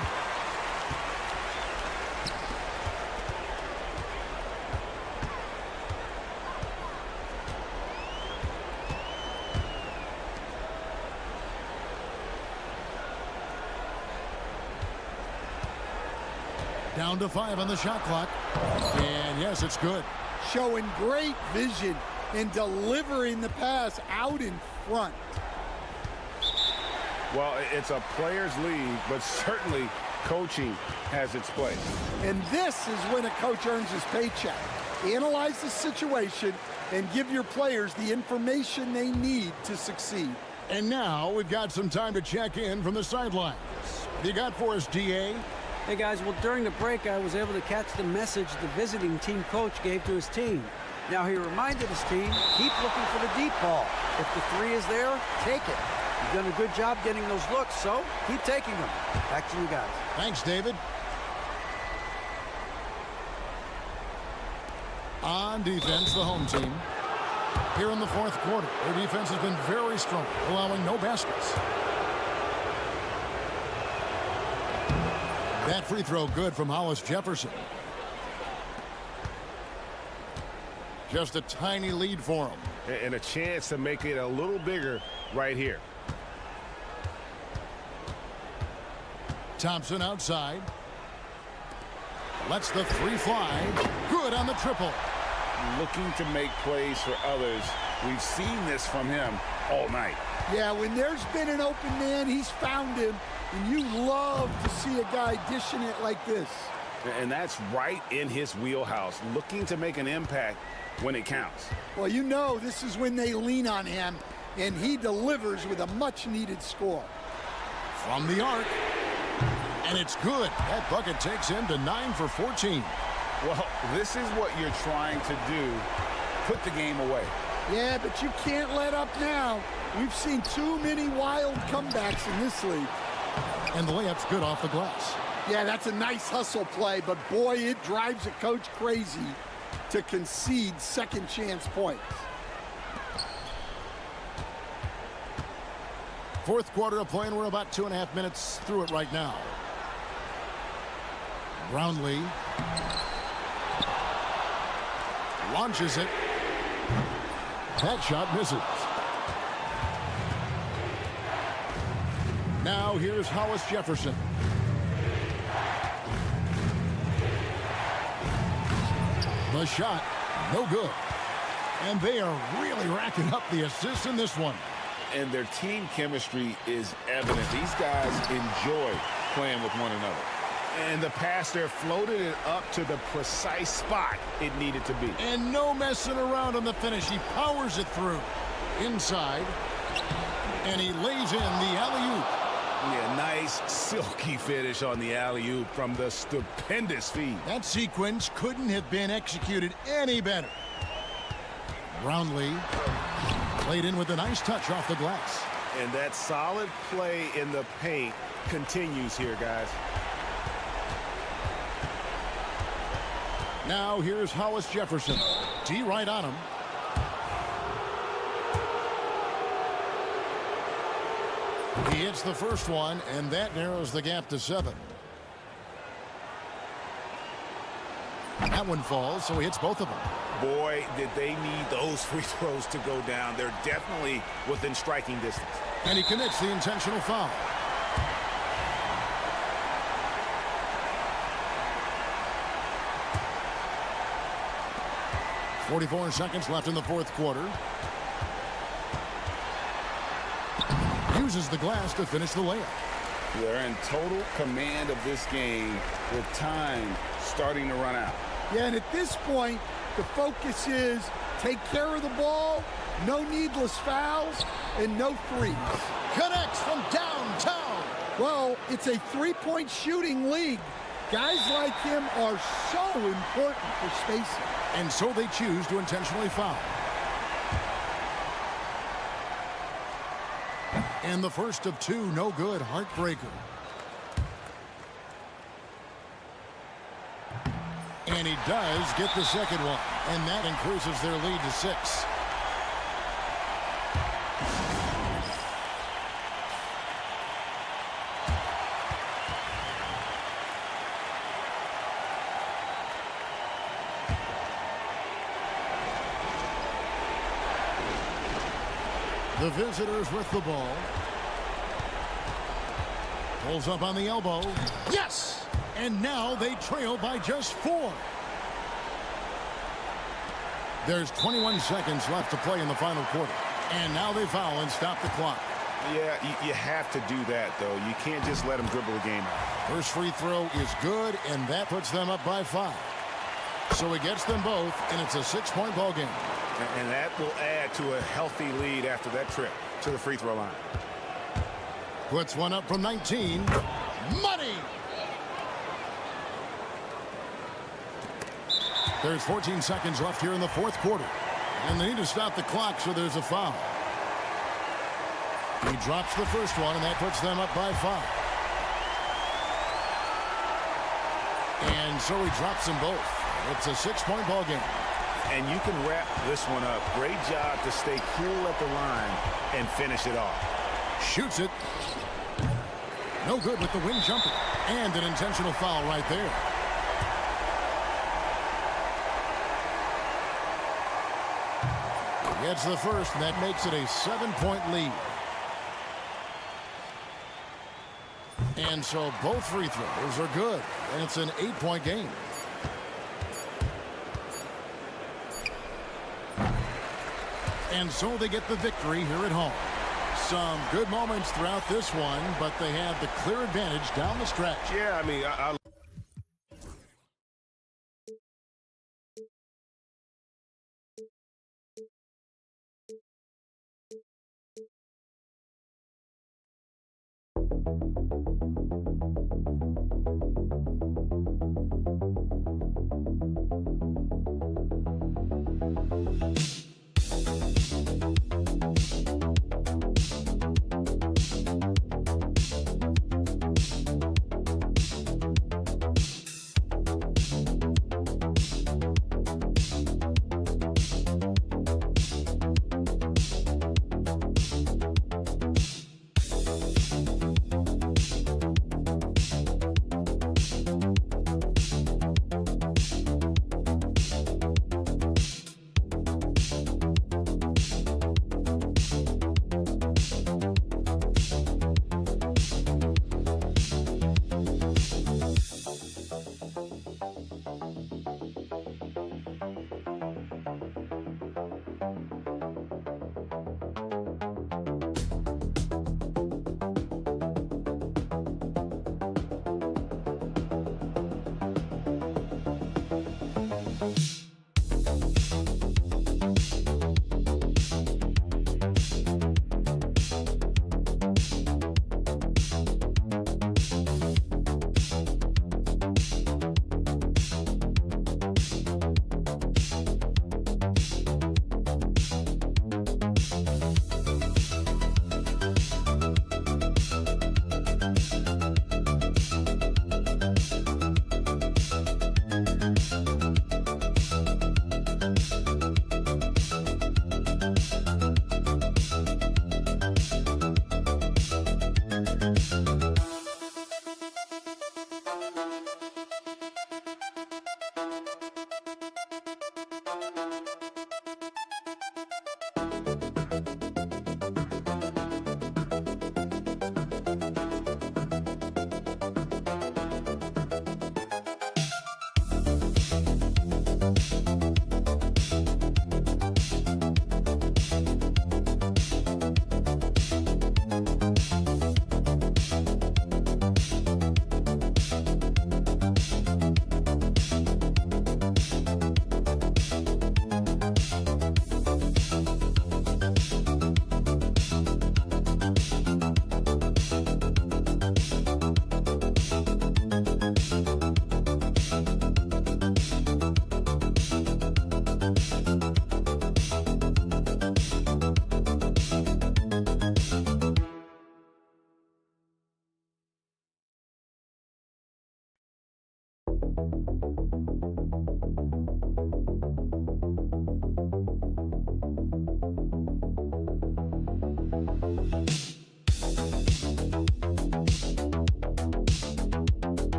Down to 5 on the shot clock. And yes, it's good. Showing great vision and delivering the pass out in front. Well, it's a players' league, but certainly coaching has its place. And this is when a coach earns his paycheck. Analyze the situation and give your players the information they need to succeed. And now we've got some time to check in from the sidelines. What do you got for us, DA? Hey guys, well during the break I was able to catch the message the visiting team coach gave to his team. Now he reminded his team, keep looking for the deep ball. If the three is there, take it. You've done a good job getting those looks, so keep taking them. Back to you guys. Thanks, David. On defense, the home team. Here in the fourth quarter, their defense has been very strong, allowing no baskets. That free throw good from Hollis Jefferson. Just a tiny lead for him. And a chance to make it a little bigger right here. Thompson outside. Lets the three fly. Good on the triple. Looking to make plays for others. We've seen this from him all night. Yeah, when there's been an open man, he's found him. And you love to see a guy dishing it like this. And that's right in his wheelhouse. Looking to make an impact when it counts. Well, you know this is when they lean on him, and he delivers with a much-needed score. From the arc. And it's good. That bucket takes him to 9 for 14. Well, this is what you're trying to do. Put the game away. Yeah, but you can't let up now. We've seen too many wild comebacks in this league. And the layup's good off the glass. Yeah, that's a nice hustle play, but boy, it drives a coach crazy to concede second chance points. Fourth quarter of play, and we're about 2.5 minutes through it right now. Brownlee launches it. That shot misses. Now here's Hollis Jefferson. The shot, no good. And they are really racking up the assists in this one. And their team chemistry is evident. These guys enjoy playing with one another. And the pass there floated it up to the precise spot it needed to be. And no messing around on the finish. He powers it through. Inside. And he lays in the alley-oop. Yeah, nice silky finish on the alley-oop from the stupendous feed. That sequence couldn't have been executed any better. Brownlee played in with a nice touch off the glass. And that solid play in the paint continues here, guys. Now here's Hollis Jefferson. D right on him. He hits the first one, and that narrows the gap to 7. That one falls, so he hits both of them. Boy, did they need those free throws to go down. They're definitely within striking distance. And he commits the intentional foul. .44 seconds left in the fourth quarter. Uses the glass to finish the layup. They're in total command of this game with time starting to run out. Yeah, and at this point, the focus is take care of the ball, no needless fouls, and no threes. Connects from downtown. Well, it's a three-point shooting league. Guys like him are so important for spacing. And so they choose to intentionally foul. And the first of two, no good, heartbreaker. And he does get the second one. And that increases their lead to 6. The visitors with the ball. Pulls up on the elbow. Yes! And now they trail by just 4. There's 21 seconds left to play in the final quarter. And now they foul and stop the clock. Yeah, you have to do that, though. You can't just let them dribble the game out. First free throw is good, and that puts them up by 5. So he gets them both, and it's a 6-point ball game. And that will add to a healthy lead after that trip to the free throw line. Puts one up from 19. Money! There's 14 seconds left here in the fourth quarter. And they need to stop the clock, so there's a foul. He drops the first one, and that puts them up by 5. And so he drops them both. It's a 6-point ball game. And you can wrap this one up. Great job to stay cool at the line and finish it off. Shoots it. No good with the wing jumper. And an intentional foul right there. Gets the first, and that makes it a 7-point lead. And so both free throws are good. And it's an 8-point game. And so they get the victory here at home. Some good moments throughout this one, but they have the clear advantage down the stretch. Yeah, I mean, I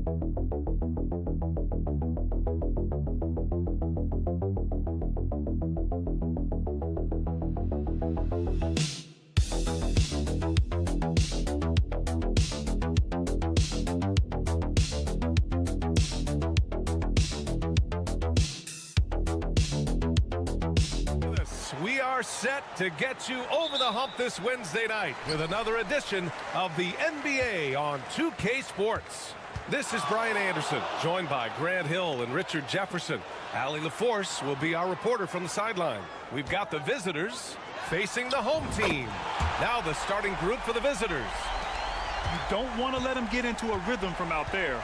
We are set to get you over the hump this Wednesday night with another edition of the NBA on 2K Sports. This is Brian Anderson, joined by Grant Hill and Richard Jefferson. Allie LaForce will be our reporter from the sideline. We've got the visitors facing the home team. Now the starting group for the visitors. You don't want to let them get into a rhythm from out there.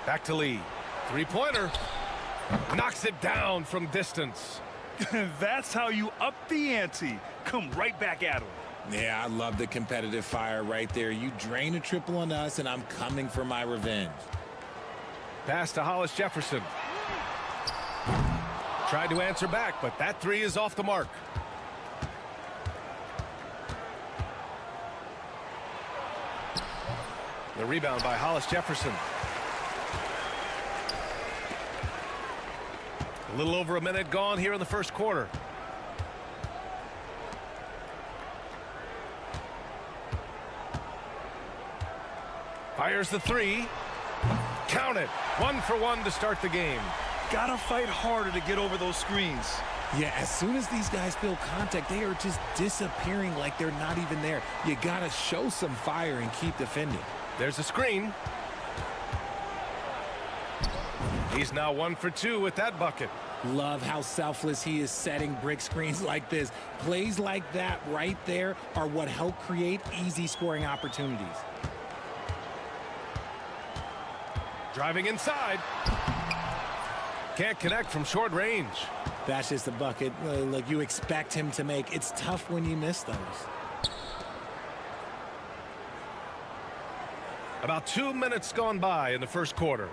Back to Lee. Three-pointer. Knocks it down from distance. That's how you up the ante. Come right back at him. Yeah, I love the competitive fire right there. You drain a triple on us, and I'm coming for my revenge. Pass to Hollis Jefferson. Tried to answer back, but that three is off the mark. The rebound by Hollis Jefferson. A little over a minute gone here in the first quarter. Fires the three. Count it. 1 for 1 to start the game. Gotta fight harder to get over those screens. Yeah, as soon as these guys feel contact, they are just disappearing like they're not even there. You gotta show some fire and keep defending. There's a screen. He's now 1 for 2 with that bucket. Love how selfless he is setting brick screens like this. Plays like that right there are what help create easy scoring opportunities. Driving inside. Can't connect from short range. That's just a bucket like you expect him to make. It's tough when you miss those. About 2 minutes gone by in the first quarter.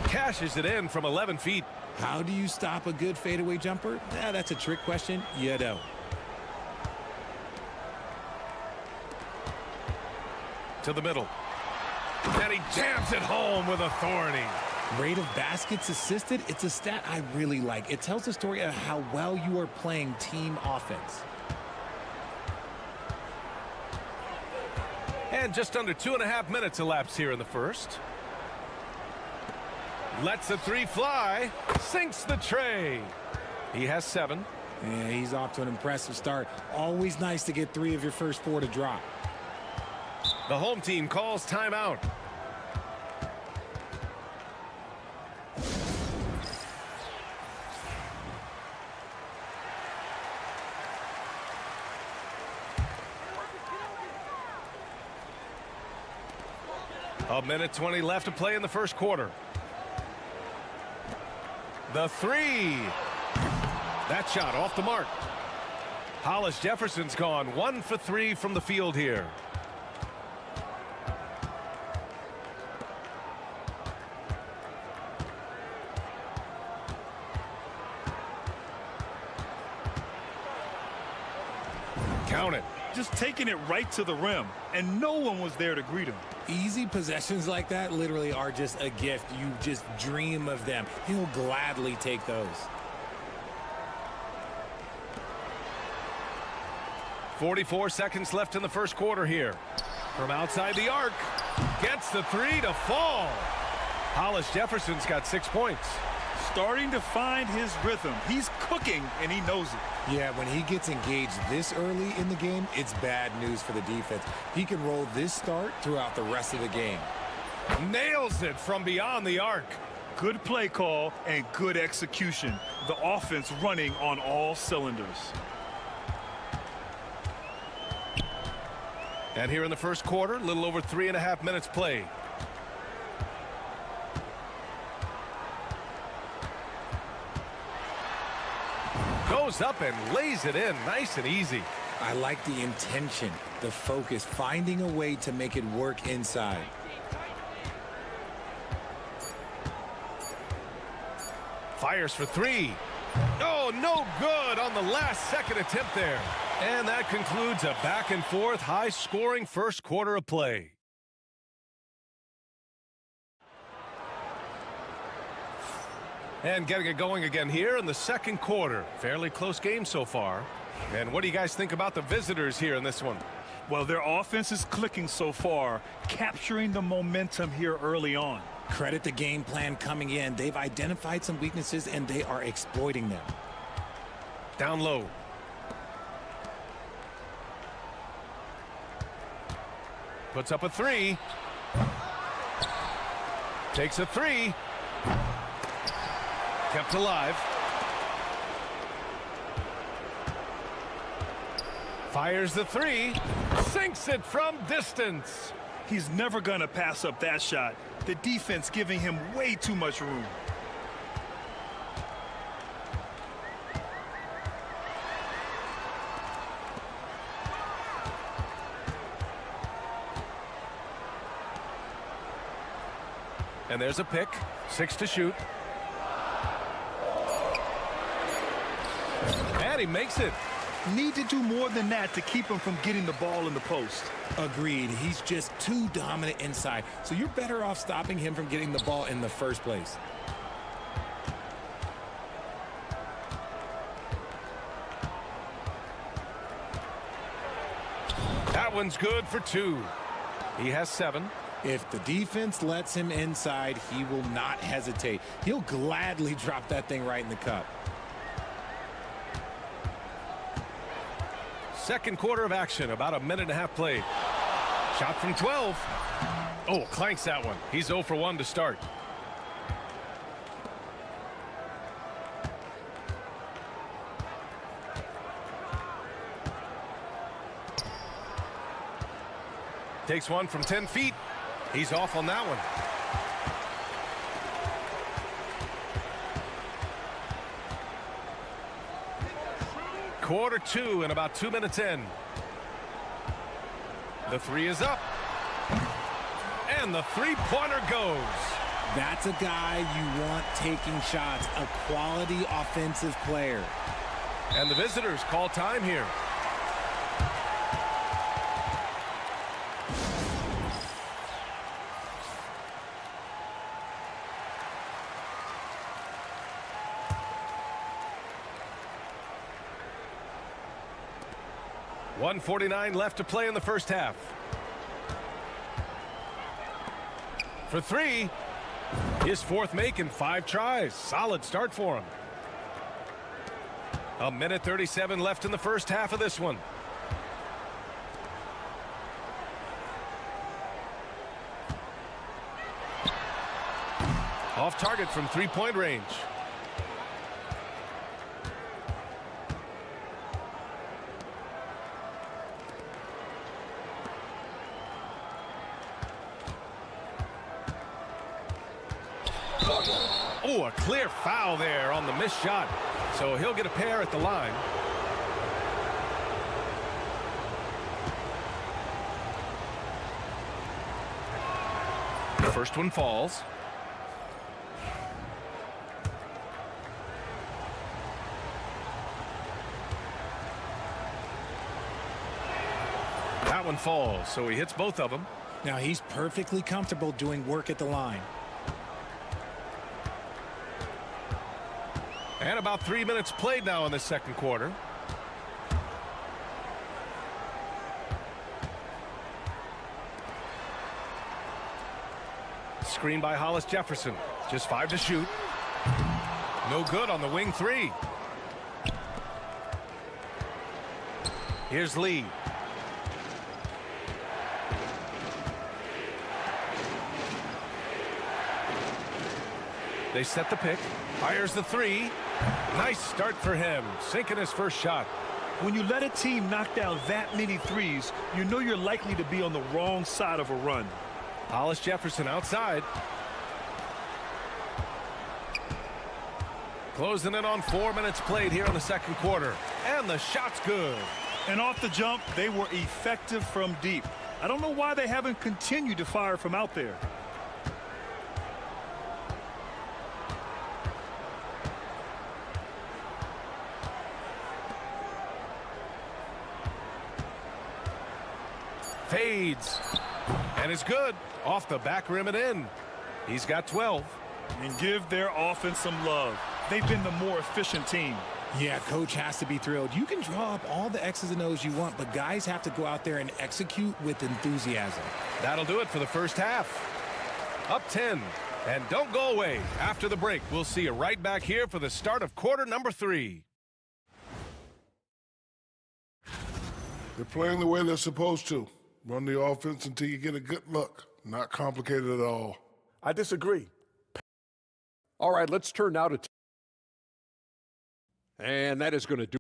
Cashes it in from 11 feet. How do you stop a good fadeaway jumper? That's a trick question. You don't. To the middle. And he jams it home with authority. Rate of baskets assisted, it's a stat I really like. It tells the story of how well you are playing team offense. And just under 2.5 minutes elapsed here in the first. Lets the three fly. Sinks the tray. He has 7. Yeah, he's off to an impressive start. Always nice to get 3 of your first 4 to drop. The home team calls timeout. A minute 20 left to play in the first quarter. The three. That shot off the mark. Hollis Jefferson's gone 1 for 3 from the field here. Count it. Just taking it right to the rim, and no one was there to greet him. Easy possessions like that literally are just a gift. You just dream of them. He'll gladly take those. 44 seconds left in the first quarter here. From outside the arc. Gets the three to fall. Hollis Jefferson's got 6 points. Starting to find his rhythm. He's cooking, and he knows it. Yeah, when he gets engaged this early in the game, it's bad news for the defense. He can roll this start throughout the rest of the game. Nails it from beyond the arc. Good play call and good execution. The offense running on all cylinders. And here in the first quarter, a little over 3.5 minutes played. Goes up and lays it in nice and easy. I like the intention, the focus, finding a way to make it work inside. Fires for three. Oh, no good on the last second attempt there. And that concludes a back and forth high-scoring first quarter of play. And getting it going again here in the second quarter. Fairly close game so far. And what do you guys think about the visitors here in this one? Well, their offense is clicking so far, capturing the momentum here early on. Credit the game plan coming in. They've identified some weaknesses, and they are exploiting them. Down low. Puts up a three. Takes a three. Kept alive. Fires the three. Sinks it from distance. He's never going to pass up that shot. The defense giving him way too much room. And there's a pick. 6 to shoot. And he makes it. Need to do more than that to keep him from getting the ball in the post. Agreed. He's just too dominant inside. So you're better off stopping him from getting the ball in the first place. That one's good for 2. He has 7. If the defense lets him inside, he will not hesitate. He'll gladly drop that thing right in the cup. Second quarter of action, about a minute and a half played. Shot from 12. Oh, clanks that one. He's 0 for 1 to start. Takes one from 10 feet. He's off on that one. Quarter 2 and about 2 minutes in. The three is up. And the three-pointer goes. That's a guy you want taking shots, a quality offensive player. And the visitors call time here. .149 left to play in the first half. For 3. His 4th make in 5 tries. Solid start for him. A minute 37 left in the first half of this one. Off target from 3-point range. Oh, a clear foul there on the missed shot. So he'll get a pair at the line. The first one falls. That one falls, so he hits both of them. Now he's perfectly comfortable doing work at the line. And about 3 minutes played now in the second quarter. Screen by Hollis Jefferson. Just 5 to shoot. No good on the wing 3. Here's Lee. They set the pick. Fires the 3. Nice start for him. Sinking his first shot. When you let a team knock down that many threes, you know you're likely to be on the wrong side of a run. Hollis Jefferson outside. Closing in on 4 minutes played here in the second quarter. And the shot's good. And off the jump, they were effective from deep. I don't know why they haven't continued to fire from out there. Fades. And is good. Off the back rim and in. He's got 12. And give their offense some love. They've been the more efficient team. Yeah, coach has to be thrilled. You can draw up all the X's and O's you want, but guys have to go out there and execute with enthusiasm. That'll do it for the first half. Up 10. And don't go away. After the break, we'll see you right back here for the start of quarter number 3. They're playing the way they're supposed to. Run the offense until you get a good look. Not complicated at all. I disagree. All right, let's turn now to... And that is going to do...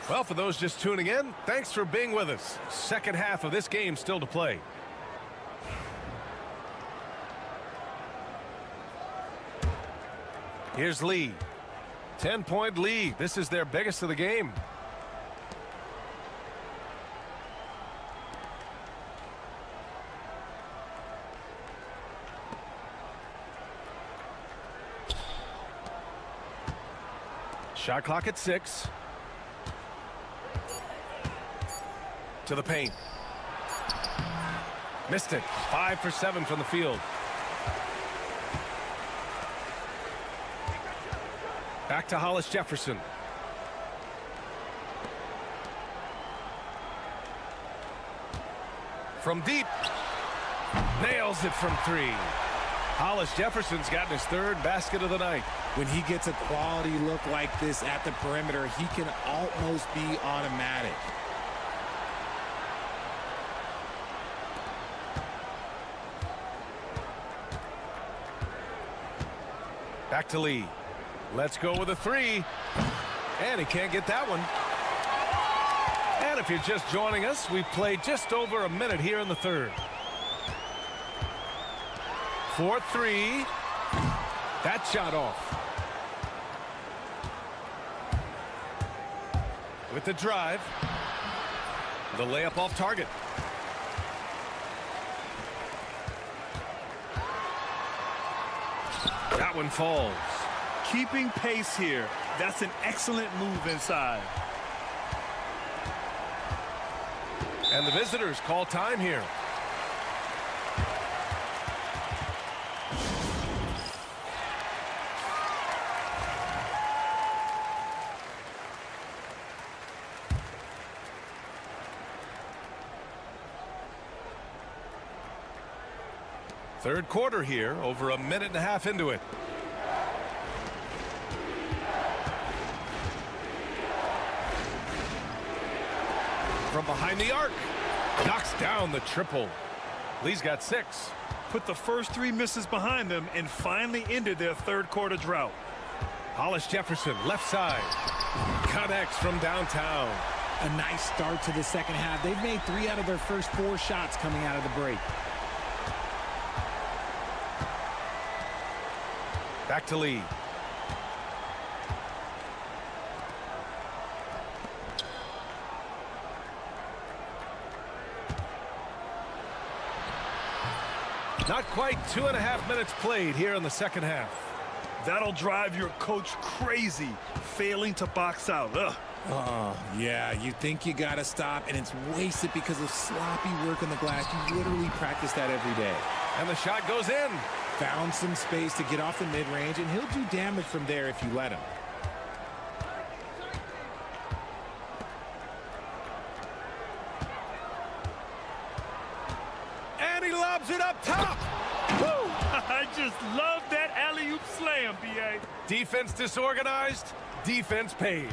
Well, for those just tuning in, thanks for being with us. Second half of this game still to play. Here's Lee. 10-point lead. This is their biggest of the game. Shot clock at 6. To the paint. Missed it. 5 for 7 from the field. Back to Hollis Jefferson. From deep. Nails it from 3. Hollis Jefferson's gotten his 3rd basket of the night. When he gets a quality look like this at the perimeter, he can almost be automatic. Back to Lee. Let's go with a 3. And he can't get that one. And if you're just joining us, we've played just over a minute here in the 3rd. 4-3. That shot off. With the drive. The layup off target. That one falls. Keeping pace here. That's an excellent move inside. And the visitors call time here. Third quarter here, over a minute and a half into it. From behind the arc, knocks down the triple. Lee's got 6. Put the first 3 misses behind them and finally ended their third quarter drought. Hollis Jefferson, left side. Connects from downtown. A nice start to the second half. They've made 3 out of their first 4 shots coming out of the break. Back to Lee. Not quite 2.5 minutes played here in the second half. That'll drive your coach crazy, failing to box out. Ugh. Oh, yeah, you think you got to stop, and it's wasted because of sloppy work on the glass. You literally practice that every day. And the shot goes in. Found some space to get off the mid-range, and he'll do damage from there if you let him. And he lobs it up top. Woo! I just love that alley-oop slam, B.A. Defense disorganized. Defense pays.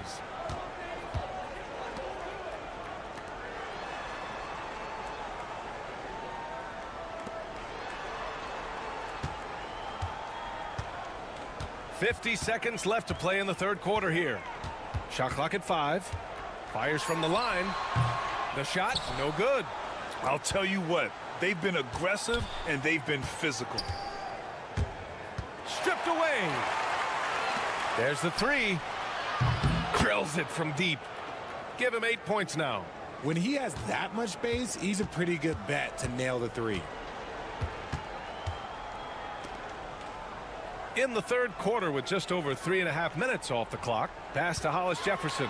$50 seconds left to play in the third quarter here. Shot clock at 5. Fires from the line. The shot, no good. I'll tell you what, they've been aggressive and they've been physical. Stripped away. There's the 3. Drills it from deep. Give him 8 points now. When he has that much space, he's a pretty good bet to nail the 3. In the third quarter with just over 3.5 minutes off the clock. Pass to Hollis Jefferson.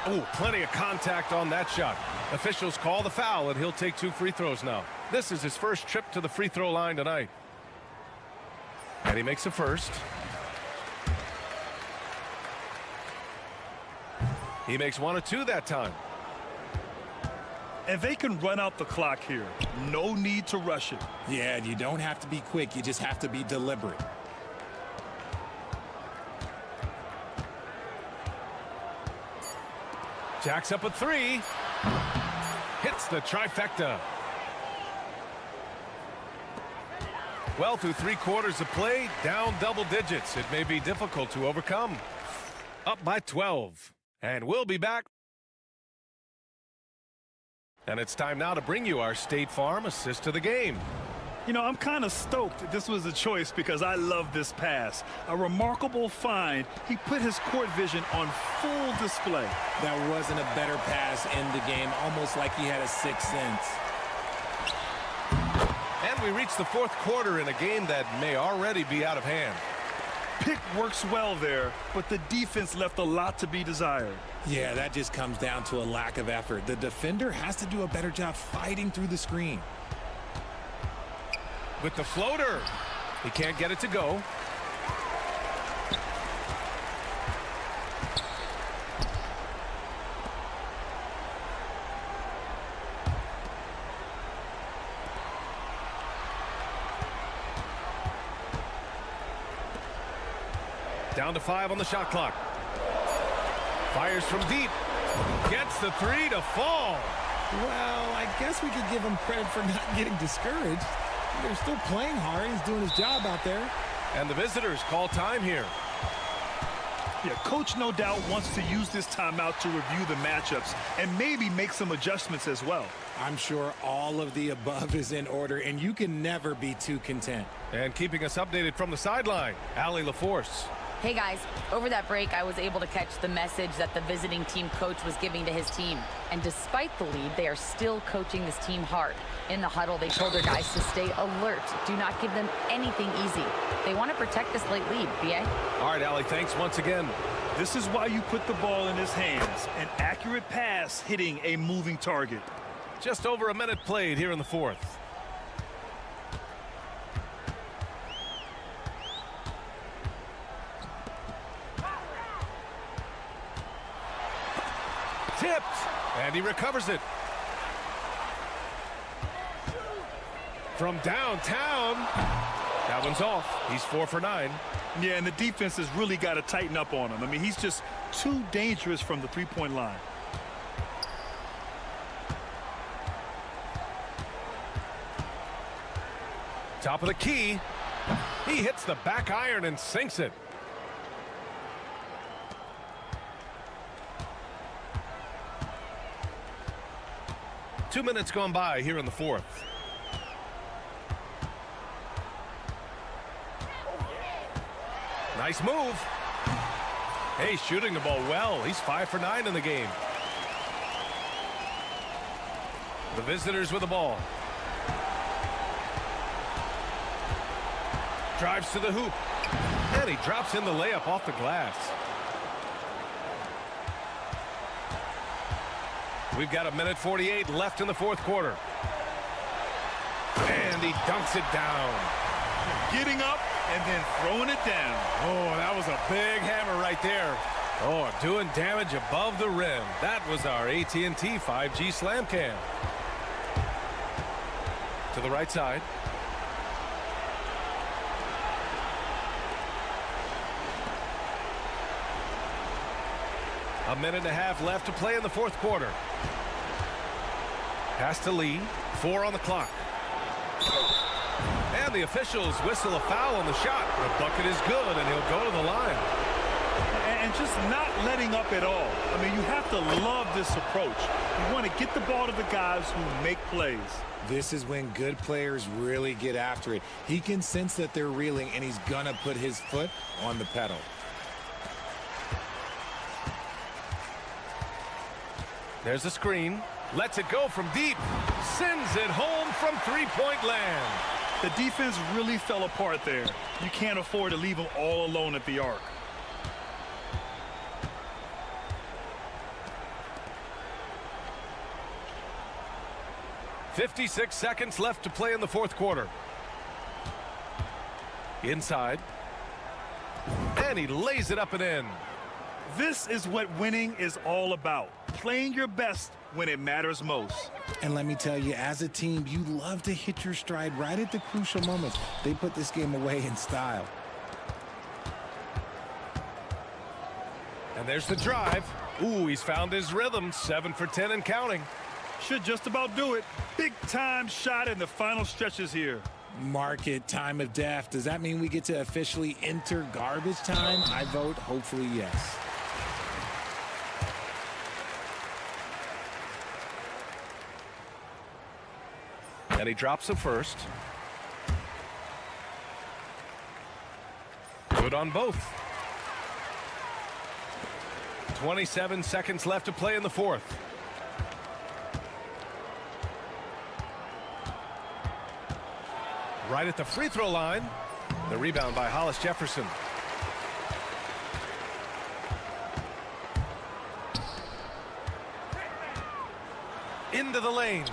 Oh, plenty of contact on that shot. Officials call the foul, and he'll take 2 free throws now. This is his first trip to the free throw line tonight. And he makes a first. He makes 1 or 2 that time. And they can run out the clock here. No need to rush it. Yeah, you don't have to be quick. You just have to be deliberate. Jacks up a 3. Hits the trifecta. Well, through 3 quarters of play, down double digits. It may be difficult to overcome. Up by 12. And we'll be back. And it's time now to bring you our State Farm assist to the game. You know, I'm kind of stoked this was a choice because I love this pass. A remarkable find. He put his court vision on full display. That wasn't a better pass in the game, almost like he had a 6th sense. And we reach the 4th quarter in a game that may already be out of hand. Pick works well there, but the defense left a lot to be desired. Yeah, that just comes down to a lack of effort. The defender has to do a better job fighting through the screen. With the floater, he can't get it to go. Down to 5 on the shot clock. Fires from deep. Gets the 3 to fall. Well, I guess we could give him credit for not getting discouraged. They're still playing hard. He's doing his job out there. And the visitors call time here. Yeah, coach no doubt wants to use this timeout to review the matchups and maybe make some adjustments as well. I'm sure all of the above is in order, and you can never be too content. And keeping us updated from the sideline, Allie LaForce. Hey guys, over that break, I was able to catch the message that the visiting team coach was giving to his team. And despite the lead, they are still coaching this team hard. In the huddle, they told their guys to stay alert. Do not give them anything easy. They want to protect this late lead, BA. All right, Allie, thanks once again. This is why you put the ball in his hands. An accurate pass hitting a moving target. Just over a minute played here in the 4th. Tipped, and he recovers it. From downtown, that one's off. He's 4 for 9. Yeah, and the defense has really got to tighten up on him. I mean, he's just too dangerous from the three-point line. Top of the key. He hits the back iron and sinks it. Two minutes gone by here in the 4th. Nice move. Hey, shooting the ball well. He's 5 for 9 in the game. The visitors with the ball. Drives to the hoop. And he drops in the layup off the glass. We've got 1:48 left in the 4th quarter. And he dunks it down. Getting up and then throwing it down. Oh, that was a big hammer right there. Oh, doing damage above the rim. That was our AT&T 5G slam cam. To the right side. A minute and a half left to play in the 4th quarter. Pass to Lee. 4 on the clock. And the officials whistle a foul on the shot. The bucket is good, and he'll go to the line. And just not letting up at all. I mean, you have to love this approach. You want to get the ball to the guys who make plays. This is when good players really get after it. He can sense that they're reeling, and he's going to put his foot on the pedal. There's a screen. Lets it go from deep. Sends it home from three-point land. The defense really fell apart there. You can't afford to leave them all alone at the arc. "56 seconds left to play in the fourth quarter. Inside. And he lays it up and in. This is what winning is all about. Playing your best when it matters most. And let me tell you, as a team, you love to hit your stride right at the crucial moments. They put this game away in style. And there's the drive. Ooh, he's found his rhythm. 7 for 10 and counting. Should just about do it. Big time shot in the final stretches here. Mark it, time of death. Does that mean we get to officially enter garbage time? I vote hopefully yes. And he drops a first. Good on both. 27 seconds left to play in the fourth. Right at the free throw line. The rebound by Hollis Jefferson. Into the lane.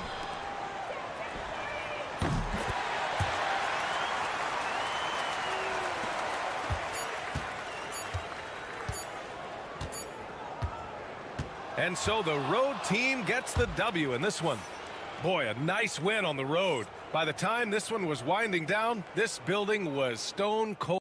And so the road team gets the W in this one. Boy, a nice win on the road. By the time this one was winding down, this building was stone cold.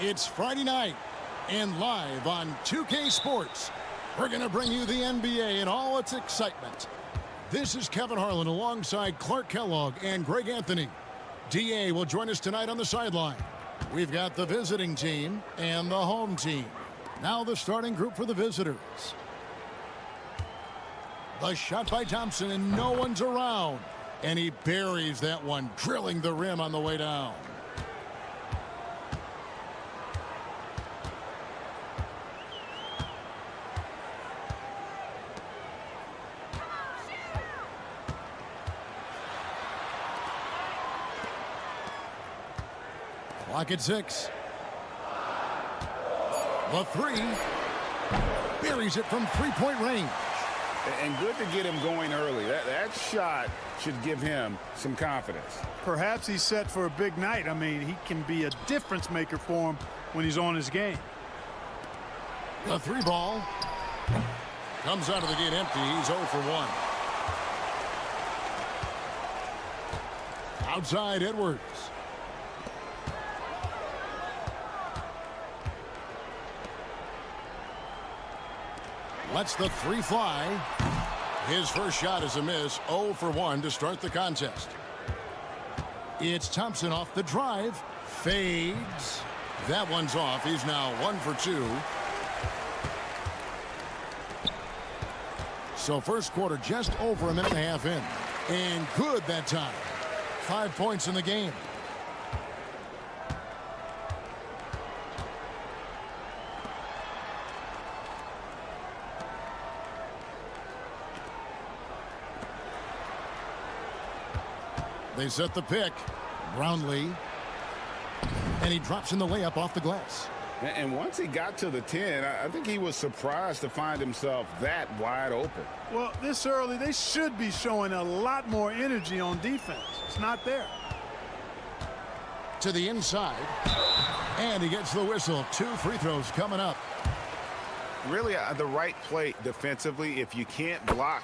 It's Friday night, and live on 2K Sports, we're going to bring you the NBA in all its excitement. This is Kevin Harlan alongside Clark Kellogg and Greg Anthony. DA will join us tonight on the sideline. We've got the visiting team and the home team. Now the starting group for the visitors. The shot by Thompson, and no one's around. And he buries that one, drilling the rim on the way down. Clock at 6. The three. Buries it from three-point range. And good to get him going early. That shot should give him some confidence. Perhaps he's set for a big night. I mean, he can be a difference maker for him when he's on his game. The three ball comes out of the gate empty. He's 0 for 1. Outside Edwards. Lets the three fly. His first shot is a miss. 0 for 1 to start the contest. It's Thompson off the drive. Fades. That one's off. He's now 1 for 2. So first quarter just over a minute and a half in. And good that time. 5 points in the game. They set the pick. Brownlee. And he drops in the layup off the glass. And once he got to the 10, I think he was surprised to find himself that wide open. Well, this early, they should be showing a lot more energy on defense. It's not there. To the inside. And he gets the whistle. 2 free throws coming up. Really the right play defensively. If you can't block,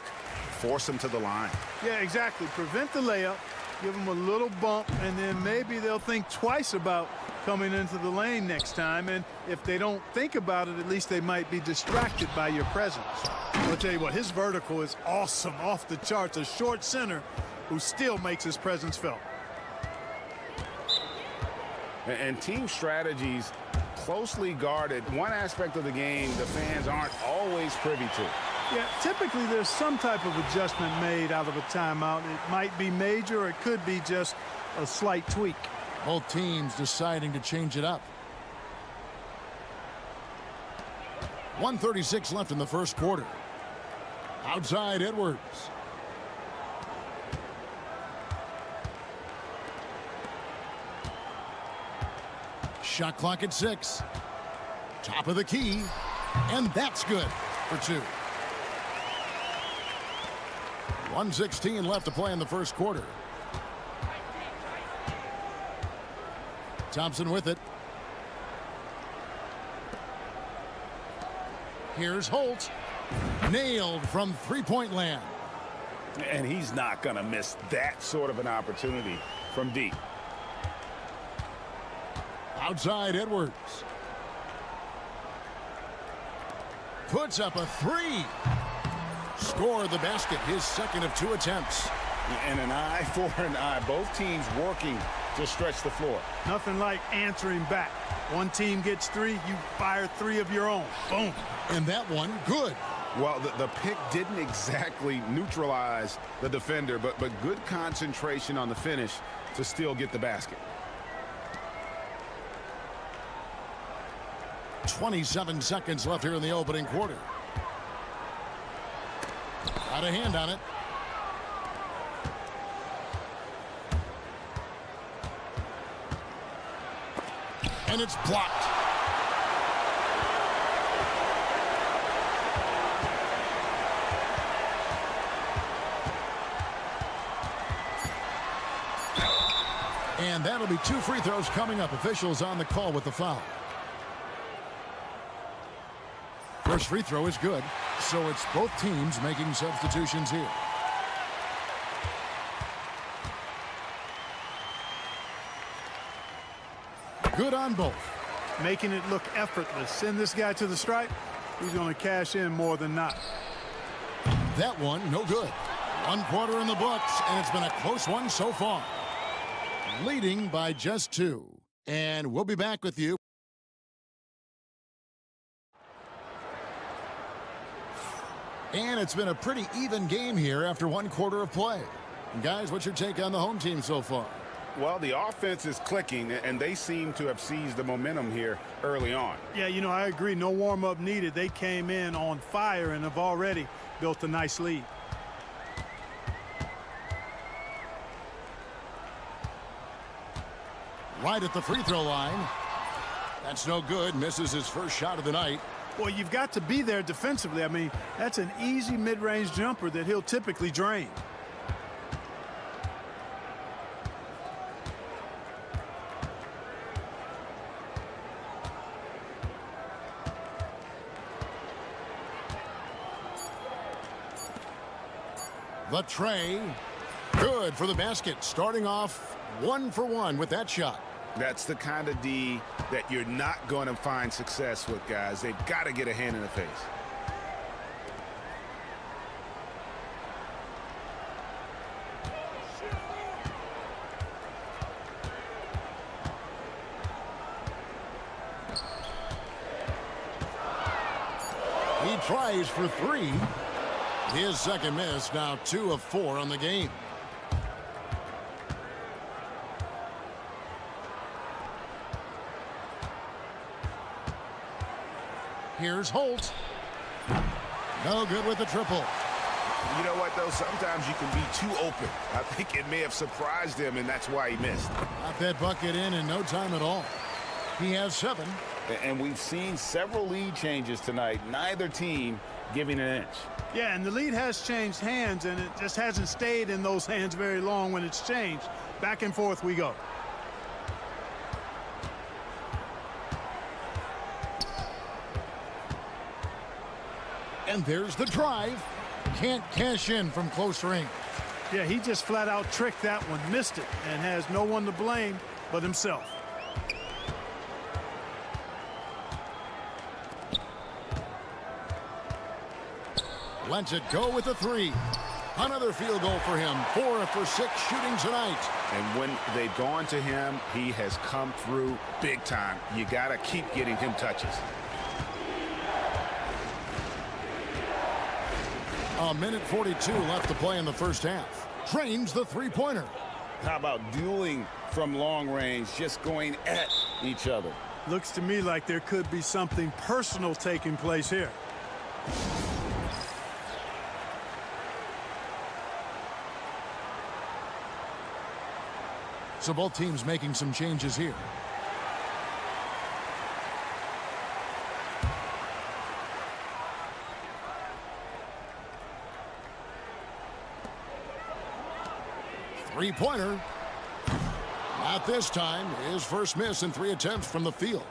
force him to the line. Yeah, exactly. Prevent the layup. Give them a little bump, and then maybe they'll think twice about coming into the lane next time. And if they don't think about it, at least they might be distracted by your presence. I'll tell you what, his vertical is awesome, off the charts. A short center who still makes his presence felt. And team strategies closely guarded. One aspect of the game the fans aren't always privy to. Yeah, typically there's some type of adjustment made out of a timeout. It might be major, or it could be just a slight tweak. Both teams deciding to change it up. 1:36 left in the first quarter. Outside Edwards. Shot clock at 6. Top of the key. And that's good for 2. 1:16 left to play in the first quarter. Thompson with it. Here's Holt. Nailed from three-point land. And he's not going to miss that sort of an opportunity from deep. Outside Edwards. Puts up a 3. Score the basket, his second of 2 attempts. And an eye for an eye. Both teams working to stretch the floor. Nothing like answering back. One team gets 3, you fire 3 of your own. Boom. And that one, good. Well, the pick didn't exactly neutralize the defender, but good concentration on the finish to still get the basket. 27 seconds left here in the opening quarter. Got a hand on it. And it's blocked. And that'll be 2 free throws coming up. Officials on the call with the foul. First free throw is good, so it's both teams making substitutions here. Good on both. Making it look effortless. Send this guy to the stripe. He's going to cash in more than not. That one, no good. 1 quarter in the books, and it's been a close one so far. Leading by just 2. And we'll be back with you. And it's been a pretty even game here after 1 quarter of play. And guys, what's your take on the home team so far? Well, the offense is clicking, and they seem to have seized the momentum here early on. Yeah, you know, I agree. No warm-up needed. They came in on fire and have already built a nice lead. Right at the free throw line. That's no good. Misses his first shot of the night. Well, you've got to be there defensively. I mean, that's an easy mid-range jumper that he'll typically drain. The tray. Good for the basket. Starting off 1 for 1 with that shot. That's the kind of D that you're not going to find success with, guys. They've got to get a hand in the face. He tries for 3. His second miss, now 2 of 4 on the game. Here's Holt. No good with the triple. You know what, though? Sometimes you can be too open. I think it may have surprised him, and that's why he missed. Got that bucket in no time at all. He has 7. And we've seen several lead changes tonight. Neither team giving an inch. Yeah, and the lead has changed hands, and it just hasn't stayed in those hands very long when it's changed. Back and forth we go. And there's the drive. Can't cash in from close range. Yeah, he just flat out tricked that one, missed it, and has no one to blame but himself. Lets it go with a 3. Another field goal for him. 4 for 6 shooting tonight. And when they've gone to him, he has come through big time. You got to keep getting him touches. A minute 42 left to play in the first half. Trains the three-pointer. How about dueling from long range, just going at each other? Looks to me like there could be something personal taking place here. So both teams making some changes here. Three-pointer. Not this time. His first miss in 3 attempts from the field.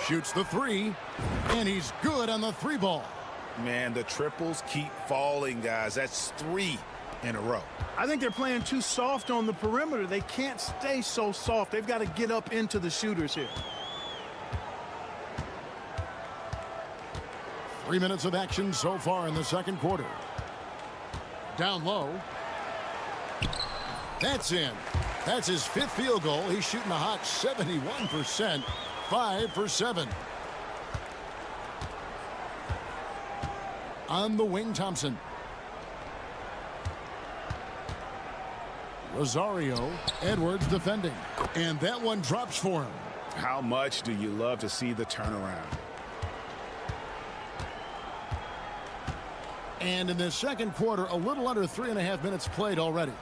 Shoots the 3, and he's good on the 3 ball. Man, the triples keep falling, guys. That's 3 in a row. I think they're playing too soft on the perimeter. They can't stay so soft. They've got to get up into the shooters here. 3 minutes of action so far in the second quarter. Down low. That's in. That's his 5th field goal. He's shooting a hot 71%. 5 for 7. On the wing, Thompson. Rosario. Edwards defending. And that one drops for him. How much do you love to see the turnaround? And in the second quarter, a little under 3.5 minutes played already.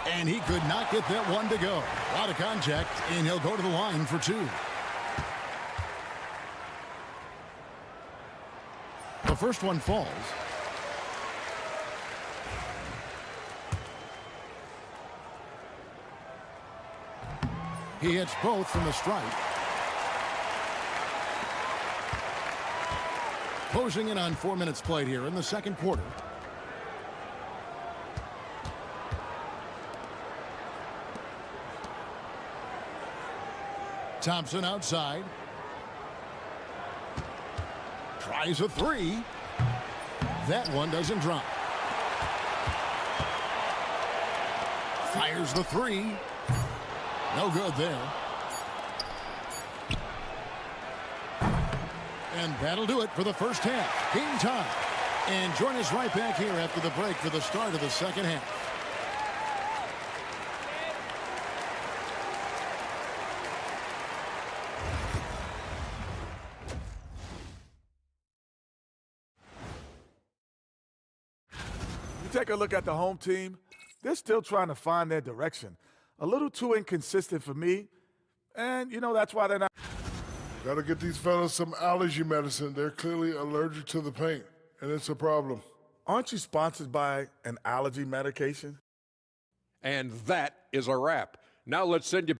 And he could not get that one to go. Out of contact, and he'll go to the line for 2. The first one falls. He hits both from the stripe. Closing in on 4 minutes played here in the second quarter. Thompson outside. Tries a 3. That one doesn't drop. Fires the 3. No good there. And that'll do it for the first half. Game time. And join us right back here after the break for the start of the second half. Take a look at the home team. They're still trying to find their direction. A little too inconsistent for me. And, you know, that's why they're not. Got to get these fellas some allergy medicine. They're clearly allergic to the paint, and it's a problem. Aren't you sponsored by an allergy medication? And that is a wrap. Now let's send you.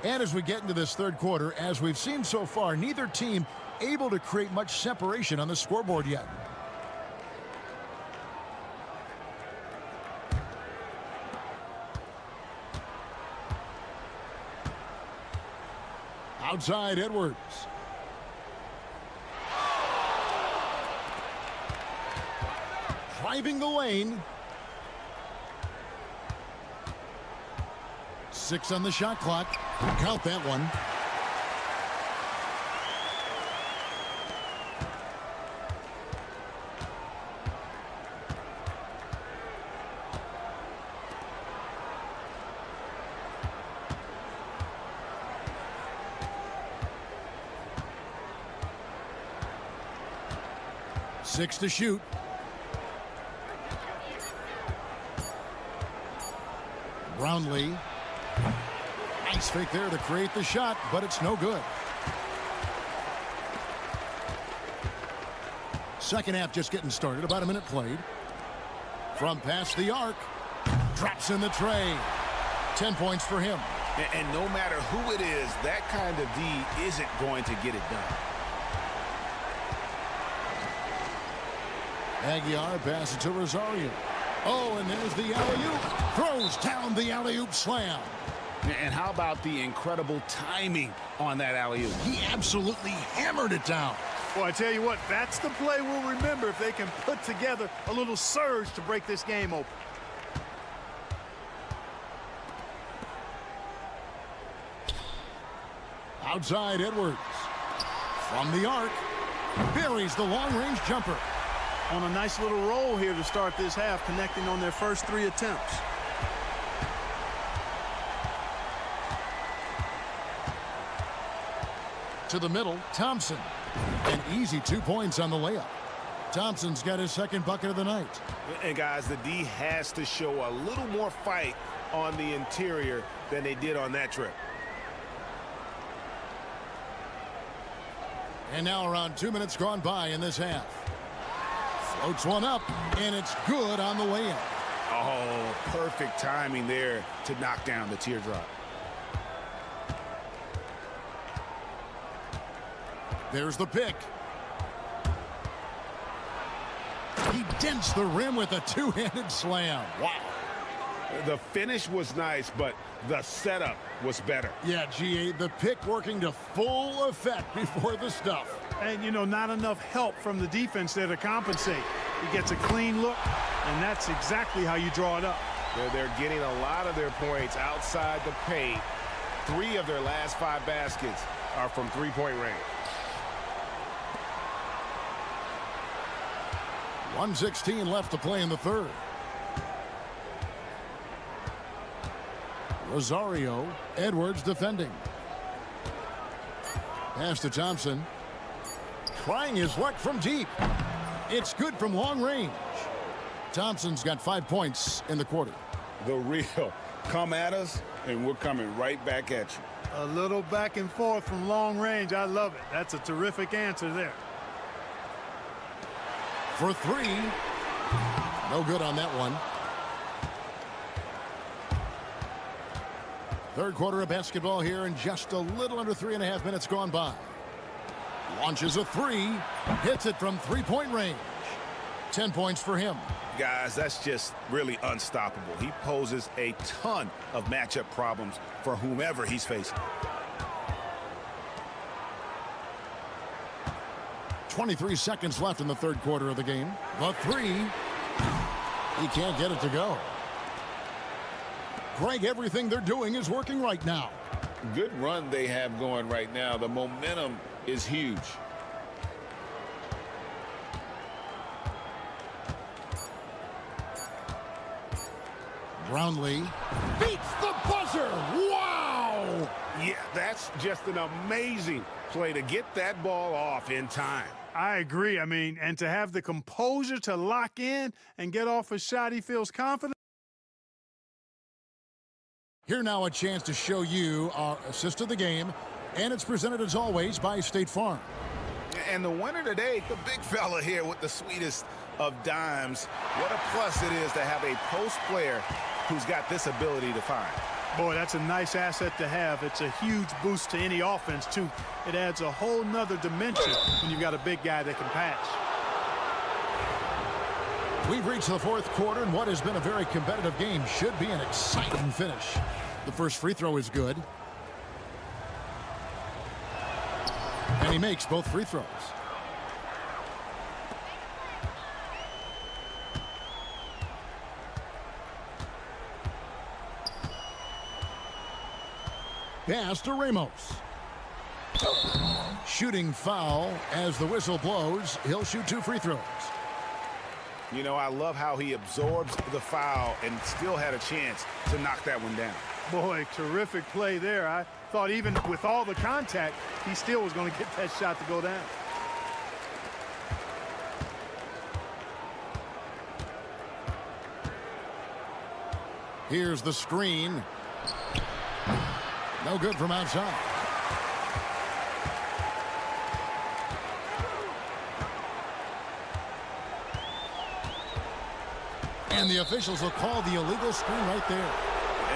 And as we get into this third quarter, as we've seen so far, neither team able to create much separation on the scoreboard yet. Outside, Edwards. Driving the lane. 6 on the shot clock. Count that one. Six to shoot. Brownlee. Nice fake there to create the shot, but it's no good. Second half just getting started. About a minute played. From past the arc. Drops in the tray. 10 points for him. And no matter who it is, that kind of D isn't going to get it done. Aguiar passes to Rosario. Oh, and there's the alley-oop. Throws down the alley-oop slam. And how about the incredible timing on that alley-oop? He absolutely hammered it down. Well, I tell you what, that's the play we'll remember if they can put together a little surge to break this game open. Outside Edwards. From the arc. Buries the long-range jumper. On a nice little roll here to start this half, connecting on their first 3 attempts. To the middle, Thompson. An easy 2 points on the layup. Thompson's got his second bucket of the night. And guys, the D has to show a little more fight on the interior than they did on that trip. And now around 2 minutes gone by in this half. Floats one up, and it's good on the way in. Oh, perfect timing there to knock down the teardrop. There's the pick. He dents the rim with a two-handed slam. Wow. The finish was nice, but the setup was better. Yeah, GA, the pick working to full effect before the stuff. And, you know, not enough help from the defense there to compensate. He gets a clean look, and that's exactly how you draw it up. They're getting a lot of their points outside the paint. 3 of their last 5 baskets are from three-point range. 1:16 left to play in the third. Rosario, Edwards defending. Pass to Thompson. Trying his luck from deep. It's good from long range. Thompson's got 5 points in the quarter. The real come at us, and we're coming right back at you. A little back and forth from long range. I love it. That's a terrific answer there. For 3. No good on that one. Third quarter of basketball here, and just a little under 3.5 minutes gone by. Launches a 3. Hits it from three-point range. 10 points for him. Guys, that's just really unstoppable. He poses a ton of matchup problems for whomever he's facing. 23 seconds left in the third quarter of the game. The 3. He can't get it to go. Greg, everything they're doing is working right now. Good run they have going right now. The momentum is huge. Brownlee beats the buzzer. Wow! Yeah, that's just an amazing play to get that ball off in time. I agree. I mean, and to have the composure to lock in and get off a shot he feels confident. Here now a chance to show you our assist of the game, and it's presented as always by State Farm. And the winner today, the big fella here with the sweetest of dimes. What a plus it is to have a post player who's got this ability to find. Boy, that's a nice asset to have. It's a huge boost to any offense, too. It adds a whole nother dimension when you've got a big guy that can pass. We've reached the fourth quarter, and what has been a very competitive game should be an exciting finish. The first free throw is good. And he makes both free throws. Pass to Ramos. Shooting foul as the whistle blows. He'll shoot 2 free throws. You know, I love how he absorbs the foul and still had a chance to knock that one down. Boy, terrific play there. I thought even with all the contact, he still was going to get that shot to go down. Here's the screen. No good from outside. And the officials will call the illegal screen right there.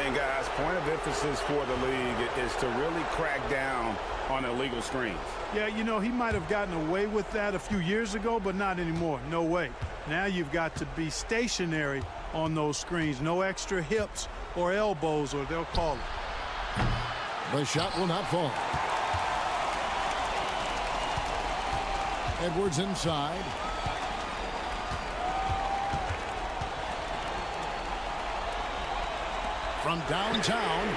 And guys, point of emphasis for the league is to really crack down on illegal screens. Yeah, you know, he might have gotten away with that a few years ago, but not anymore. No way. Now you've got to be stationary on those screens. No extra hips or elbows, or they'll call it. The shot will not fall. Edwards inside. From downtown,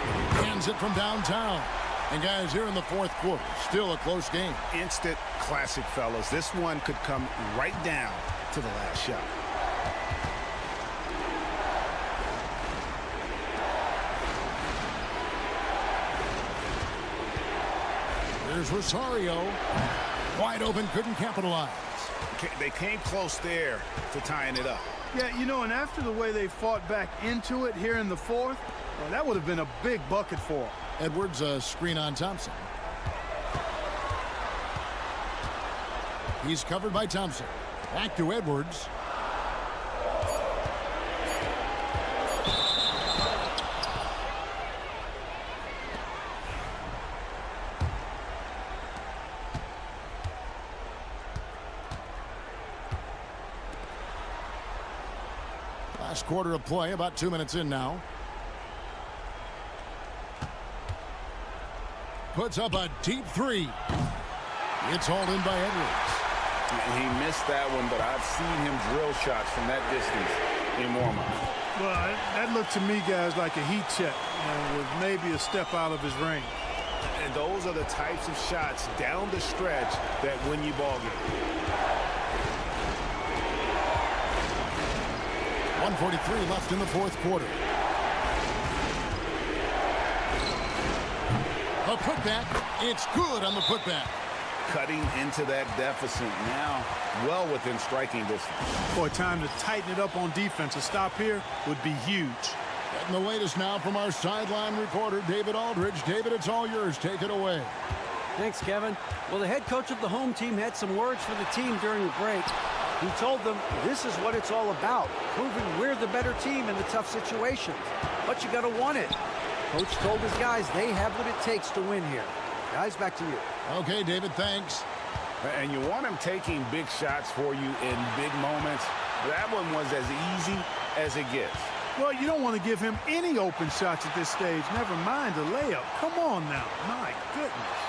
hands it from downtown. And guys, here in the fourth quarter, still a close game. Instant classic, fellas. This one could come right down to the last shot. Here's Rosario. Wide open, couldn't capitalize. They came close there to tying it up. Yeah, you know, and after the way they fought back into it here in the fourth, well, that would have been a big bucket for them. Edwards, a screen on Thompson. He's covered by Thompson. Back to Edwards. Last quarter of play, about 2 minutes in now. Puts up a deep three. It's hauled in by Edwards. He missed that one, but I've seen him drill shots from that distance in warm-up. Well, that looked to me, guys, like a heat check, with maybe a step out of his range. And those are the types of shots down the stretch that win you ball games. 1:43 left in the fourth quarter. A putback. It's good on the putback. Cutting into that deficit now, well within striking distance. Boy, time to tighten it up on defense. A stop here would be huge. Getting the latest now from our sideline reporter, David Aldridge. David, it's all yours. Take it away. Thanks, Kevin. Well, the head coach of the home team had some words for the team during the break. He told them this is what it's all about, proving we're the better team in the tough situations. But you got to want it. Coach told his guys they have what it takes to win here. Guys, back to you. Okay, David, thanks. And you want him taking big shots for you in big moments. That one was as easy as it gets. Well, you don't want to give him any open shots at this stage. Never mind a layup. Come on now. My goodness.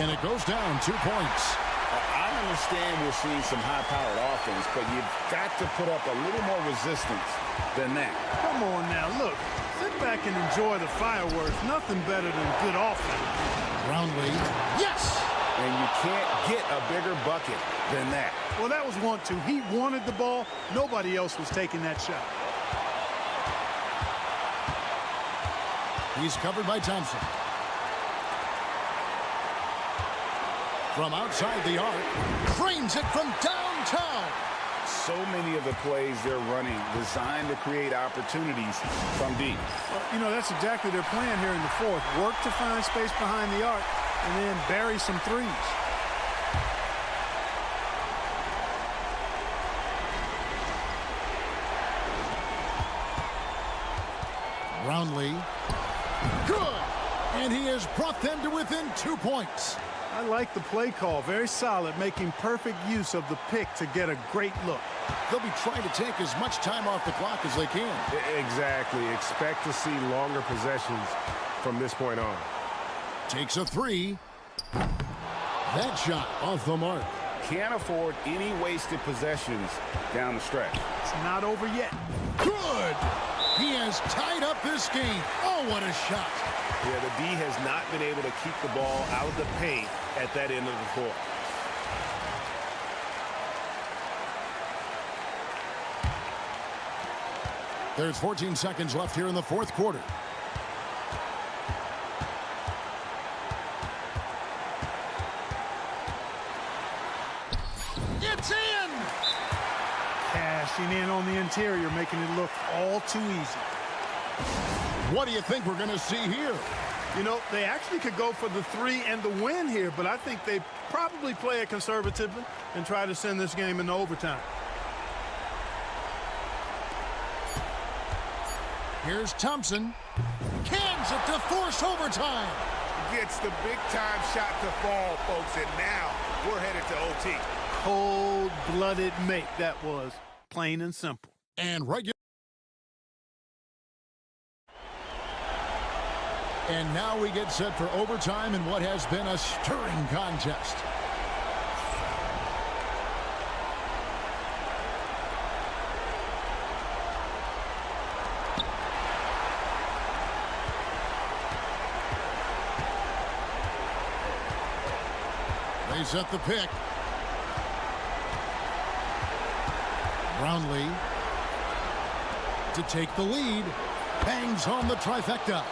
And it goes down 2 points. I understand we're seeing some high-powered offense, but you've got to put up a little more resistance than that. Come on now, look. Sit back and enjoy the fireworks. Nothing better than good offense. Brownlee. Yes! And you can't get a bigger bucket than that. Well, that was 1-2. He wanted the ball. Nobody else was taking that shot. He's covered by Thompson. From outside the arc, frames it from downtown. So many of the plays they're running designed to create opportunities from deep. Well, you know, that's exactly their plan here in the fourth. Work to find space behind the arc and then bury some threes. Brownlee. Good! And he has brought them to within 2 points. I like the play call. Very solid, making perfect use of the pick to get a great look. They'll be trying to take as much time off the clock as they can. Exactly. Expect to see longer possessions from this point on. Takes a three. That shot off the mark. Can't afford any wasted possessions down the stretch. It's not over yet. Good! He has tied up this game. Oh, what a shot. Yeah, the D has not been able to keep the ball out of the paint at that end of the court. There's 14 seconds left here in the fourth quarter. It's in! Cashing in on the interior, making it look all too easy. What do you think we're going to see here? You know, they actually could go for the three and the win here, but I think they probably play it conservatively and try to send this game into overtime. Here's Thompson. Cans it to force overtime. Gets the big-time shot to fall, folks, and now we're headed to OT. Cold-blooded make that was, plain and simple. And now we get set for overtime in what has been a stirring contest. They set the pick. Brownlee to take the lead. Bangs home the trifecta.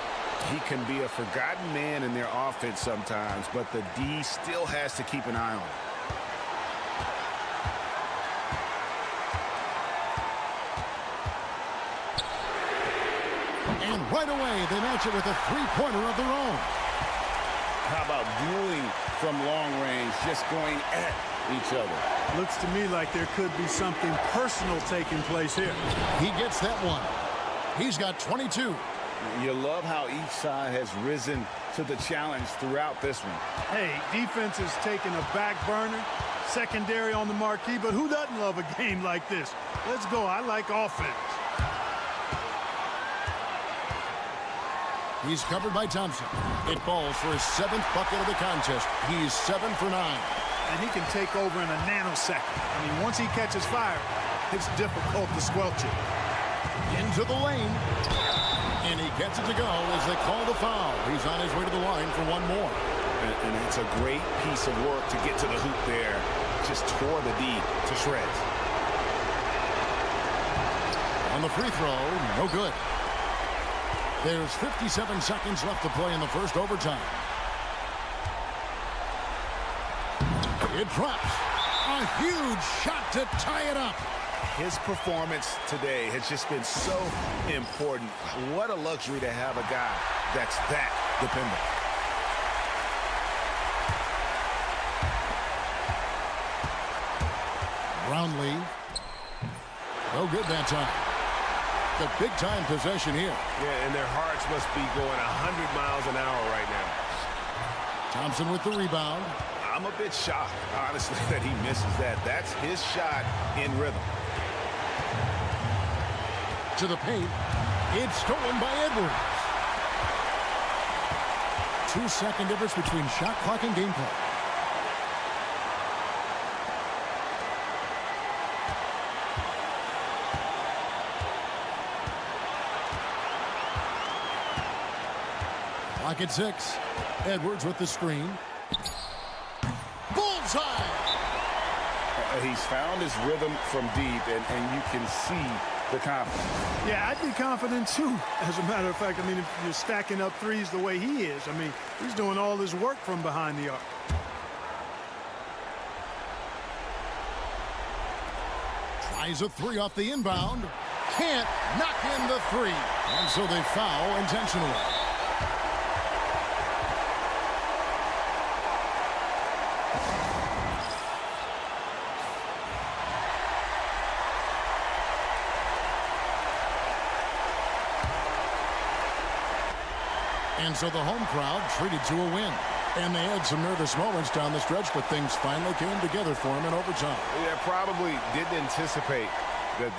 He can be a forgotten man in their offense sometimes, but the D still has to keep an eye on him. And right away, they match it with a three-pointer of their own. How about dueling from long range, just going at each other? Looks to me like there could be something personal taking place here. He gets that one. He's got 22. You love how each side has risen to the challenge throughout this one. Hey, defense is taking a back burner, secondary on the marquee, but who doesn't love a game like this? Let's go. I like offense. He's covered by Thompson. It falls for his 7th bucket of the contest. He's 7 for 9. And he can take over in a nanosecond. I mean, once he catches fire, it's difficult to squelch it. Into the lane. And he gets it to go as they call the foul. He's on his way to the line for one more. And it's a great piece of work to get to the hoop there. Just tore the D to shreds. On the free throw, no good. There's 57 seconds left to play in the first overtime. It drops. A huge shot to tie it up. His performance today has just been so important. What a luxury to have a guy that's that dependable. Brownlee. No good that time. The big-time possession here. Yeah, and their hearts must be going 100 miles an hour right now. Thompson with the rebound. I'm a bit shocked, honestly, that he misses that. That's his shot in rhythm. To the paint. It's stolen by Edwards. 2-second difference between shot clock and gameplay. Clock at 6. Edwards with the screen. Bullseye! He's found his rhythm from deep, and you can see the confidence. Yeah, I'd be confident too. As a matter of fact, I mean, if you're stacking up threes the way he is, I mean, he's doing all his work from behind the arc. Tries a three off the inbound. Can't knock in the three. And so they foul intentionally. And so the home crowd treated to a win. And they had some nervous moments down the stretch, but things finally came together for them in overtime. Yeah, probably didn't anticipate that